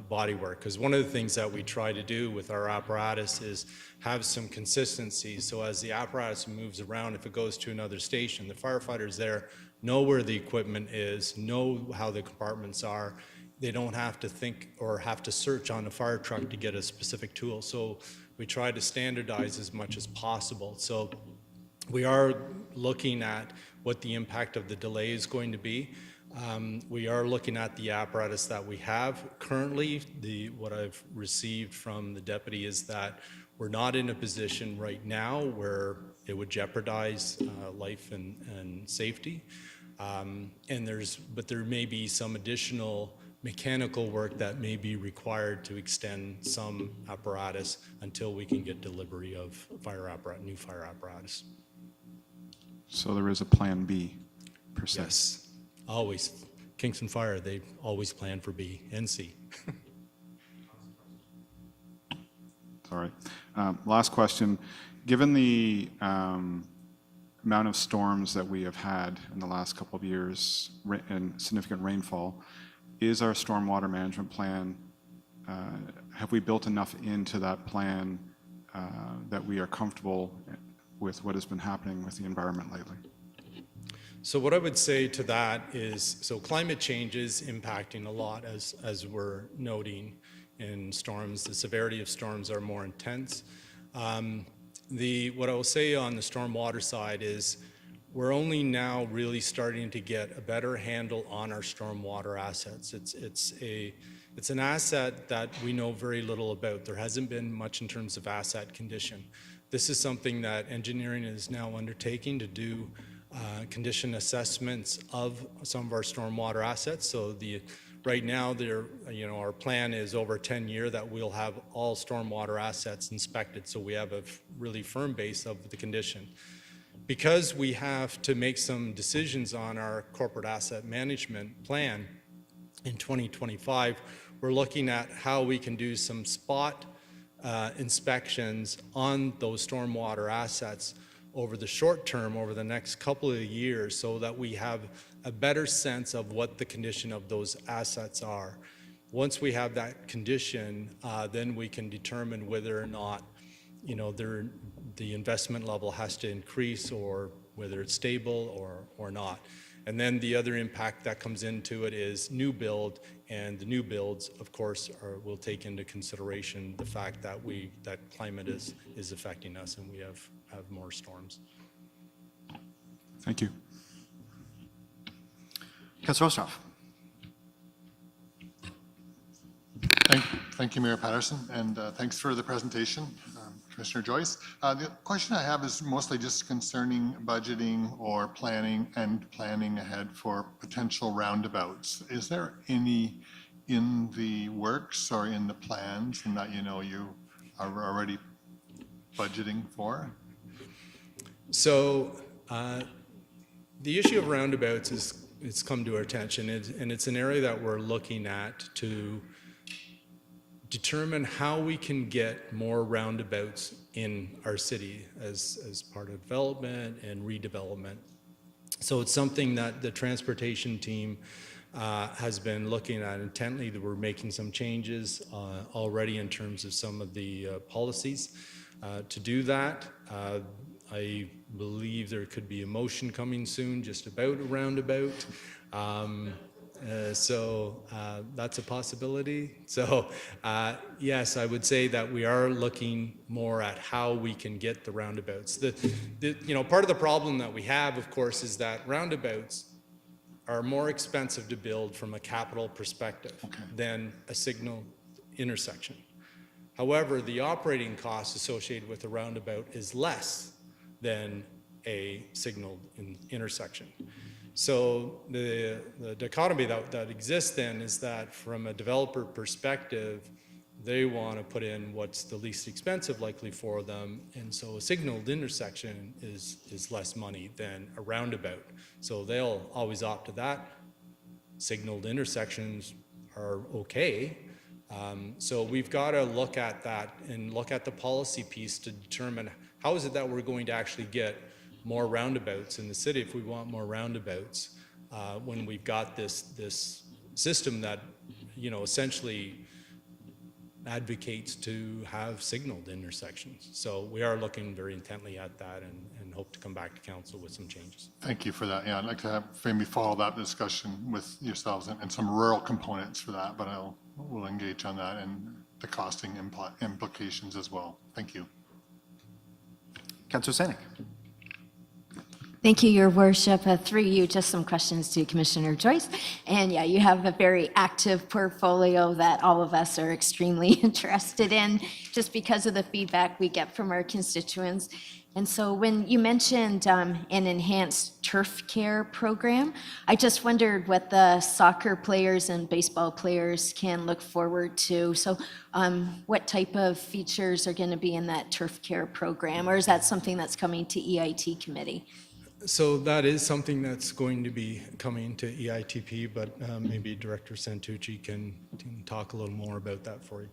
body work, because one of the things that we try to do with our apparatus is have some consistency. So as the apparatus moves around, if it goes to another station, the firefighters there know where the equipment is, know how the compartments are. They don't have to think or have to search on a fire truck to get a specific tool. So we try to standardize as much as possible. So we are looking at what the impact of the delay is going to be. We are looking at the apparatus that we have currently. What I've received from the deputy is that We're not in a position right now where it would jeopardize life and safety. But there may be some additional mechanical work that may be required to extend some apparatus until we can get delivery of new fire apparatus. So there is a Plan B, per se? Yes, always. Kingston Fire, they always plan for B and C. All right. Last question. Given the amount of storms that we have had in the last couple of years and significant rainfall, is our stormwater management plan, have we built enough into that plan that we are comfortable with what has been happening with the environment lately? So what I would say to that is, so climate change is impacting a lot, as we're noting in storms. The severity of storms are more intense. What I will say on the stormwater side is we're only now really starting to get a better handle on our stormwater assets. It's an asset that we know very little about. There hasn't been much in terms of asset condition. This is something that engineering is now undertaking to do condition assessments of some of our stormwater assets. So right now, our plan is over 10 years that we'll have all stormwater assets inspected, so we have a really firm base of the condition. Because we have to make some decisions on our corporate asset management plan in 2025, we're looking at how we can do some spot inspections on those stormwater assets over the short term, over the next couple of years, so that we have a better sense of what the condition of those assets are. Once we have that condition, then we can determine whether or not, the investment level has to increase, or whether it's stable or not. And then the other impact that comes into it is new build, and the new builds, of course, will take into consideration the fact that climate is affecting us, and we have more storms. Thank you. Councillor Ostroff. Thank you, Mayor Patterson, and thanks for the presentation, Commissioner Joyce. The question I have is mostly just concerning budgeting or planning ahead for potential roundabouts. Is there any in the works or in the plans and that you are already budgeting for? So the issue of roundabouts it's come to our attention, and it's an area that we're looking at to determine how we can get more roundabouts in our city as part of development and redevelopment. So it's something that the transportation team has been looking at intently. That we're making some changes already in terms of some of the policies to do that. I believe there could be a motion coming soon just about a roundabout. So that's a possibility. So yes, I would say that we are looking more at how we can get the roundabouts. Part of the problem that we have, of course, is that roundabouts are more expensive to build from a capital perspective than a signal intersection. However, the operating cost associated with a roundabout is less than a signaled intersection. So the dichotomy that exists then is that from a developer perspective, they want to put in what's the least expensive likely for them, and so a signaled intersection is less money than a roundabout. So they'll always opt to that. Signaled intersections are okay. So we've got to look at that and look at the policy piece to determine how is it that we're going to actually get more roundabouts in the city if we want more roundabouts when we've got this system that essentially advocates to have signaled intersections. So we are looking very intently at that and hope to come back to council with some changes. Thank you for that. Yeah, I'd like to have maybe follow that discussion with yourselves and some rural components for that, but we'll engage on that and the costing implications as well. Thank you. Councillor Sanik. Thank you, Your Worship. Through you, just some questions to Commissioner Joyce. And yeah, you have a very active portfolio that all of us are extremely interested in, just because of the feedback we get from our constituents. And so when you mentioned an enhanced turf care program, I just wondered what the soccer players and baseball players can look forward to. So what type of features are going to be in that turf care program? Or is that something that's coming to EIT committee? So that is something that's going to be coming to EITP, but maybe Director Santucci can talk a little more about that for you.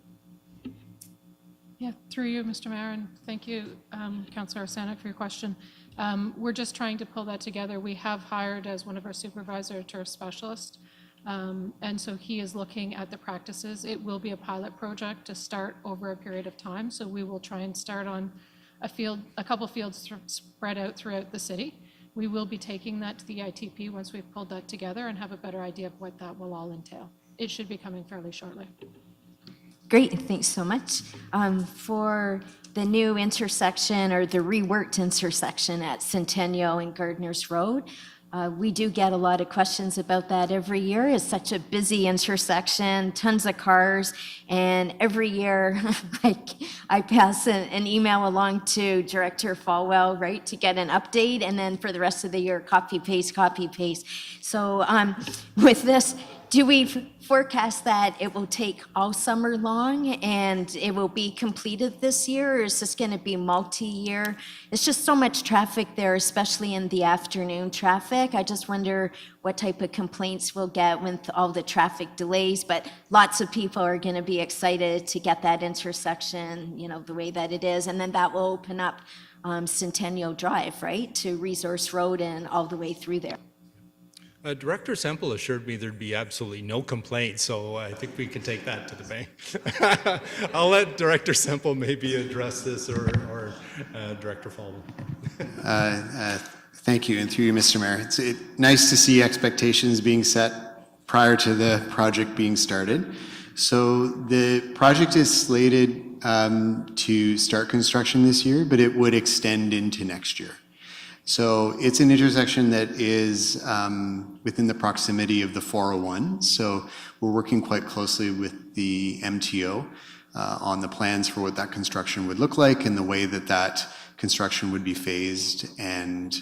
Yeah, through you, Mr. Mayor, and thank you, Councillor Arsenac, for your question. We're just trying to pull that together. We have hired as one of our supervisor a turf specialist, and so he is looking at the practices. It will be a pilot project to start over a period of time, so we will try and start on a couple fields spread out throughout the city. We will be taking that to the ITP once we've pulled that together and have a better idea of what that will all entail. It should be coming fairly shortly. Great, thanks so much. For the new intersection or the reworked intersection at Centennial and Gardner's Road, we do get a lot of questions about that every year. It's such a busy intersection, tons of cars, and every year I pass an email along to Director Falwell, right, to get an update, and then for the rest of the year, copy, paste, copy, paste. So with this, do we forecast that it will take all summer long and it will be completed this year, or is this going to be multi-year? It's just so much traffic there, especially in the afternoon traffic. I just wonder what type of complaints we'll get with all the traffic delays, but lots of people are going to be excited to get that intersection, you know, the way that it is, and then that will open up Centennial Drive, right, to Resource Road and all the way through there. Director Semple assured me there'd be absolutely no complaints, so I think we can take that to the bank. I'll let Director Semple maybe address this, or Director Falwell. Thank you, and through you, Mr. Mayor. It's nice to see expectations being set prior to the project being started. So the project is slated to start construction this year, but it would extend into next year. So it's an intersection that is within the proximity of the 401. So we're working quite closely with the MTO on the plans for what that construction would look like and the way that that construction would be phased and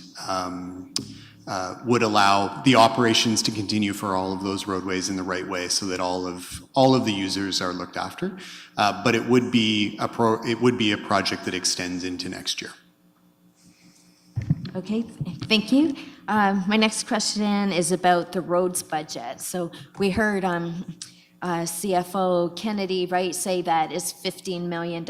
would allow the operations to continue for all of those roadways in the right way so that all of the users are looked after. But it would be a project that extends into next year. Okay, thank you. My next question is about the roads budget. So we heard CFO Kennedy, right, say that is $15 million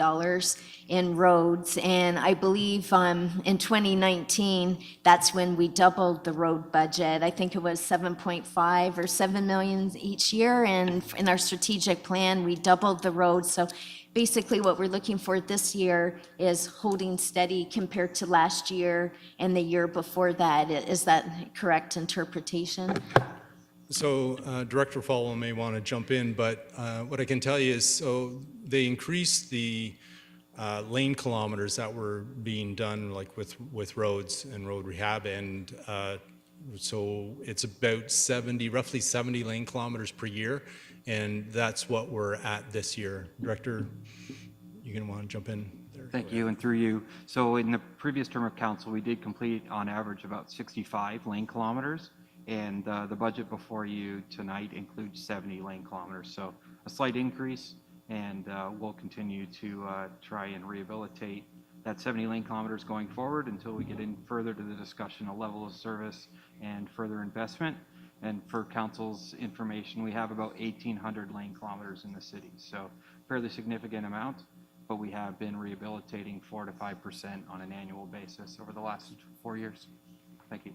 in roads. And I believe in 2019, that's when we doubled the road budget. I think it was 7.5 or 7 million each year. And in our strategic plan, we doubled the roads. So basically what we're looking for this year is holding steady compared to last year and the year before that. Is that correct interpretation? So Director Falwell may want to jump in, but what I can tell you is, so they increased the lane kilometers that were being done, like with roads and road rehab, and so it's about roughly 70 lane kilometers per year, and that's what we're at this year. Director, you're going to want to jump in there. Thank you, and through you. So in the previous term of council, we did complete on average about 65 lane kilometers, and the budget before you tonight includes 70 lane kilometers. So a slight increase, and we'll continue to try and rehabilitate that 70 lane kilometers going forward until we get in further to the discussion of level of service and further investment. And for council's information, we have about 1,800 lane kilometers in the city. So fairly significant amount, but we have been rehabilitating 4 to 5% on an annual basis over the last 4 years. Thank you.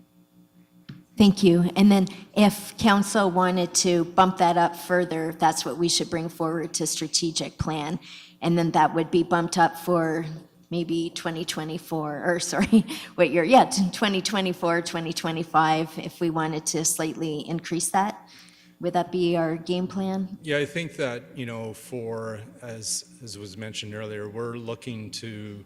Thank you. And then if council wanted to bump that up further, that's what we should bring forward to strategic plan. And then that would be bumped up for maybe 2024, or sorry, what year? Yeah, 2024, 2025, if we wanted to slightly increase that. Would that be our game plan? Yeah, I think that, for, as was mentioned earlier, we're looking to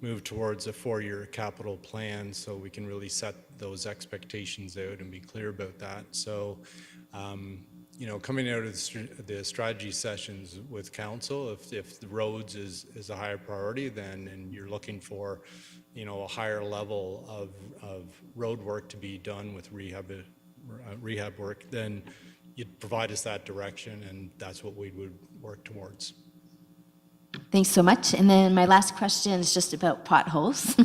move towards a 4-year capital plan so we can really set those expectations out and be clear about that. So, you know, coming out of the strategy sessions with council, if the roads is a higher priority, then, and you're looking for, you know, a higher level of road work to be done with rehab work, then you'd provide us that direction, and that's what we would work towards. Thanks so much. And then my last question is just about potholes,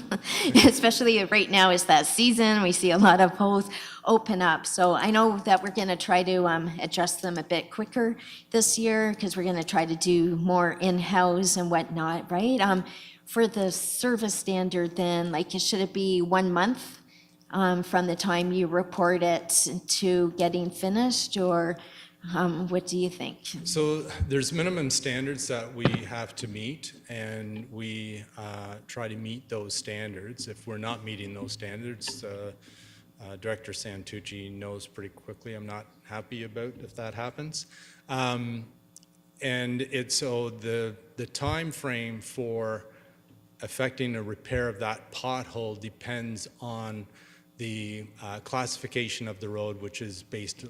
especially right now is that season. We see a lot of holes open up. So I know that we're going to try to address them a bit quicker this year because we're going to try to do more in-house and whatnot, right? For the service standard then, like should it be 1 month from the time you report it to getting finished, or what do you think? So there's minimum standards that we have to meet, and we try to meet those standards. If we're not meeting those standards, Director Santucci knows pretty quickly I'm not happy about if that happens. And it's so the time frame for affecting a repair of that pothole depends on the classification of the road, which is based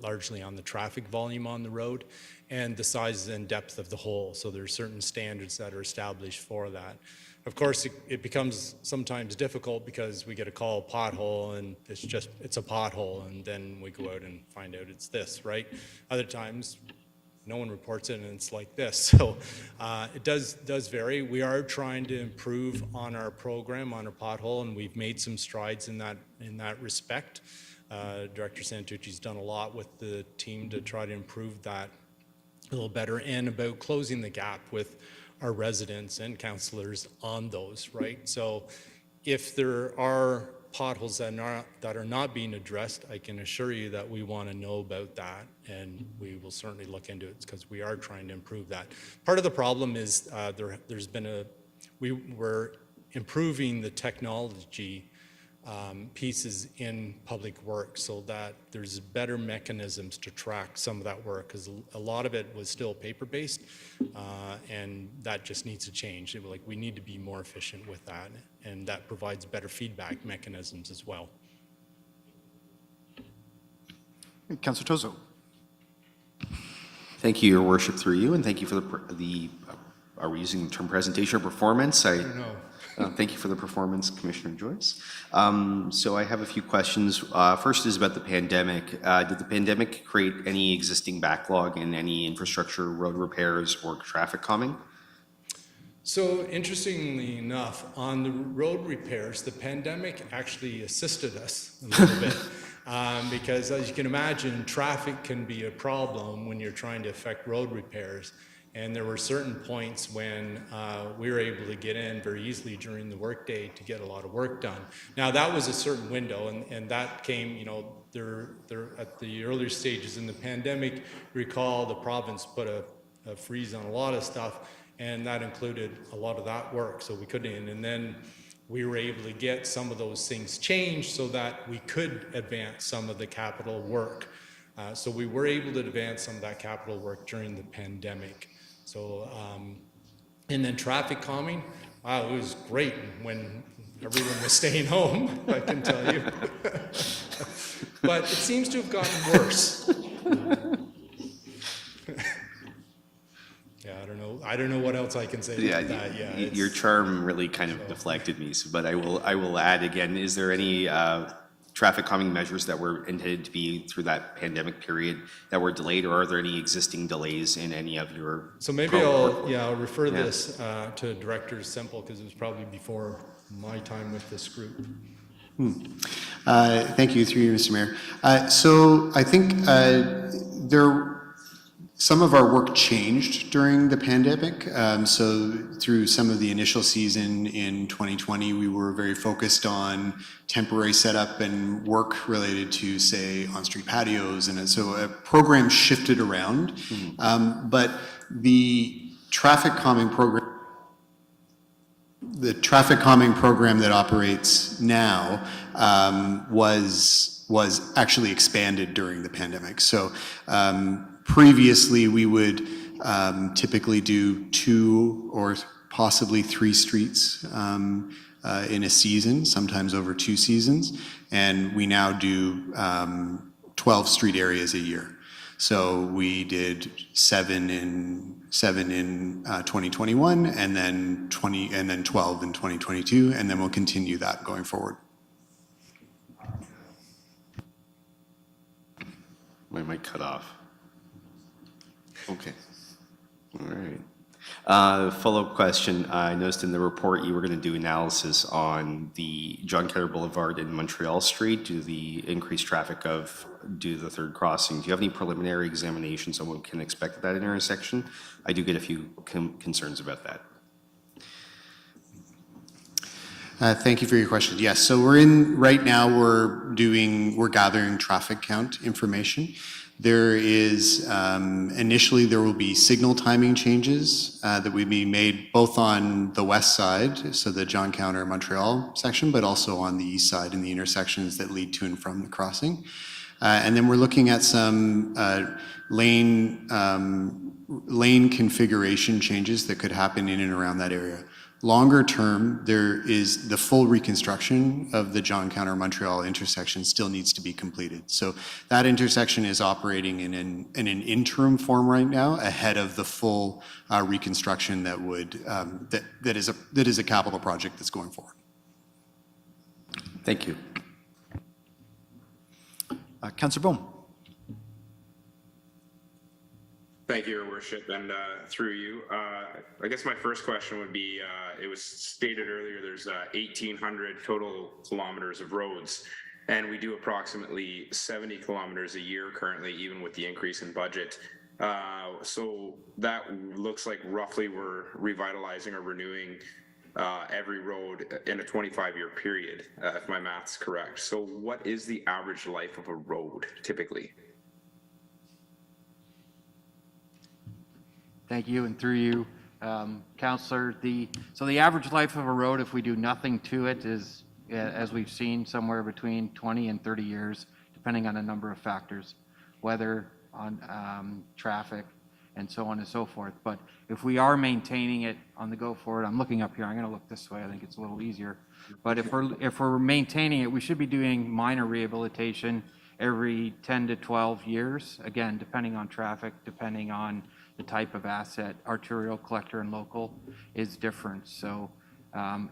largely on the traffic volume on the road and the size and depth of the hole. So there are certain standards that are established for that. Of course, it becomes sometimes difficult because we get a call pothole and it's a pothole, and then we go out and find out it's this, right? Other times, no one reports it and it's like this. So it does vary. We are trying to improve on our program, on our pothole, and we've made some strides in that respect. Director Santucci's done a lot with the team to try to improve that a little better, and about closing the gap with our residents and councillors on those, right? So if there are potholes that are not being addressed, I can assure you that we want to know about that, and we will certainly look into it because we are trying to improve that. Part of the problem is we're improving the technology pieces in public works so that there's better mechanisms to track some of that work, because a lot of it was still paper-based, and that just needs to change. We need to be more efficient with that, and that provides better feedback mechanisms as well. Councillor Tozo. Thank you, Your Worship, through you, and thank you for the are we using the term presentation or performance? I don't know. Thank you for the performance, Commissioner Joyce. So I have a few questions. First is about the pandemic. Did the pandemic create any existing backlog in any infrastructure, road repairs, or traffic calming? So interestingly enough, on the road repairs, the pandemic actually assisted us a little bit. Because as you can imagine, traffic can be a problem when you're trying to affect road repairs. And there were certain points when we were able to get in very easily during the workday to get a lot of work done. Now that was a certain window, and that came, you know, they're at the earlier stages in the pandemic. Recall the province put a freeze on a lot of stuff, and that included a lot of that work. So we couldn't, and then we were able to get some of those things changed so that we could advance some of the capital work. So we were able to advance some of that capital work during the pandemic. So, and then traffic calming, wow, it was great when everyone was staying home, I can tell you. But it seems to have gotten worse. Yeah, I don't know what else I can say about that. Yeah, your charm really kind of deflected me, but I will add again, is there any traffic calming measures that were intended to be through that pandemic period that were delayed, or are there any existing delays in any of your? So maybe I'll refer this to Director Semple, because it was probably before my time with this group. Thank you, through you, Mr. Mayor. So I think some of our work changed during the pandemic. So through some of the initial season in 2020, we were very focused on temporary setup and work related to, say, on-street patios. And so a program shifted around. But the traffic calming program that operates now was actually expanded during the pandemic. So previously we would typically do 2 or possibly 3 streets in a season, sometimes over 2 seasons, and we now do 12 street areas a year. So we did 7 in 2021, and then 12 in 2022, and then we'll continue that going forward. My mic cut off. Okay. All right. Follow-up question. I noticed in the report you were going to do analysis on the John Carter Boulevard and Montreal Street due to the increased traffic due to the third crossing. Do you have any preliminary examinations on what we can expect at that intersection? I do get a few concerns about that. Thank you for your question. Yes, so right now we're gathering traffic count information. There is, initially there will be signal timing changes that will be made both on the west side, so the John Counter Montreal section, but also on the east side in the intersections that lead to and from the crossing. And then we're looking at some lane configuration changes that could happen in and around that area. Longer term, there is the full reconstruction of the John Counter Montreal intersection still needs to be completed. So that intersection is operating in an interim form right now ahead of the full reconstruction that is a capital project that's going forward. Thank you. Councillor Bohm. Thank you, Your Worship, and through you. I guess my first question would be, it was stated earlier there's 1,800 total kilometers of roads, and we do approximately 70 kilometers a year currently, even with the increase in budget. So that looks like roughly we're revitalizing or renewing every road in a 25-year period, if my math's correct. So what is the average life of a road typically? Thank you, and through you, Councillor, so the average life of a road, if we do nothing to it, is, as we've seen, somewhere between 20 and 30 years, depending on a number of factors, weather, on traffic, and so on and so forth. But if we are maintaining it on the go forward, I'm looking up here, I'm going to look this way, I think it's a little easier. But if we're maintaining it, we should be doing minor rehabilitation every 10 to 12 years, again, depending on traffic, depending on the type of asset. Arterial, collector, and local is different. So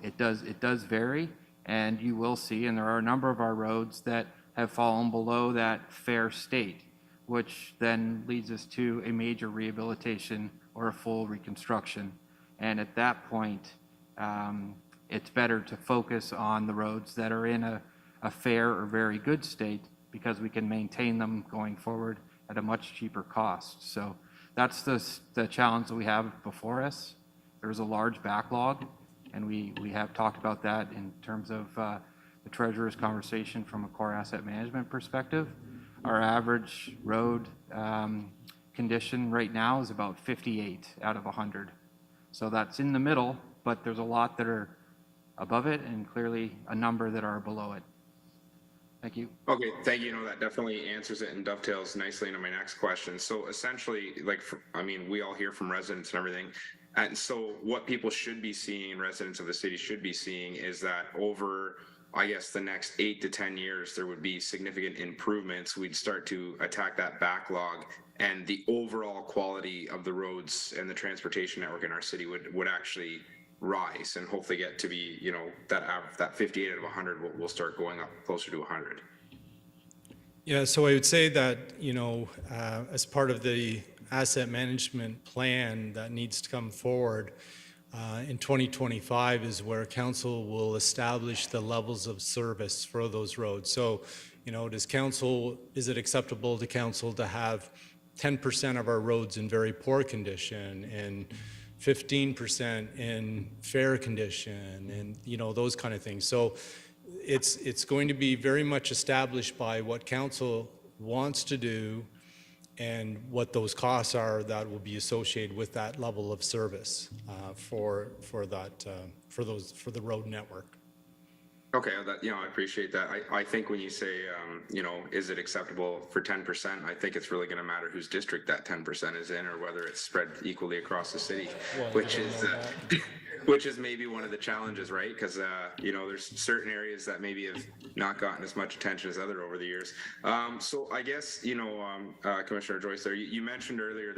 it does vary, and you will see, and there are a number of our roads that have fallen below that fair state, which then leads us to a major rehabilitation or a full reconstruction. And at that point, it's better to focus on the roads that are in a fair or very good state, because we can maintain them going forward at a much cheaper cost. So that's the challenge that we have before us. There's a large backlog, and we have talked about that in terms of the Treasurer's conversation from a core asset management perspective. Our average road condition right now is about 58 out of 100. So that's in the middle, but there's a lot that are above it and clearly a number that are below it. Thank you. Okay, thank you. No, that definitely answers it and dovetails nicely into my next question. So essentially, we all hear from residents and everything. And so what people should be seeing, residents of the city should be seeing, is that over, I guess, the next 8 to 10 years, there would be significant improvements. We'd start to attack that backlog, and the overall quality of the roads and the transportation network in our city would actually rise and hopefully get to be, that 58 out of 100 will start going up closer to 100. Yeah, so I would say that, as part of the asset management plan that needs to come forward in 2025 is where council will establish the levels of service for those roads. So, is it acceptable to council to have 10% of our roads in very poor condition and 15% in fair condition, and those kind of things. So it's going to be very much established by what council wants to do and what those costs are that will be associated with that level of service for the road network. Okay, that, I appreciate that. I think when you say, is it acceptable for 10%, I think it's really going to matter whose district that 10% is in or whether it's spread equally across the city, which is maybe one of the challenges, right? Because, there's certain areas that maybe have not gotten as much attention as other over the years. So I guess, Commissioner Joyce, there, you mentioned earlier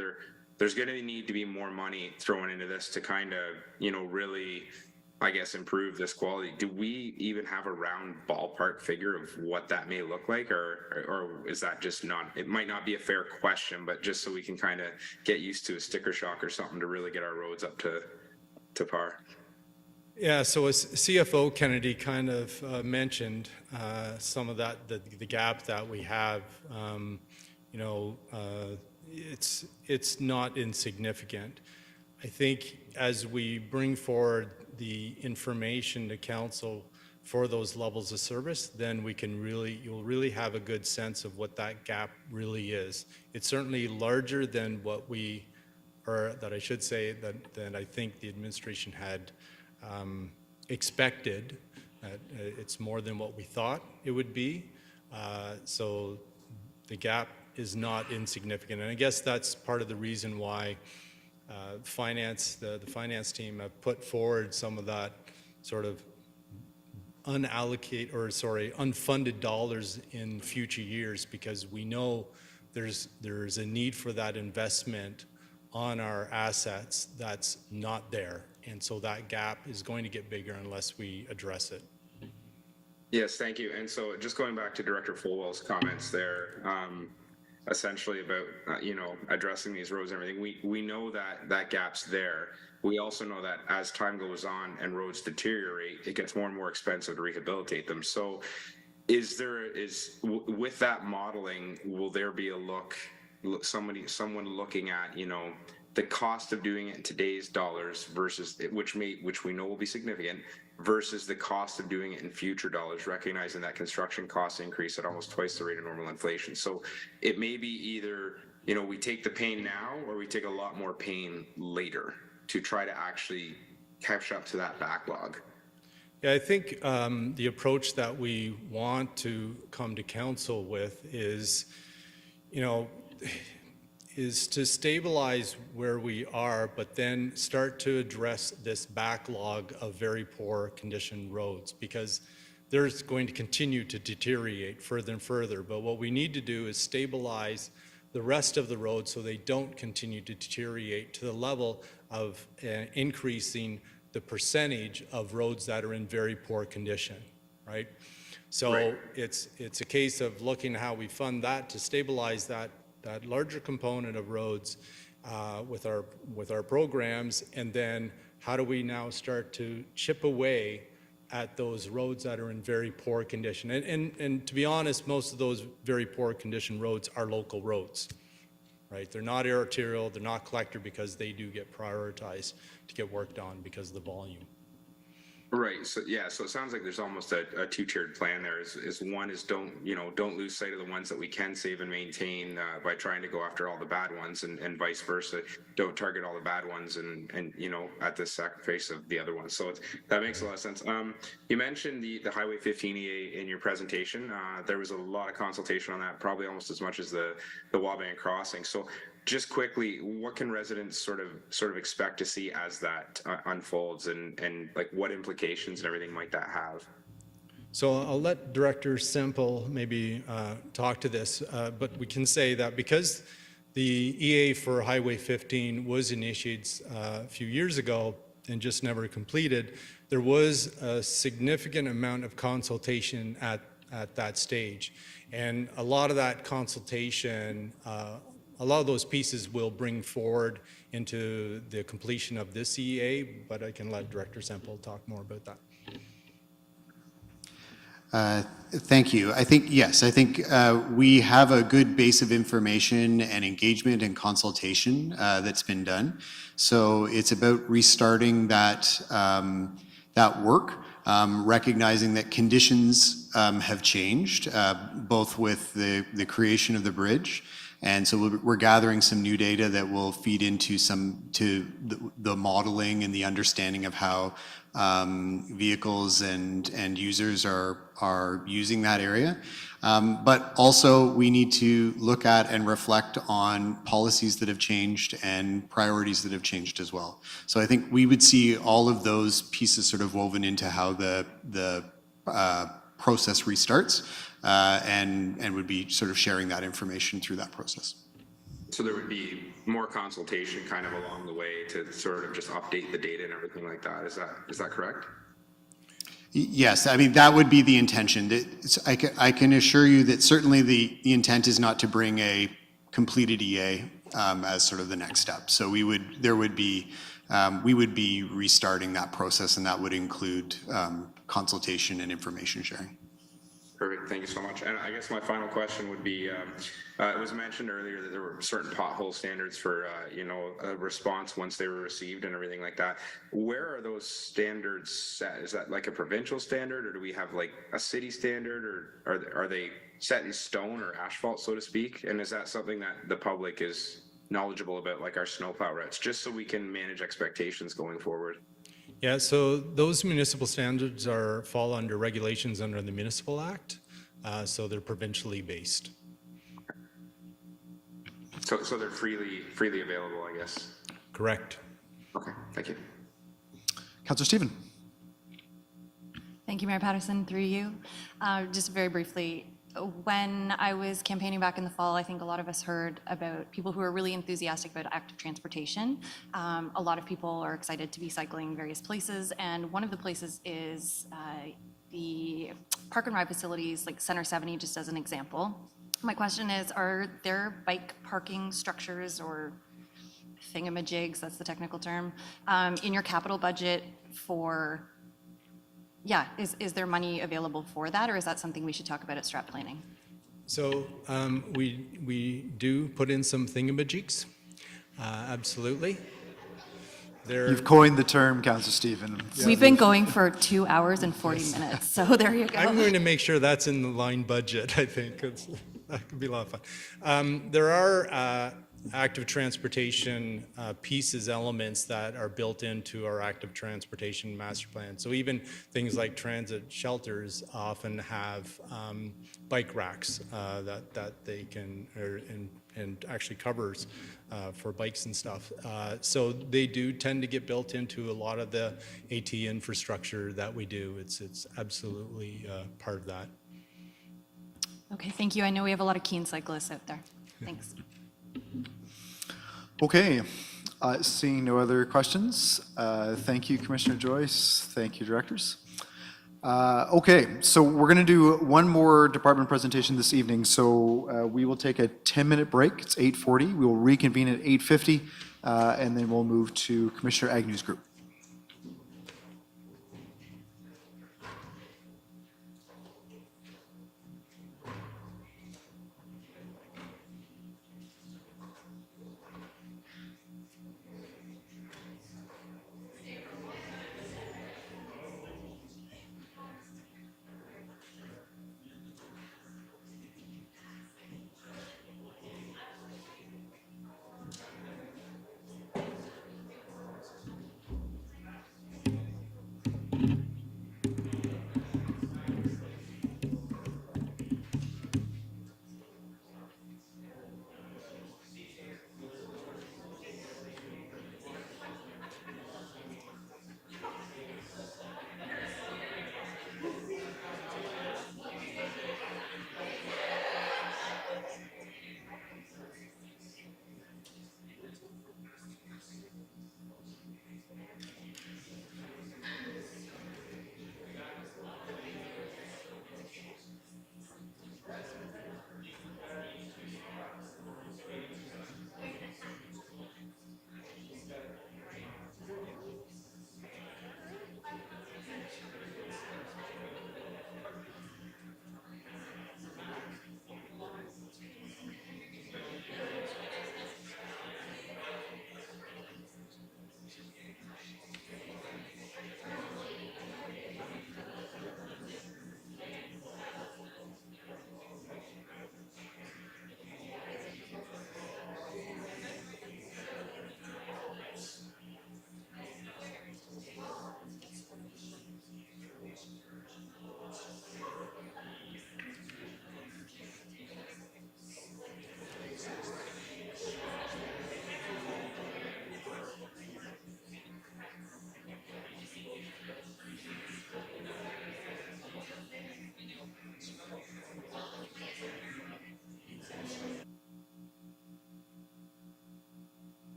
there's going to need to be more money thrown into this to kind of, really, I guess, improve this quality. Do we even have a round ballpark figure of what that may look like, or is that just not? It might not be a fair question, but just so we can kind of get used to a sticker shock or something to really get our roads up to par. Yeah, so as CFO Kennedy kind of mentioned some of that, the gap that we have, it's not insignificant. I think as we bring forward the information to council for those levels of service, then you'll really have a good sense of what that gap really is. It's certainly larger than that I think the administration had expected. It's more than what we thought it would be. So the gap is not insignificant. And I guess that's part of the reason why the finance team have put forward some of that sort of unfunded dollars in future years, because we know there's a need for that investment on our assets that's not there. And so that gap is going to get bigger unless we address it. Yes, thank you. And so just going back to Director Fulwell's comments there, essentially about, addressing these roads and everything, we know that gap's there. We also know that as time goes on and roads deteriorate, it gets more and more expensive to rehabilitate them. So with that modeling, will there be someone looking at, the cost of doing it in today's dollars versus which we know will be significant, versus the cost of doing it in future dollars, recognizing that construction costs increase at almost twice the rate of normal inflation. So it may be either, we take the pain now or we take a lot more pain later to try to actually catch up to that backlog. Yeah, I think the approach that we want to come to council with is to stabilize where we are, but then start to address this backlog of very poor condition roads, because they're going to continue to deteriorate further and further. But what we need to do is stabilize the rest of the road so they don't continue to deteriorate to the level of increasing the percentage of roads that are in very poor condition, right? So it's a case of looking at how we fund that to stabilize that larger component of roads with our programs, and then how do we now start to chip away at those roads that are in very poor condition. And to be honest, most of those very poor condition roads are local roads, right? They're not arterial, they're not collector, because they do get prioritized to get worked on because of the volume. Right. So yeah. So it sounds like there's almost a two-tiered plan there. One is don't lose sight of the ones that we can save and maintain by trying to go after all the bad ones, and vice versa. Don't target all the bad ones and at the sacrifice of the other ones. So that makes a lot of sense. You mentioned the Highway 15 EA in your presentation. There was a lot of consultation on that, probably almost as much as the Wabank crossing. So just quickly, what can residents sort of expect to see as that unfolds, and like what implications and everything might that have? So I'll let Director Semple maybe talk to this, but we can say that because the EA for Highway 15 was initiated a few years ago and just never completed, there was a significant amount of consultation at that stage. And a lot of that consultation, a lot of those pieces will bring forward into the completion of this EA, but I can let Director Semple talk more about that. Thank you. I think we have a good base of information and engagement and consultation that's been done. So it's about restarting that work, recognizing that conditions have changed, both with the creation of the bridge And so we're gathering some new data that will feed into the modeling and the understanding of how vehicles and users are using that area. But also we need to look at and reflect on policies that have changed and priorities that have changed as well. So I think we would see all of those pieces sort of woven into how the process restarts, and would be sort of sharing that information through that process. So there would be more consultation kind of along the way to sort of just update the data and everything like that. Is that correct? Yes, I mean, that would be the intention. I can assure you that certainly the intent is not to bring a completed EA as sort of the next step. So we would be restarting that process, and that would include consultation and information sharing. Perfect. Thank you so much. And I guess my final question would be, it was mentioned earlier that there were certain pothole standards for, a response once they were received and everything like that. Where are those standards set? Is that like a provincial standard, or do we have like a city standard, or are they set in stone or asphalt, so to speak? And is that something that the public is knowledgeable about, like our snowplow routes, just so we can manage expectations going forward? Yeah, so those municipal standards fall under regulations under the Municipal Act, so they're provincially based. So they're freely available, I guess. Correct. Okay, thank you. Councillor Stephen. Thank you, Mayor Patterson, through you. Just very briefly, when I was campaigning back in the fall, I think a lot of us heard about people who are really enthusiastic about active transportation. A lot of people are excited to be cycling various places, and one of the places is the park and ride facilities, like Center 70, just as an example. My question is, are there bike parking structures or thingamajigs, that's the technical term, in your capital budget for, is there money available for that, or is that something we should talk about at strat planning? So we do put in some thingamajigs, absolutely. You've coined the term, Councillor Stephen. We've been going for 2 hours and 40 minutes, so there you go. I'm going to make sure that's in the line budget, I think. That could be a lot of fun. There are active transportation pieces, elements that are built into our active transportation master plan. So even things like transit shelters often have bike racks that they can, and actually covers for bikes and stuff. So they do tend to get built into a lot of the AT infrastructure that we do. It's absolutely part of that. Okay, thank you. I know we have a lot of keen cyclists out there. Thanks. Okay, seeing no other questions, thank you, Commissioner Joyce. Thank you, directors. Okay, so we're going to do one more department presentation this evening. So we will take a 10-minute break. It's 8:40. We will reconvene at 8:50, and then we'll move to Commissioner Agnew's group.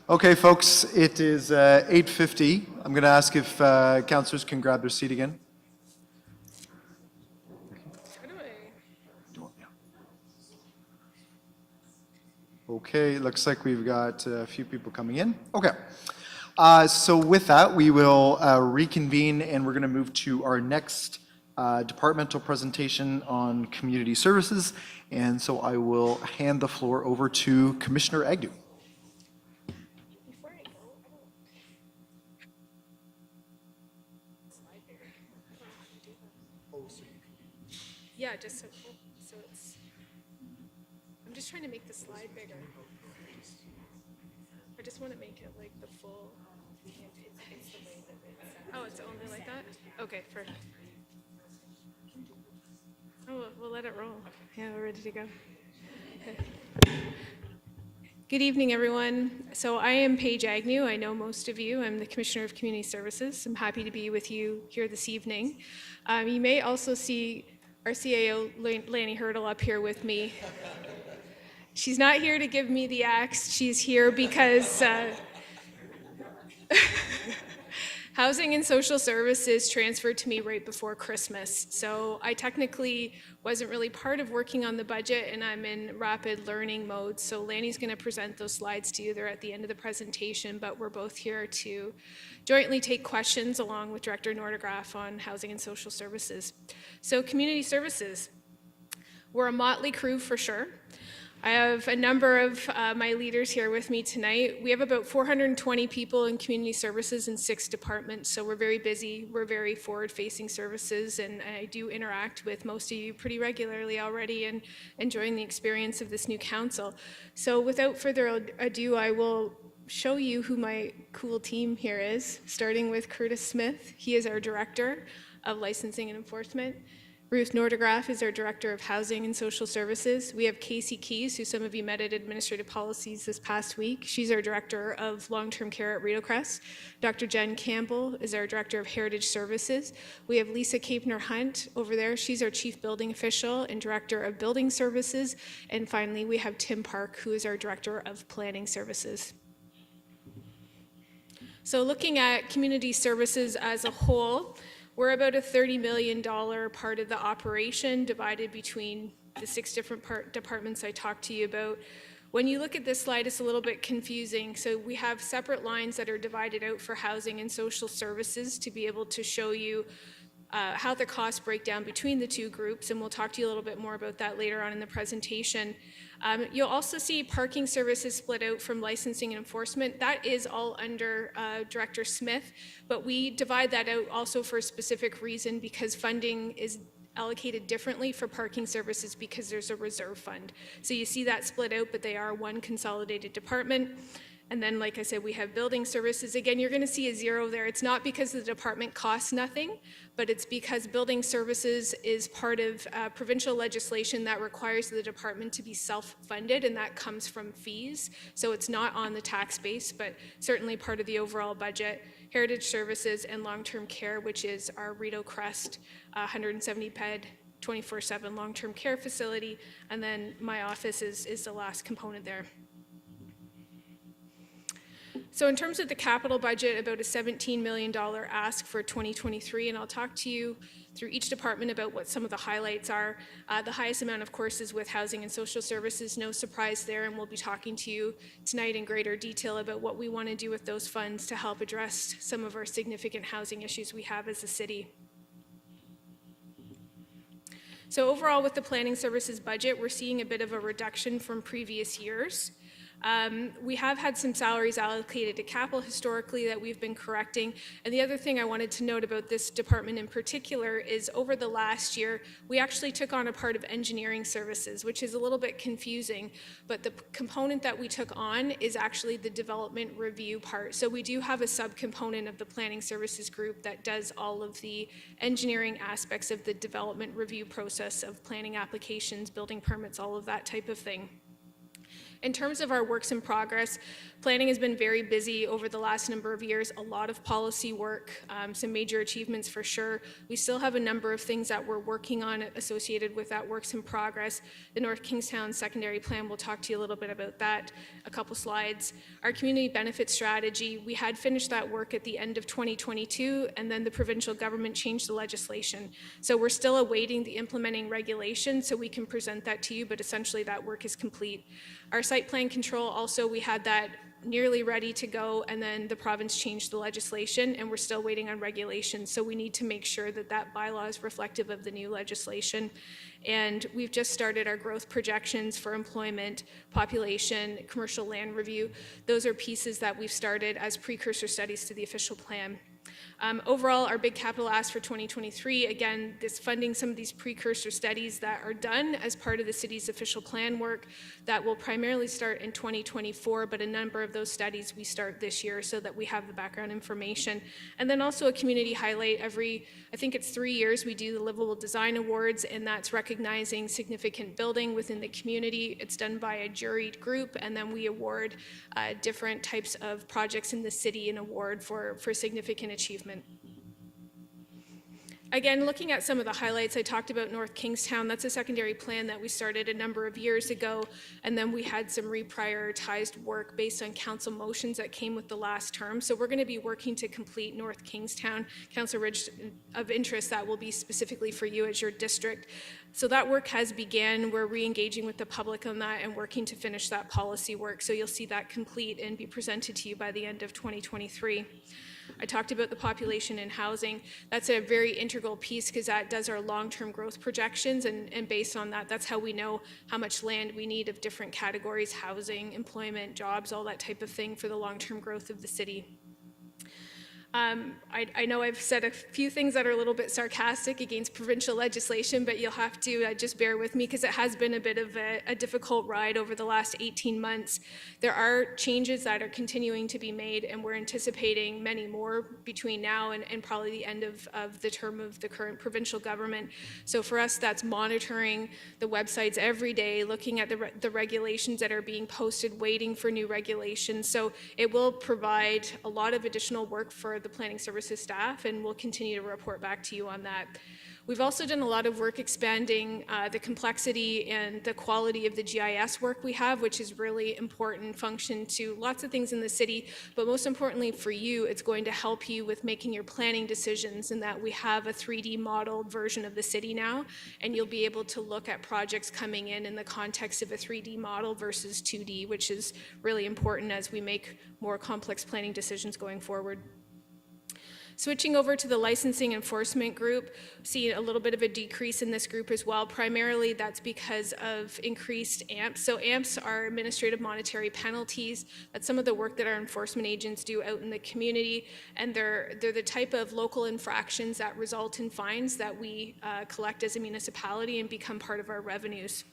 Okay, folks, it is 8:50. I'm going to ask if councillors can grab their seat again. Okay, looks like we've got a few people coming in. Okay. So with that, we will reconvene, and we're going to move to our next departmental presentation on community services. And so I will hand the floor over to Commissioner Agnew. Yeah, just so it's, I'm just trying to make the slide bigger. I just want to make it like the full, it's the way that it's, oh, it's only like that? Okay, perfect. Oh, we'll let it roll. Yeah, we're ready to go. Okay. Good evening, everyone. So I am Paige Agnew. I know most of you. I'm the Commissioner of Community Services. I'm happy to be with you here this evening. You may also see our CAO, Lanny Hurdle, up here with me. She's not here to give me the axe. She's here because Housing and Social Services transferred to me right before Christmas. So I technically wasn't really part of working on the budget, and I'm in rapid learning mode. So Lanny's going to present those slides to you. They're at the end of the presentation, but we're both here to jointly take questions along with Director Nordegraff on Housing and Social Services. So community services. We're a motley crew for sure. I have a number of my leaders here with me tonight. We have about 420 people in community services in 6 departments, so we're very busy. We're very forward-facing services, and I do interact with most of you pretty regularly already and enjoying the experience of this new council. So without further ado, I will show you who my cool team here is, starting with Curtis Smith. He is our Director of Licensing and Enforcement. Ruth Nordegraff is our Director of Housing and Social Services. We have Casey Keys, who some of you met at Administrative Policies this past week. She's our Director of Long-Term Care at Rideau Crest. Dr. Jen Campbell is our Director of Heritage Services. We have Lisa Capner-Hunt over there. She's our Chief Building Official and Director of Building Services. And finally, we have Tim Park, who is our Director of Planning Services. So looking at community services as a whole, we're about a $30 million part of the operation divided between the 6 different departments I talked to you about. When you look at this slide, it's a little bit confusing. So we have separate lines that are divided out for housing and social services to be able to show you how the costs break down between the 2 groups, and we'll talk to you a little bit more about that later on in the presentation. You'll also see parking services split out from licensing and enforcement. That is all under Director Smith, but we divide that out also for a specific reason, because funding is allocated differently for parking services because there's a reserve fund. So you see that split out, but they are one consolidated department. And then, like I said, we have building services. Again, you're going to see a 0 there. It's not because the department costs nothing, but it's because building services is part of provincial legislation that requires the department to be self-funded, and that comes from fees. So it's not on the tax base, but certainly part of the overall budget. Heritage Services and Long-Term Care, which is our Rideau Crest 170-bed 24/7 long-term care facility. And then my office is the last component there. So in terms of the capital budget, about a $17 million ask for 2023, and I'll talk to you through each department about what some of the highlights are. The highest amount, of course, is with Housing and Social Services, no surprise there, and we'll be talking to you tonight in greater detail about what we want to do with those funds to help address some of our significant housing issues we have as a city. So overall, with the planning services budget, we're seeing a bit of a reduction from previous years. We have had some salaries allocated to capital historically that we've been correcting. And the other thing I wanted to note about this department in particular is over the last year, we actually took on a part of engineering services, which is a little bit confusing, but the component that we took on is actually the development review part. So we do have a subcomponent of the planning services group that does all of the engineering aspects of the development review process of planning applications, building permits, all of that type of thing. In terms of our works in progress, planning has been very busy over the last number of years, a lot of policy work, some major achievements for sure. We still have a number of things that we're working on associated with that works in progress. The North Kingstown Secondary Plan, we'll talk to you a little bit about that, a couple slides. Our community benefit strategy, we had finished that work at the end of 2022, and then the provincial government changed the legislation. So we're still awaiting the implementing regulation so we can present that to you, but essentially that work is complete. Our site plan control also, we had that nearly ready to go, and then the province changed the legislation, and we're still waiting on regulations. So we need to make sure that that bylaw is reflective of the new legislation. And we've just started our growth projections for employment, population, commercial land review. Those are pieces that we've started as precursor studies to the official plan. Overall, our big capital ask for 2023, again, this funding some of these precursor studies that are done as part of the city's official plan work that will primarily start in 2024, but a number of those studies we start this year so that we have the background information. And then also a community highlight I think it's 3 years, we do the Livable Design Awards, and that's recognizing significant building within the community. It's done by a juried group, and then we award different types of projects in the city an award for significant achievement. Again, looking at some of the highlights, I talked about North Kingstown. That's a secondary plan that we started a number of years ago, and then we had some reprioritized work based on council motions that came with the last term. So we're going to be working to complete North Kingstown. Council Ridge of interest, that will be specifically for you as your district. So that work has begun. We're re-engaging with the public on that and working to finish that policy work. So you'll see that complete and be presented to you by the end of 2023. I talked about the population and housing. That's a very integral piece because that does our long-term growth projections, and based on that, that's how we know how much land we need of different categories, housing, employment, jobs, all that type of thing for the long-term growth of the city. I know I've said a few things that are a little bit sarcastic against provincial legislation, but you'll have to just bear with me because it has been a bit of a difficult ride over the last 18 months. There are changes that are continuing to be made, and we're anticipating many more between now and probably the end of the term of the current provincial government. So for us, that's monitoring the websites every day, looking at the regulations that are being posted, waiting for new regulations. So it will provide a lot of additional work for the planning services staff, and we'll continue to report back to you on that. We've also done a lot of work expanding the complexity and the quality of the GIS work we have, which is really important function to lots of things in the city, but most importantly for you, it's going to help you with making your planning decisions, in that we have a 3D modeled version of the city now, and you'll be able to look at projects coming in the context of a 3D model versus 2D, which is really important as we make more complex planning decisions going forward. Switching over to the licensing enforcement group, see a little bit of a decrease in this group as well. Primarily, that's because of increased AMPs. So AMPs are administrative monetary penalties. That's some of the work that our enforcement agents do out in the community, and they're the type of local infractions that result in fines that we collect as a municipality and become part of our revenues.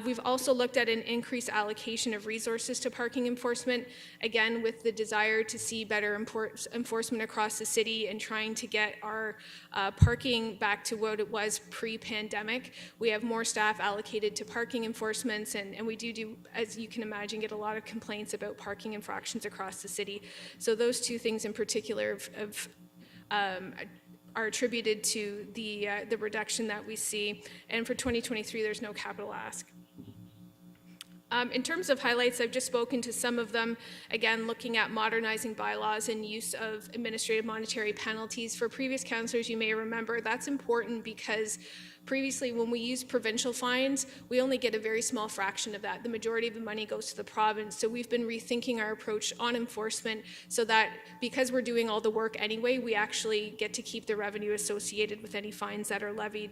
We've also looked at an increased allocation of resources to parking enforcement, again with the desire to see better enforcement across the city and trying to get our parking back to what it was pre-pandemic. We have more staff allocated to parking enforcements, and we do, as you can imagine, get a lot of complaints about parking infractions across the city. So those two things in particular are attributed to the reduction that we see. And for 2023, there's no capital ask. In terms of highlights, I've just spoken to some of them. Again, looking at modernizing bylaws and use of administrative monetary penalties. For previous councillors, you may remember, that's important because previously when we use provincial fines, we only get a very small fraction of that. The majority of the money goes to the province. So we've been rethinking our approach on enforcement so that because we're doing all the work anyway, we actually get to keep the revenue associated with any fines that are levied.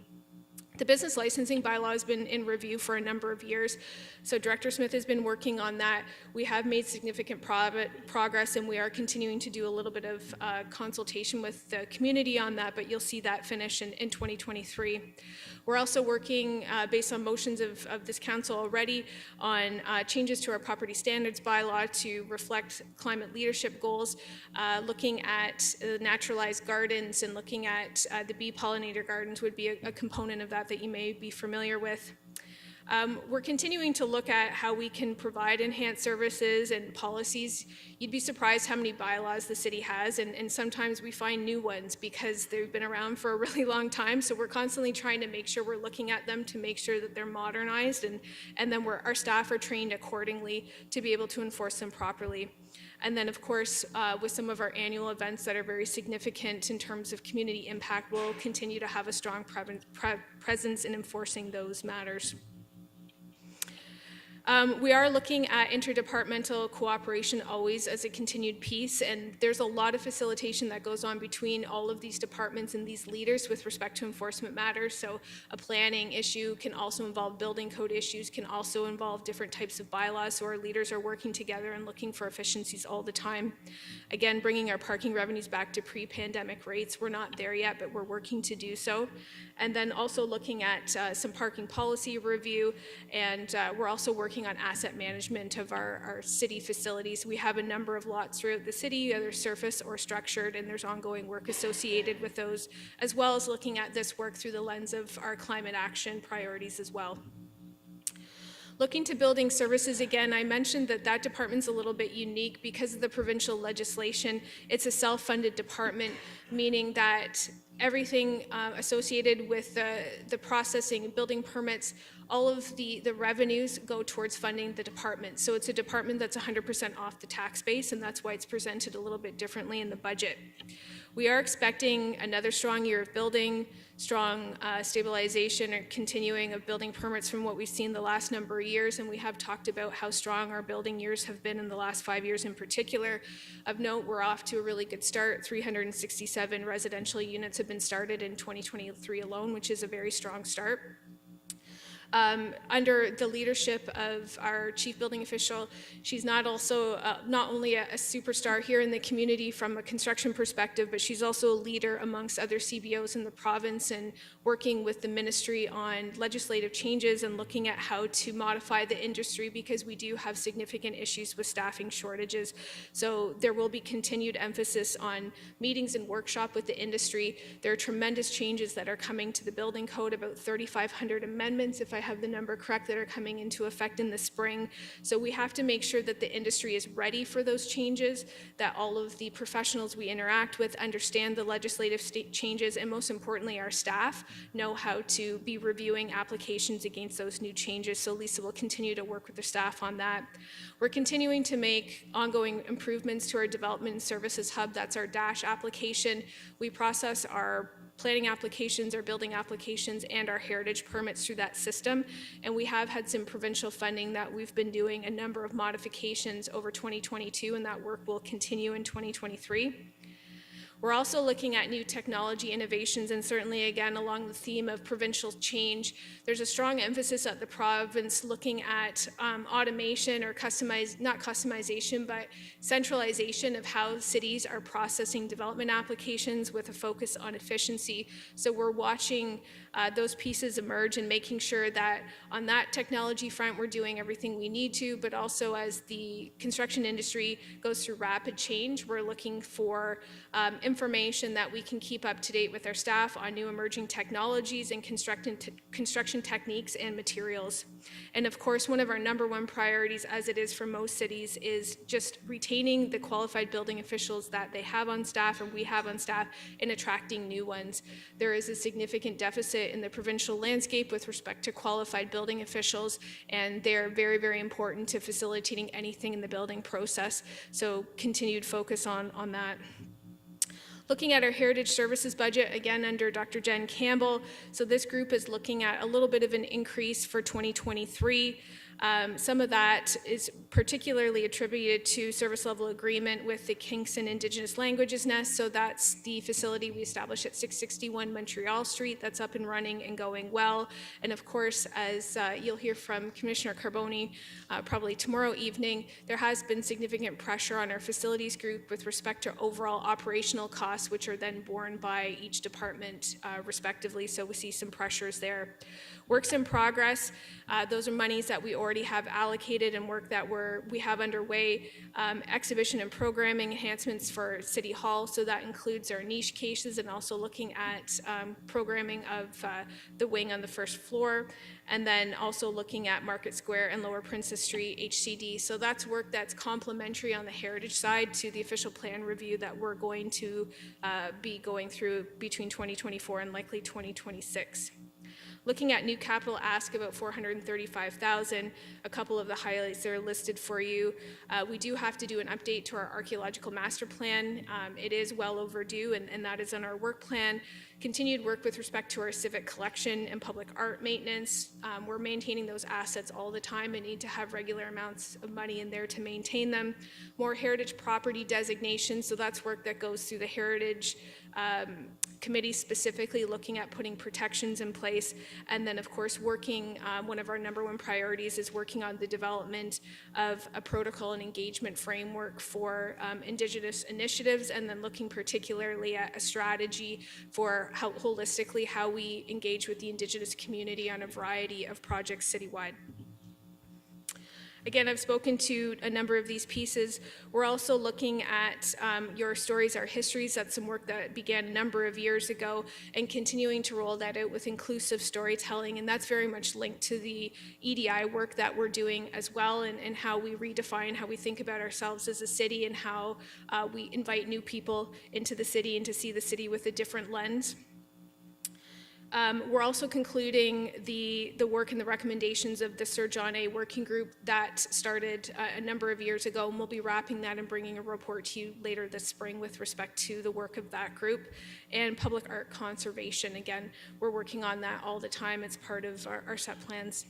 The business licensing bylaw has been in review for a number of years, so Director Smith has been working on that. We have made significant progress, and we are continuing to do a little bit of consultation with the community on that, but you'll see that finish in 2023. We're also working, based on motions of this council already, on changes to our property standards bylaw to reflect climate leadership goals, looking at naturalized gardens and looking at the bee pollinator gardens would be a component of that you may be familiar with. We're continuing to look at how we can provide enhanced services and policies. You'd be surprised how many bylaws the city has, and sometimes we find new ones because they've been around for a really long time. So we're constantly trying to make sure we're looking at them to make sure that they're modernized, and then our staff are trained accordingly to be able to enforce them properly. And then, of course, with some of our annual events that are very significant in terms of community impact, we'll continue to have a strong presence in enforcing those matters. We are looking at interdepartmental cooperation always as a continued piece, and there's a lot of facilitation that goes on between all of these departments and these leaders with respect to enforcement matters. So a planning issue can also involve building code issues, can also involve different types of bylaws, so our leaders are working together and looking for efficiencies all the time. Again, bringing our parking revenues back to pre-pandemic rates. We're not there yet, but we're working to do so. And then also looking at some parking policy review, and we're also working on asset management of our city facilities. We have a number of lots throughout the city, either surface or structured, and there's ongoing work associated with those, as well as looking at this work through the lens of our climate action priorities as well. Looking to building services, again, I mentioned that department's a little bit unique because of the provincial legislation. It's a self-funded department, meaning that everything associated with the processing and building permits, all of the revenues go towards funding the department. So it's a department that's 100% off the tax base, and that's why it's presented a little bit differently in the budget. We are expecting another strong year of building, strong stabilization or continuing of building permits from what we've seen the last number of years, and we have talked about how strong our building years have been in the last 5 years in particular. Of note, we're off to a really good start. 367 residential units have been started in 2023 alone, which is a very strong start. Under the leadership of our chief building official, she's not only a superstar here in the community from a construction perspective, but she's also a leader amongst other CBOs in the province and working with the ministry on legislative changes and looking at how to modify the industry because we do have significant issues with staffing shortages. So there will be continued emphasis on meetings and workshop with the industry. There are tremendous changes that are coming to the building code, about 3,500 amendments, if I have the number correct, that are coming into effect in the spring. So we have to make sure that the industry is ready for those changes, that all of the professionals we interact with understand the legislative changes, and most importantly, our staff know how to be reviewing applications against those new changes. So Lisa will continue to work with the staff on that. We're continuing to make ongoing improvements to our development and services hub. That's our DASH application. We process our planning applications, our building applications, and our heritage permits through that system. And we have had some provincial funding that we've been doing a number of modifications over 2022, and that work will continue in 2023. We're also looking at new technology innovations, and certainly, again, along the theme of provincial change, there's a strong emphasis at the province looking at automation or not customization, but centralization of how cities are processing development applications with a focus on efficiency. So we're watching those pieces emerge and making sure that on that technology front, we're doing everything we need to, but also as the construction industry goes through rapid change, we're looking for information that we can keep up to date with our staff on new emerging technologies and construction techniques and materials. And of course, one of our number one priorities, as it is for most cities, is just retaining the qualified building officials that they have on staff and we have on staff and attracting new ones. There is a significant deficit in the provincial landscape with respect to qualified building officials, and they're very, very important to facilitating anything in the building process. So continued focus on that. Looking at our heritage services budget, again under Dr. Jen Campbell. So this group is looking at a little bit of an increase for 2023. Some of that is particularly attributed to service level agreement with the Kingston Indigenous Languages Nest. So that's the facility we established at 661 Montreal Street. That's up and running and going well. And of course, as you'll hear from Commissioner Carboni probably tomorrow evening, there has been significant pressure on our facilities group with respect to overall operational costs, which are then borne by each department respectively. So we see some pressures there. Works in progress, those are monies that we already have allocated and work that we have underway, exhibition and programming enhancements for City Hall. So that includes our niche cases and also looking at programming of the wing on the first floor, and then also looking at Market Square and Lower Princess Street HCD. So that's work that's complementary on the heritage side to the official plan review that we're going to be going through between 2024 and likely 2026. Looking at new capital ask, about $435,000, a couple of the highlights that are listed for you. We do have to do an update to our archaeological master plan. It is well overdue, and that is on our work plan. Continued work with respect to our civic collection and public art maintenance. We're maintaining those assets all the time and need to have regular amounts of money in there to maintain them. More heritage property designations, so that's work that goes through the heritage committee, specifically looking at putting protections in place. And then, of course, working, one of our number one priorities is working on the development of a protocol and engagement framework for Indigenous initiatives, and then looking particularly at a strategy for how holistically how we engage with the Indigenous community on a variety of projects citywide. Again, I've spoken to a number of these pieces. We're also looking at Your Stories, Our Histories. That's some work that began a number of years ago, and continuing to roll that out with inclusive storytelling. And that's very much linked to the EDI work that we're doing as well, and how we redefine how we think about ourselves as a city, and how we invite new people into the city and to see the city with a different lens. We're also concluding the work and the recommendations of the Sir John A. Working Group that started a number of years ago, and we'll be wrapping that and bringing a report to you later this spring with respect to the work of that group. And public art conservation, again, we're working on that all the time. It's part of our set plans.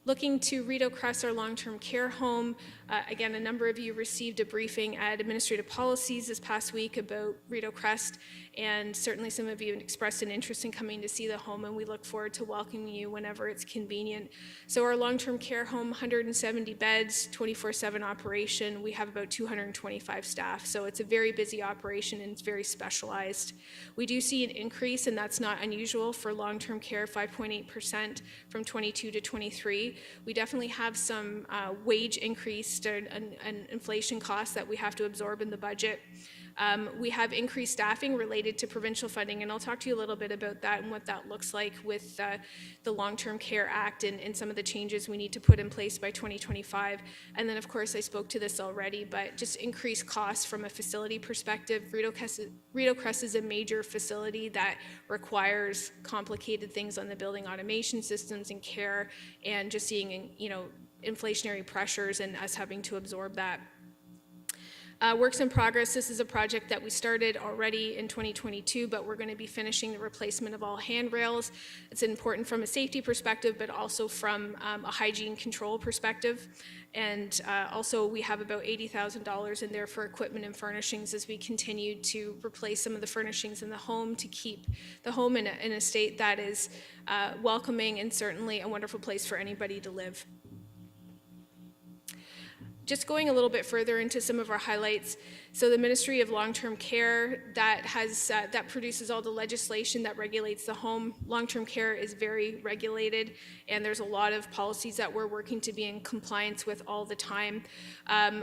Looking to Rideau Crest, our long-term care home. Again, a number of you received a briefing at Administrative Policies this past week about Rideau Crest, and certainly some of you have expressed an interest in coming to see the home, and we look forward to welcoming you whenever it's convenient. So our long-term care home, 170 beds, 24/7 operation. We have about 225 staff, so it's a very busy operation and it's very specialized. We do see an increase, and that's not unusual for long-term care, 5.8% from 22 to 23. We definitely have some wage increase and inflation costs that we have to absorb in the budget. We have increased staffing related to provincial funding, and I'll talk to you a little bit about that and what that looks like with the Long-Term Care Act and some of the changes we need to put in place by 2025. And then, of course, I spoke to this already, but just increased costs from a facility perspective. Rideau Crest is a major facility that requires complicated things on the building automation systems and care, and just seeing, inflationary pressures and us having to absorb that. Works in progress. This is a project that we started already in 2022, but we're going to be finishing the replacement of all handrails. It's important from a safety perspective, but also from a hygiene control perspective. And also we have about $80,000 in there for equipment and furnishings as we continue to replace some of the furnishings in the home to keep the home in a state that is welcoming and certainly a wonderful place for anybody to live. Just going a little bit further into some of our highlights. So the Ministry of Long-Term Care that produces all the legislation that regulates the home. Long-term care is very regulated, and there's a lot of policies that we're working to be in compliance with all the time.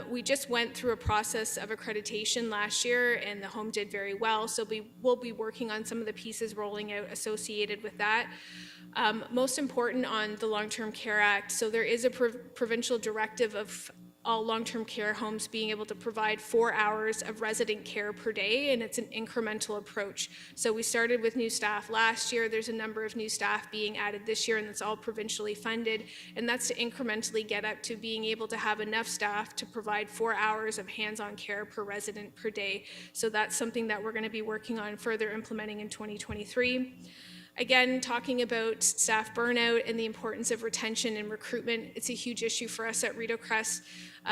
We just went through a process of accreditation last year, and the home did very well. So we'll be working on some of the pieces rolling out associated with that. Most important on the Long-Term Care Act, so there is a provincial directive of all long-term care homes being able to provide 4 hours of resident care per day, and it's an incremental approach. So we started with new staff last year. There's a number of new staff being added this year, and it's all provincially funded, and that's to incrementally get up to being able to have enough staff to provide 4 hours of hands-on care per resident per day. So that's something that we're going to be working on further implementing in 2023. Again, talking about staff burnout and the importance of retention and recruitment, it's a huge issue for us at Rideau Crest.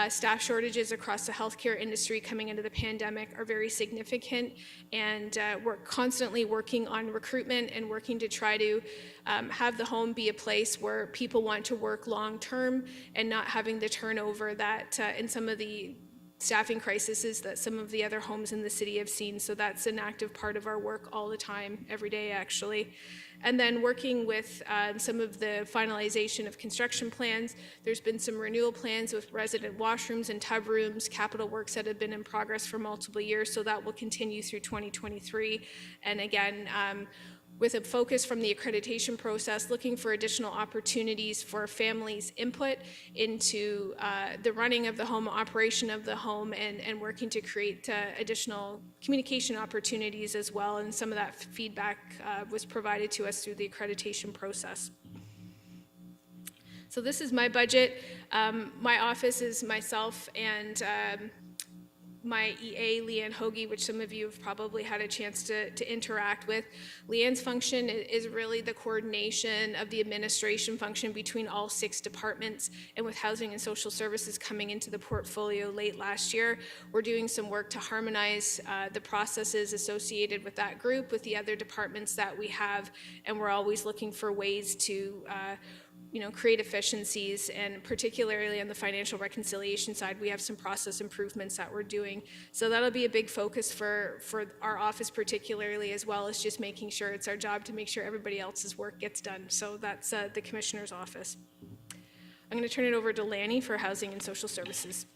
Staff shortages across the healthcare industry coming into the pandemic are very significant, and we're constantly working on recruitment and working to try to have the home be a place where people want to work long-term and not having the turnover that in some of the staffing crises that some of the other homes in the city have seen. So that's an active part of our work all the time, every day actually. And then working with some of the finalization of construction plans. There's been some renewal plans with resident washrooms and tub rooms, capital works that have been in progress for multiple years, so that will continue through 2023. And again, with a focus from the accreditation process, looking for additional opportunities for families' input into the running of the home, operation of the home, and working to create additional communication opportunities as well. And some of that feedback was provided to us through the accreditation process. So this is my budget. My office is myself and my EA, Leanne Hoagie, which some of you have probably had a chance to interact with. Leanne's function is really the coordination of the administration function between all 6 departments, and with Housing and Social Services coming into the portfolio late last year, we're doing some work to harmonize the processes associated with that group with the other departments that we have, and we're always looking for ways to create efficiencies, and particularly on the financial reconciliation side, we have some process improvements that we're doing. So that'll be a big focus for our office particularly, as well as just making sure it's our job to make sure everybody else's work gets done. So that's the Commissioner's office. I'm going to turn it over to Lanny for Housing and Social Services.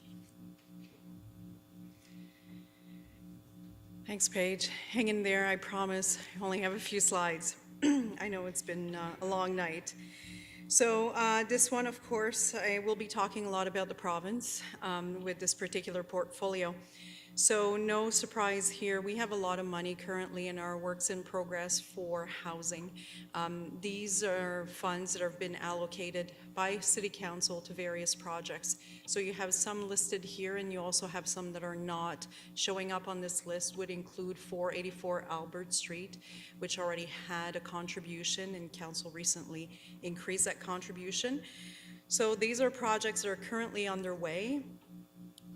Thanks, Paige. Hang in there, I promise. I only have a few slides. I know it's been a long night. So this one, of course, I will be talking a lot about the province with this particular portfolio. So no surprise here, we have a lot of money currently in our works in progress for housing. These are funds that have been allocated by City Council to various projects. So you have some listed here, and you also have some that are not. Showing up on this list would include 484 Albert Street, which already had a contribution, and Council recently increased that contribution. So these are projects that are currently underway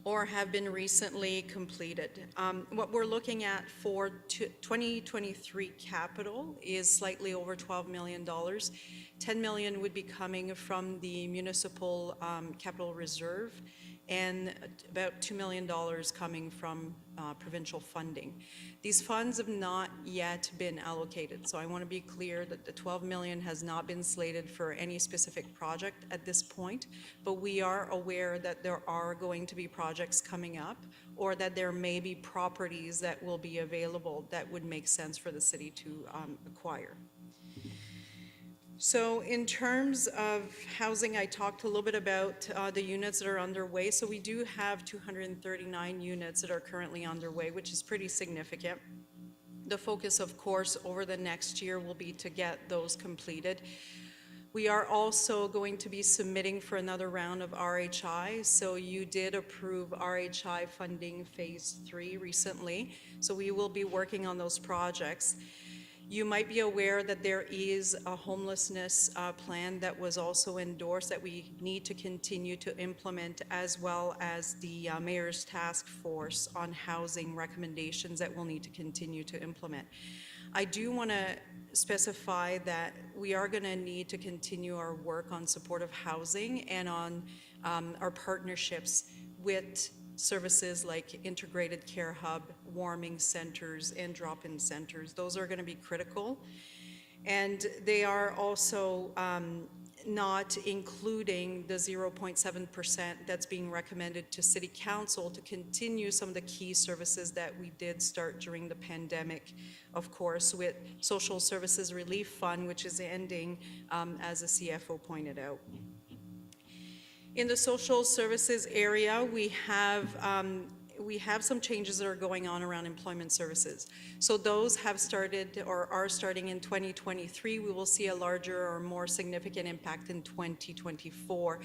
or have been recently completed. What we're looking at for 2023 capital is slightly over $12 million. $10 million would be coming from the municipal capital reserve, and about $2 million coming from provincial funding. These funds have not yet been allocated, so I want to be clear that the $12 million has not been slated for any specific project at this point, but we are aware that there are going to be projects coming up, or that there may be properties that will be available that would make sense for the city to acquire. So in terms of housing, I talked a little bit about the units that are underway. So we do have 239 units that are currently underway, which is pretty significant. The focus, of course, over the next year will be to get those completed. We are also going to be submitting for another round of RHI. So you did approve RHI funding phase 3 recently. So we will be working on those projects. You might be aware that there is a homelessness plan that was also endorsed that we need to continue to implement, as well as the Mayor's Task Force on Housing recommendations that we'll need to continue to implement. I do want to specify that we are going to need to continue our work on supportive housing and on our partnerships with services like integrated care hub, warming centers, and drop-in centers. Those are going to be critical. And they are also not including the 0.7% that's being recommended to City Council to continue some of the key services that we did start during the pandemic, of course, with Social Services Relief Fund, which is ending, as the CFO pointed out. In the social services area, we have some changes that are going on around employment services. So those have started or are starting in 2023. We will see a larger or more significant impact in 2024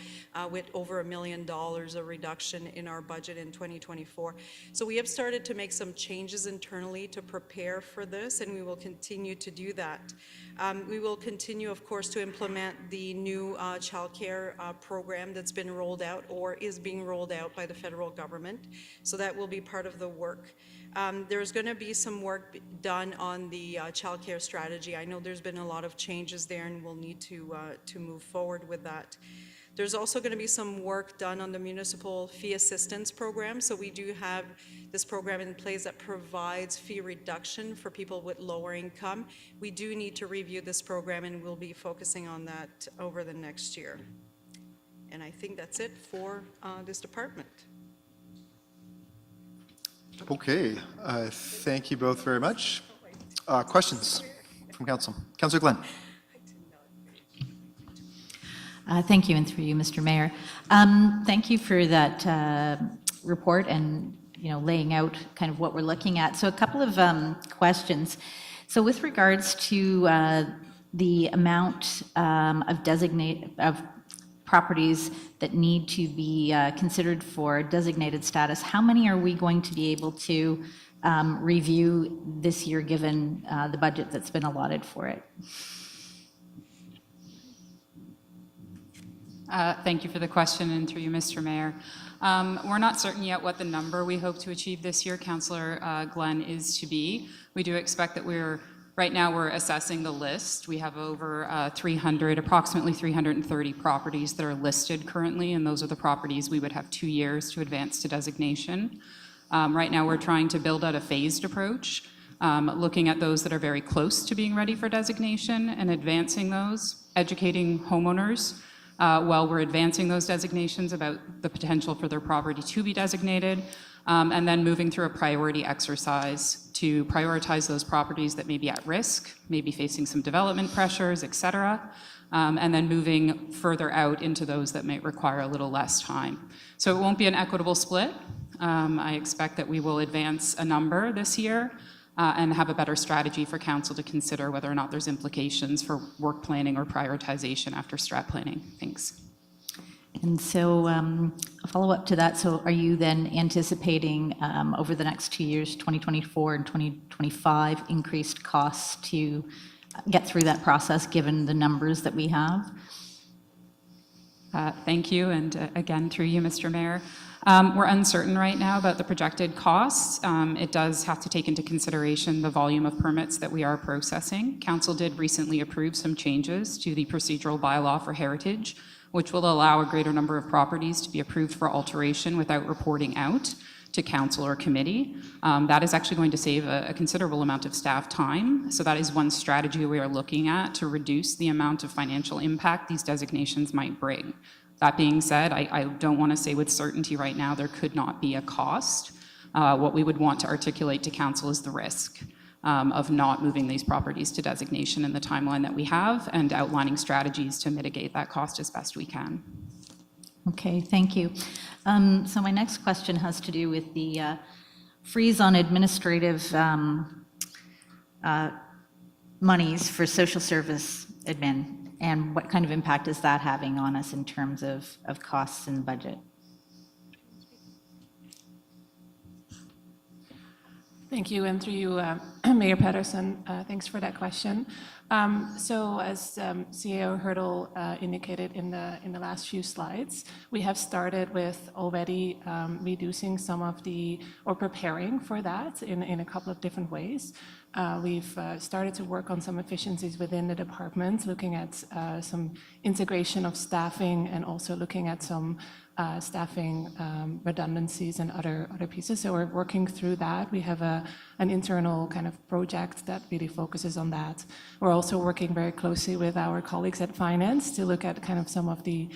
with over $1 million of reduction in our budget in 2024. So we have started to make some changes internally to prepare for this, and we will continue to do that. We will continue, of course, to implement the new childcare program that's been rolled out or is being rolled out by the federal government. So that will be part of the work. There's going to be some work done on the childcare strategy. I know there's been a lot of changes there, and we'll need to move forward with that. There's also going to be some work done on the municipal fee assistance program. So we do have this program in place that provides fee reduction for people with lower income. We do need to review this program, and we'll be focusing on that over the next year. And I think that's it for this department. Okay, thank you both very much. Questions from council? Councillor Glenn. Thank you, and through you, Mr. Mayor. Thank you for that report and, you know, laying out kind of what we're looking at. So a couple of questions. So with regards to the amount of properties that need to be considered for designated status, how many are we going to be able to review this year, given the budget that's been allotted for it? Thank you for the question, and through you, Mr. Mayor. We're not certain yet what the number we hope to achieve this year, Councillor Glenn, is to be. We do expect that right now we're assessing the list. We have over approximately 330 properties that are listed currently, and those are the properties we would have 2 years to advance to designation. Right now we're trying to build out a phased approach, looking at those that are very close to being ready for designation and advancing those, educating homeowners while we're advancing those designations about the potential for their property to be designated, and then moving through a priority exercise to prioritize those properties that may be at risk, maybe facing some development pressures, et cetera, and then moving further out into those that might require a little less time. So it won't be an equitable split. I expect that we will advance a number this year and have a better strategy for council to consider whether or not there's implications for work planning or prioritization after strat planning. Thanks. And so a follow-up to that, so are you then anticipating over the next 2 years, 2024 and 2025, increased costs to get through that process, given the numbers that we have? Thank you, and again, through you, Mr. Mayor. We're uncertain right now about the projected costs. It does have to take into consideration the volume of permits that we are processing. Council did recently approve some changes to the procedural bylaw for heritage, which will allow a greater number of properties to be approved for alteration without reporting out to council or committee. That is actually going to save a considerable amount of staff time. So that is one strategy we are looking at to reduce the amount of financial impact these designations might bring. That being said, I don't want to say with certainty right now there could not be a cost. What we would want to articulate to council is the risk of not moving these properties to designation in the timeline that we have, and outlining strategies to mitigate that cost as best we can. Okay, thank you. So my next question has to do with the freeze on administrative monies for social service admin, and what kind of impact is that having on us in terms of costs and budget? Thank you, and through you, Mayor Patterson, thanks for that question. So as CAO Hurdle indicated in the last few slides, we have started with already reducing some of or preparing for that in a couple of different ways. We've started to work on some efficiencies within the department, looking at some integration of staffing, and also looking at some staffing redundancies and other pieces. So we're working through that. We have an internal kind of project that really focuses on that. We're also working very closely with our colleagues at finance to look at kind of some of the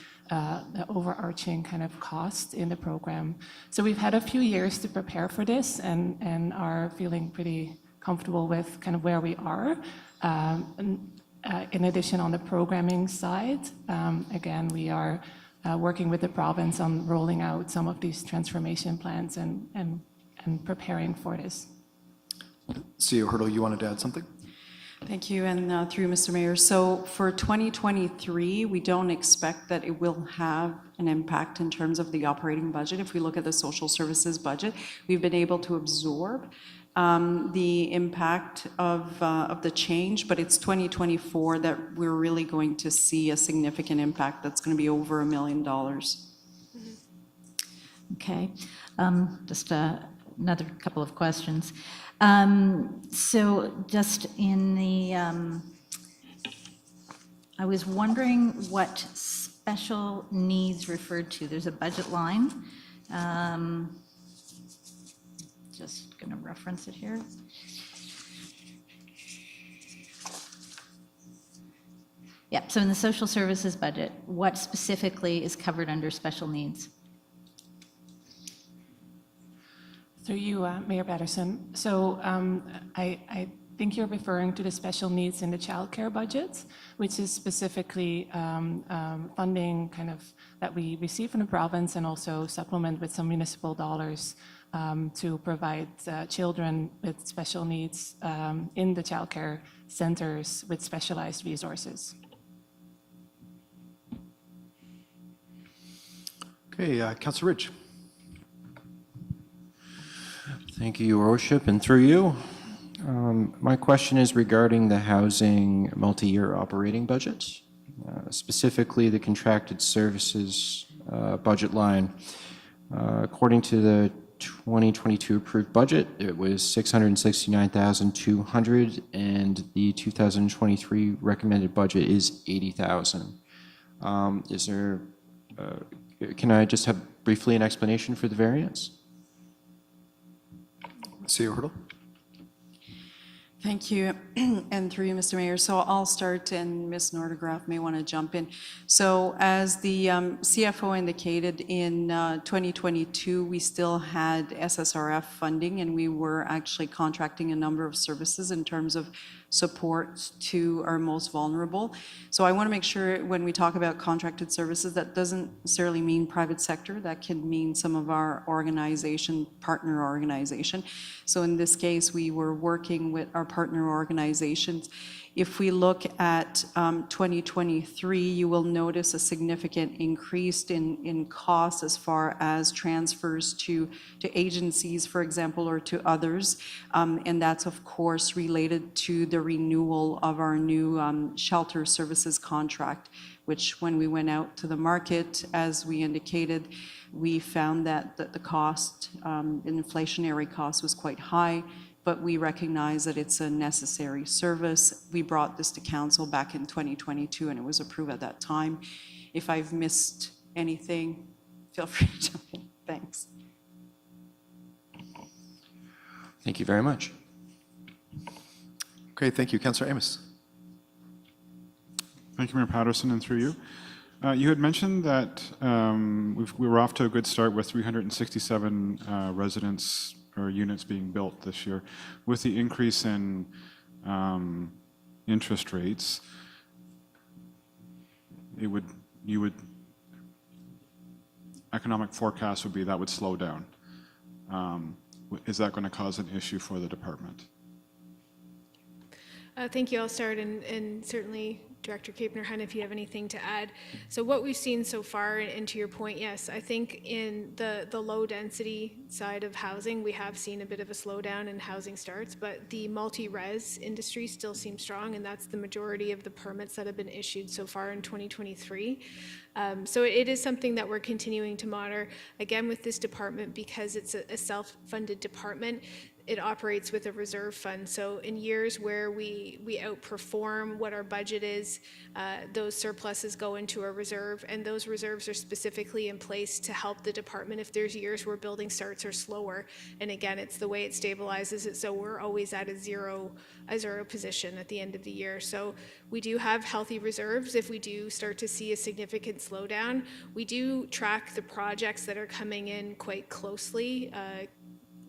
overarching kind of costs in the program. So we've had a few years to prepare for this, and are feeling pretty comfortable with kind of where we are. In addition, on the programming side, again, we are working with the province on rolling out some of these transformation plans and preparing for this. CEO Hurdle, you wanted to add something? Thank you, and through Mr. Mayor. So for 2023, we don't expect that it will have an impact in terms of the operating budget. If we look at the social services budget, we've been able to absorb the impact of the change, but it's 2024 that we're really going to see a significant impact that's going to be over $1 million. Okay, just another couple of questions. So just in the, I was wondering what special needs referred to? There's a budget line. Just going to reference it here. Yeah, so in the social services budget, what specifically is covered under special needs? Through you, Mayor Patterson. So I think you're referring to the special needs in the childcare budgets, which is specifically funding kind of that we receive from the province and also supplement with some municipal dollars to provide children with special needs in the childcare centers with specialized resources. Okay, Councillor Ridge. Thank you, Your Worship, and through you. My question is regarding the housing multi-year operating budget, specifically the contracted services budget line. According to the 2022 approved budget, it was $669,200, and the 2023 recommended budget is $80,000. Is there? Can I just have briefly an explanation for the variance? CEO Hurdle. Thank you, and through you, Mr. Mayor. So I'll start, and Ms. Nordegraaf may want to jump in. So as the CFO indicated, in 2022, we still had SSRF funding, and we were actually contracting a number of services in terms of support to our most vulnerable. So I want to make sure when we talk about contracted services, that doesn't necessarily mean private sector. That can mean some of our organization, partner organization. So in this case, we were working with our partner organizations. If we look at 2023, you will notice a significant increase in costs as far as transfers to agencies, for example, or to others. And that's, of course, related to the renewal of our new shelter services contract, which when we went out to the market, as we indicated, we found that the cost, inflationary cost was quite high, but we recognize that it's a necessary service. We brought this to council back in 2022, and it was approved at that time. If I've missed anything, feel free to jump in. Thanks. Thank you very much. Okay, thank you. Councillor Amos. Thank you, Mayor Patterson, and through you. You had mentioned that we were off to a good start with 367 residents or units being built this year. With the increase in interest rates, economic forecast would be that would slow down. Is that going to cause an issue for the department? Thank you. I'll start, and certainly Director Kapner-Hunt, if you have anything to add. So what we've seen so far, and to your point, yes, I think in the low density side of housing, we have seen a bit of a slowdown in housing starts, but the multi-res industry still seems strong, and that's the majority of the permits that have been issued so far in 2023. So it is something that we're continuing to monitor. Again, with this department, because it's a self-funded department, it operates with a reserve fund. So in years where we outperform what our budget is, those surpluses go into a reserve, and those reserves are specifically in place to help the department if there's years where building starts are slower. And again, it's the way it stabilizes it, so we're always at a zero position at the end of the year. So we do have healthy reserves. If we do start to see a significant slowdown, we do track the projects that are coming in quite closely.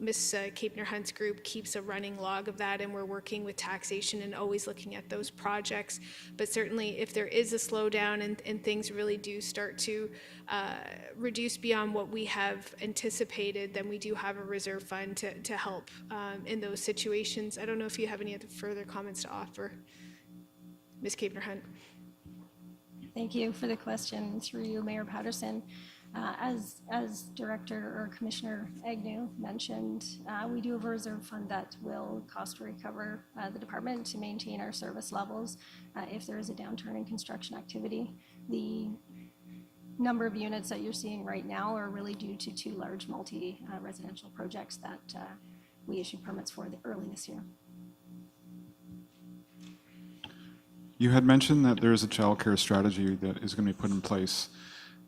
Ms. Kapner-Hunt's group keeps a running log of that, and we're working with taxation and always looking at those projects. But certainly if there is a slowdown and things really do start to reduce beyond what we have anticipated, then we do have a reserve fund to help in those situations. I don't know if you have any other further comments to offer. Ms. Kapner-Hunt. Thank you for the question. Through you, Mayor Patterson. As Director or Commissioner Agnew mentioned, we do have a reserve fund that will cost recover the department to maintain our service levels if there is a downturn in construction activity. The number of units that you're seeing right now are really due to two large multi-residential projects that we issued permits for early this year. You had mentioned that there is a childcare strategy that is going to be put in place,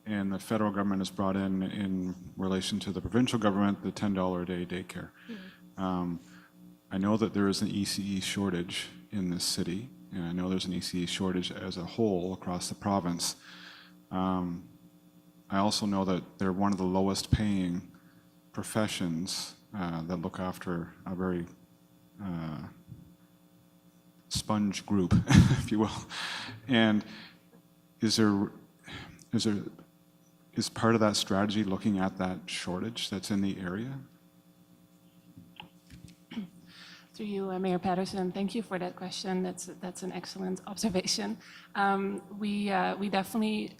and the federal government has brought in relation to the provincial government, the $10 a day daycare. I know that there is an ECE shortage in this city, and I know there's an ECE shortage as a whole across the province. I also know that they're one of the lowest paying professions that look after a very sponge group, if you will. And is part of that strategy looking at that shortage that's in the area? Through you, Mayor Patterson, thank you for that question. That's an excellent observation. We definitely,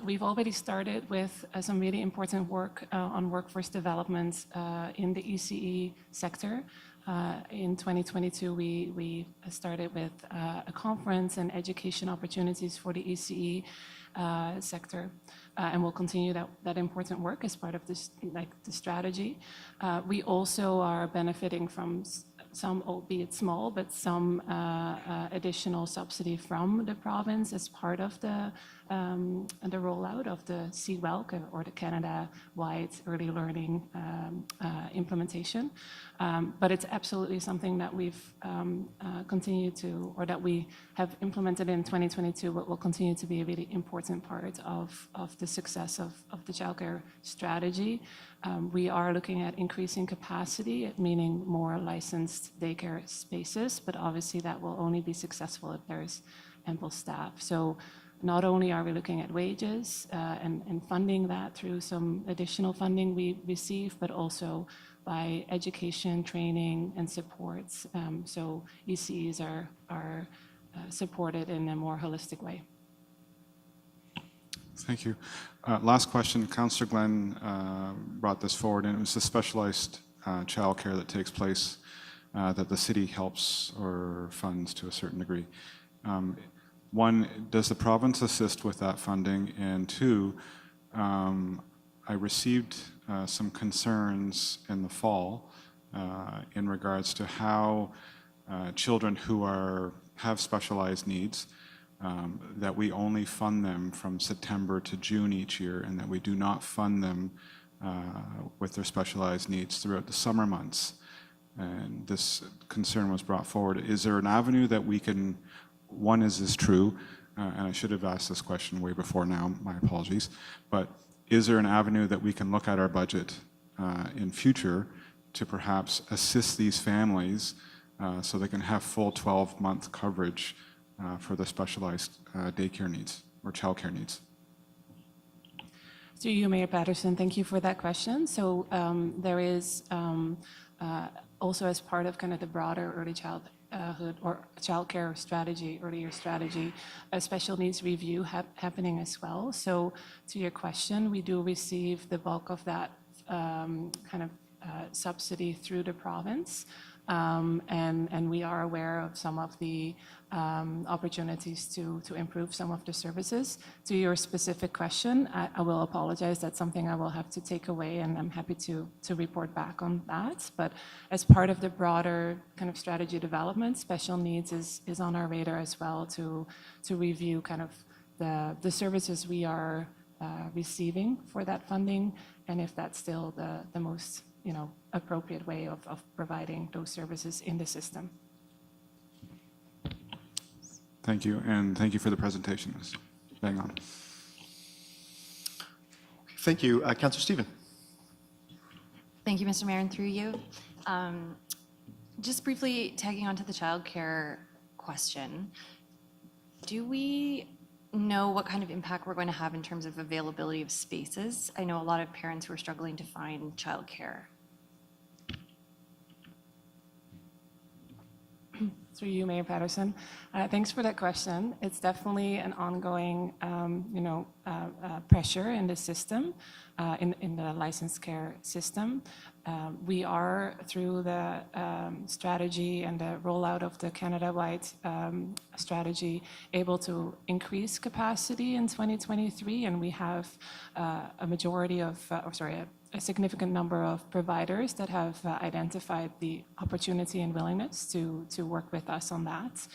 we've already started with some really important work on workforce development in the ECE sector. In 2022, we started with a conference and education opportunities for the ECE sector, and we'll continue that important work as part of this, the strategy. We also are benefiting from some, albeit small, but some additional subsidy from the province as part of the rollout of the CWELC, or the Canada-wide early learning implementation. But it's absolutely something that we've continued to, or that we have implemented in 2022, but will continue to be a really important part of the success of the childcare strategy. We are looking at increasing capacity, meaning more licensed daycare spaces, but obviously that will only be successful if there's ample staff. So not only are we looking at wages and funding that through some additional funding we receive, but also by education, training, and supports. So ECEs are supported in a more holistic way. Thank you. Last question. Councillor Glenn brought this forward, and it was the specialized childcare that takes place that the city helps or funds to a certain degree. One, does the province assist with that funding? And two, I received some concerns in the fall in regards to how children who have specialized needs, that we only fund them from September to June each year, and that we do not fund them with their specialized needs throughout the summer months. And this concern was brought forward. Is there an avenue that we can, one, is this true? And I should have asked this question way before now, my apologies. But is there an avenue that we can look at our budget in future to perhaps assist these families so they can have full 12-month coverage for the specialized daycare needs or childcare needs? Through you, Mayor Patterson, thank you for that question. So there is also, as part of kind of the broader early childhood or childcare strategy, earlier strategy, a special needs review happening as well. So to your question, we do receive the bulk of that kind of subsidy through the province. And we are aware of some of the opportunities to improve some of the services. To your specific question, I will apologize. That's something I will have to take away, and I'm happy to report back on that. But as part of the broader kind of strategy development, special needs is on our radar as well to review kind of the services we are receiving for that funding, and if that's still the most appropriate way of providing those services in the system. Thank you, and thank you for the presentation. Bang on. Thank you. Councillor Stephen. Thank you, Mr. Mayor, and through you. Just briefly tagging on to the childcare question, do we know what kind of impact we're going to have in terms of availability of spaces? I know a lot of parents who are struggling to find childcare. Through you, Mayor Patterson. Thanks for that question. It's definitely an ongoing, pressure in the system, in the licensed care system. We are, through the strategy and the rollout of the Canada-wide strategy, able to increase capacity in 2023, and we have a significant number of providers that have identified the opportunity and willingness to work with us on that.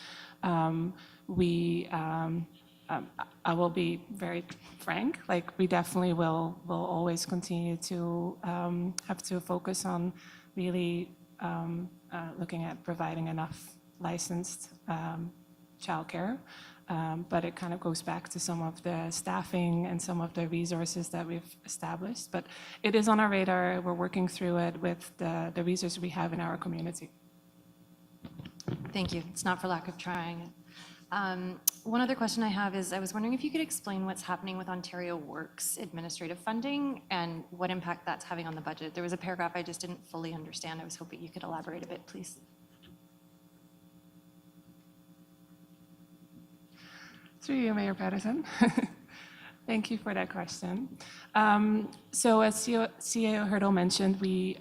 I will be very frank, like we definitely will always continue to have to focus on really looking at providing enough licensed childcare. But it kind of goes back to some of the staffing and some of the resources that we've established. But it is on our radar. We're working through it with the resources we have in our community. Thank you. It's not for lack of trying. One other question I have is, I was wondering if you could explain what's happening with Ontario Works administrative funding and what impact that's having on the budget. There was a paragraph I just didn't fully understand. I was hoping you could elaborate a bit, please. Through you, Mayor Patterson. Thank you for that question. So as CAO Hurdle mentioned, we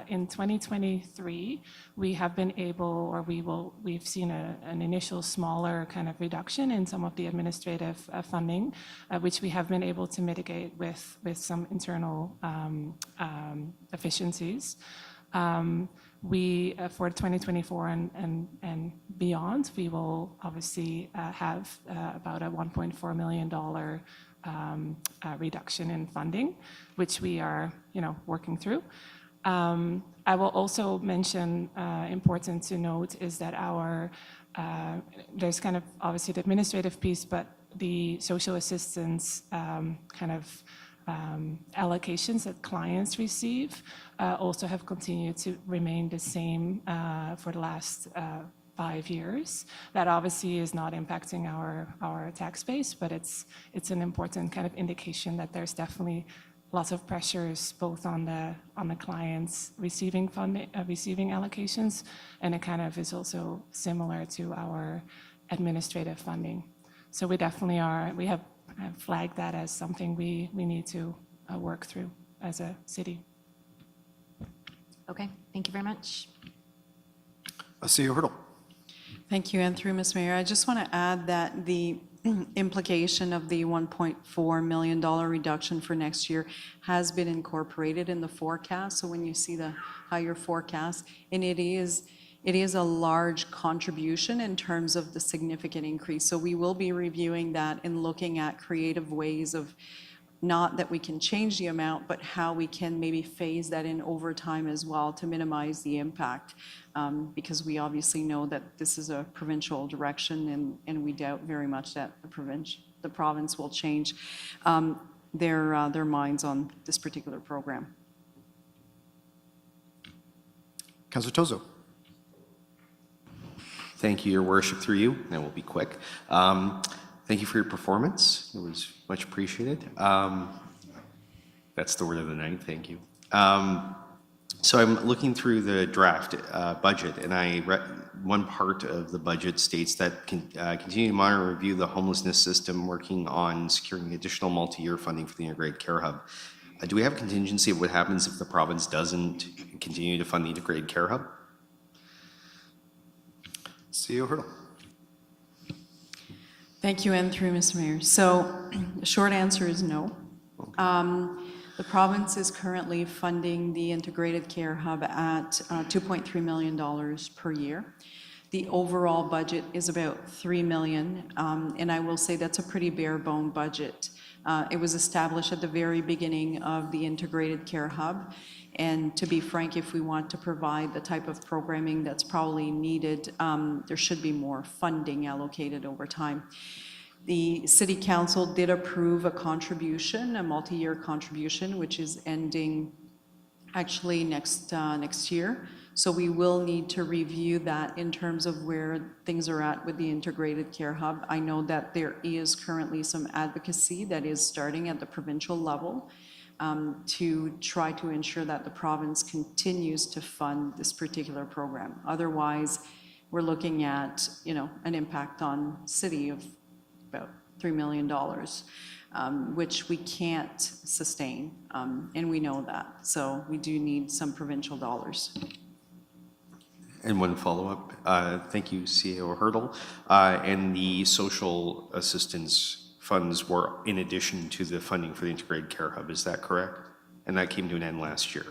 in 2023 we have been able, or we've seen an initial smaller kind of reduction in some of the administrative funding, which we have been able to mitigate with some internal efficiencies. We for 2024 and beyond, we will obviously have about a $1.4 million reduction in funding, which we are, working through. I will also mention, important to note, is that there's kind of obviously the administrative piece, but the social assistance allocations that clients receive also have continued to remain the same for the last 5 years. That obviously is not impacting our tax base, but it's an important kind of indication that there's definitely lots of pressures both on the clients receiving funding, receiving allocations, and it kind of is also similar to our administrative funding. So we definitely we have flagged that as something we need to work through as a city. Okay, thank you very much. CEO Hurdle. Thank you, and through Ms. Mayor, I just want to add that the implication of the $1.4 million reduction for next year has been incorporated in the forecast. So when you see the higher forecast, and it is a large contribution in terms of the significant increase. So we will be reviewing that and looking at creative ways of, not that we can change the amount, but how we can maybe phase that in over time as well to minimize the impact. Because we obviously know that this is a provincial direction, and we doubt very much that the province will change their minds on this particular program. Councillor Tozo. Thank you, Your Worship, through you, and we'll be quick. Thank you for your performance. It was much appreciated. That's the word of the night. Thank you. So I'm looking through the draft budget, and one part of the budget states that continue to monitor and review the homelessness system, working on securing additional multi-year funding for the Integrated Care Hub. Do we have a contingency of what happens if the province doesn't continue to fund the Integrated Care Hub? CEO Hurdle. Thank you, and through Mr. Mayor. So the short answer is no. The province is currently funding the Integrated Care Hub at $2.3 million per year. The overall budget is about $3 million, and I will say that's a pretty bare bone budget. It was established at the very beginning of the Integrated Care Hub, and to be frank, if we want to provide the type of programming that's probably needed, there should be more funding allocated over time. The City Council did approve a contribution, a multi-year contribution, which is ending actually next year. So we will need to review that in terms of where things are at with the Integrated Care Hub. I know that there is currently some advocacy that is starting at the provincial level to try to ensure that the province continues to fund this particular program. Otherwise, we're looking at, an impact on city of about $3 million, which we can't sustain, and we know that. So we do need some provincial dollars. And one follow-up. Thank you, CEO Hurdle. And the social assistance funds were in addition to the funding for the Integrated Care Hub, is that correct? And that came to an end last year.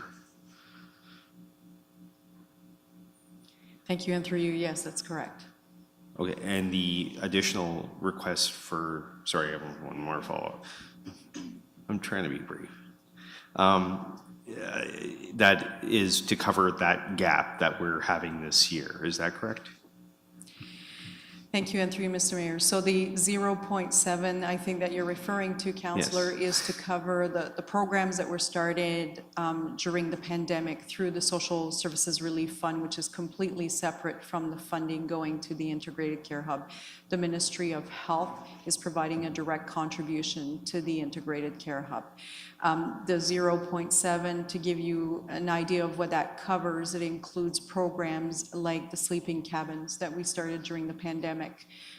Thank you, and through you, yes, that's correct. Okay, and the additional request for, sorry, I have one more follow-up. I'm trying to be brief. That is to cover that gap that we're having this year, is that correct? Thank you, and through you, Mr. Mayor. So the 0.7, I think that you're referring to, Councillor, is to cover the programs that were started during the pandemic through the Social Services Relief Fund, which is completely separate from the funding going to the Integrated Care Hub. The Ministry of Health is providing a direct contribution to the Integrated Care Hub. The 0.7, to give you an idea of what that covers, it includes programs like the sleeping cabins that we started during the pandemic.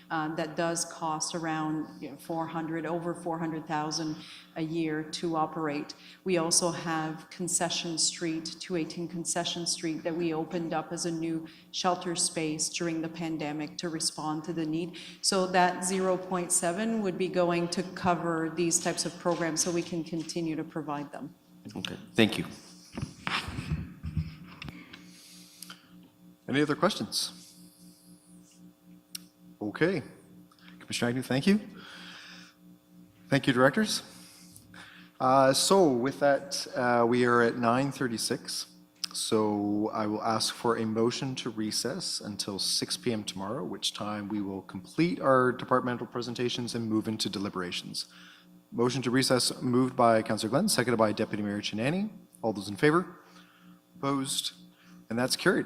That does cost around over 400,000 a year to operate. We also have Concession Street, 218 Concession Street, that we opened up as a new shelter space during the pandemic to respond to the need. So that 0.7 would be going to cover these types of programs so we can continue to provide them. Okay, thank you. Any other questions? Okay. Commissioner Agnew, thank you. Thank you, directors. So with that, we are at 9:36. So I will ask for a motion to recess until 6 p.m. tomorrow, which time we will complete our departmental presentations and move into deliberations. Motion to recess moved by Councillor Glenn, seconded by Deputy Mayor Chinani. All those in favor? Opposed? And that's carried.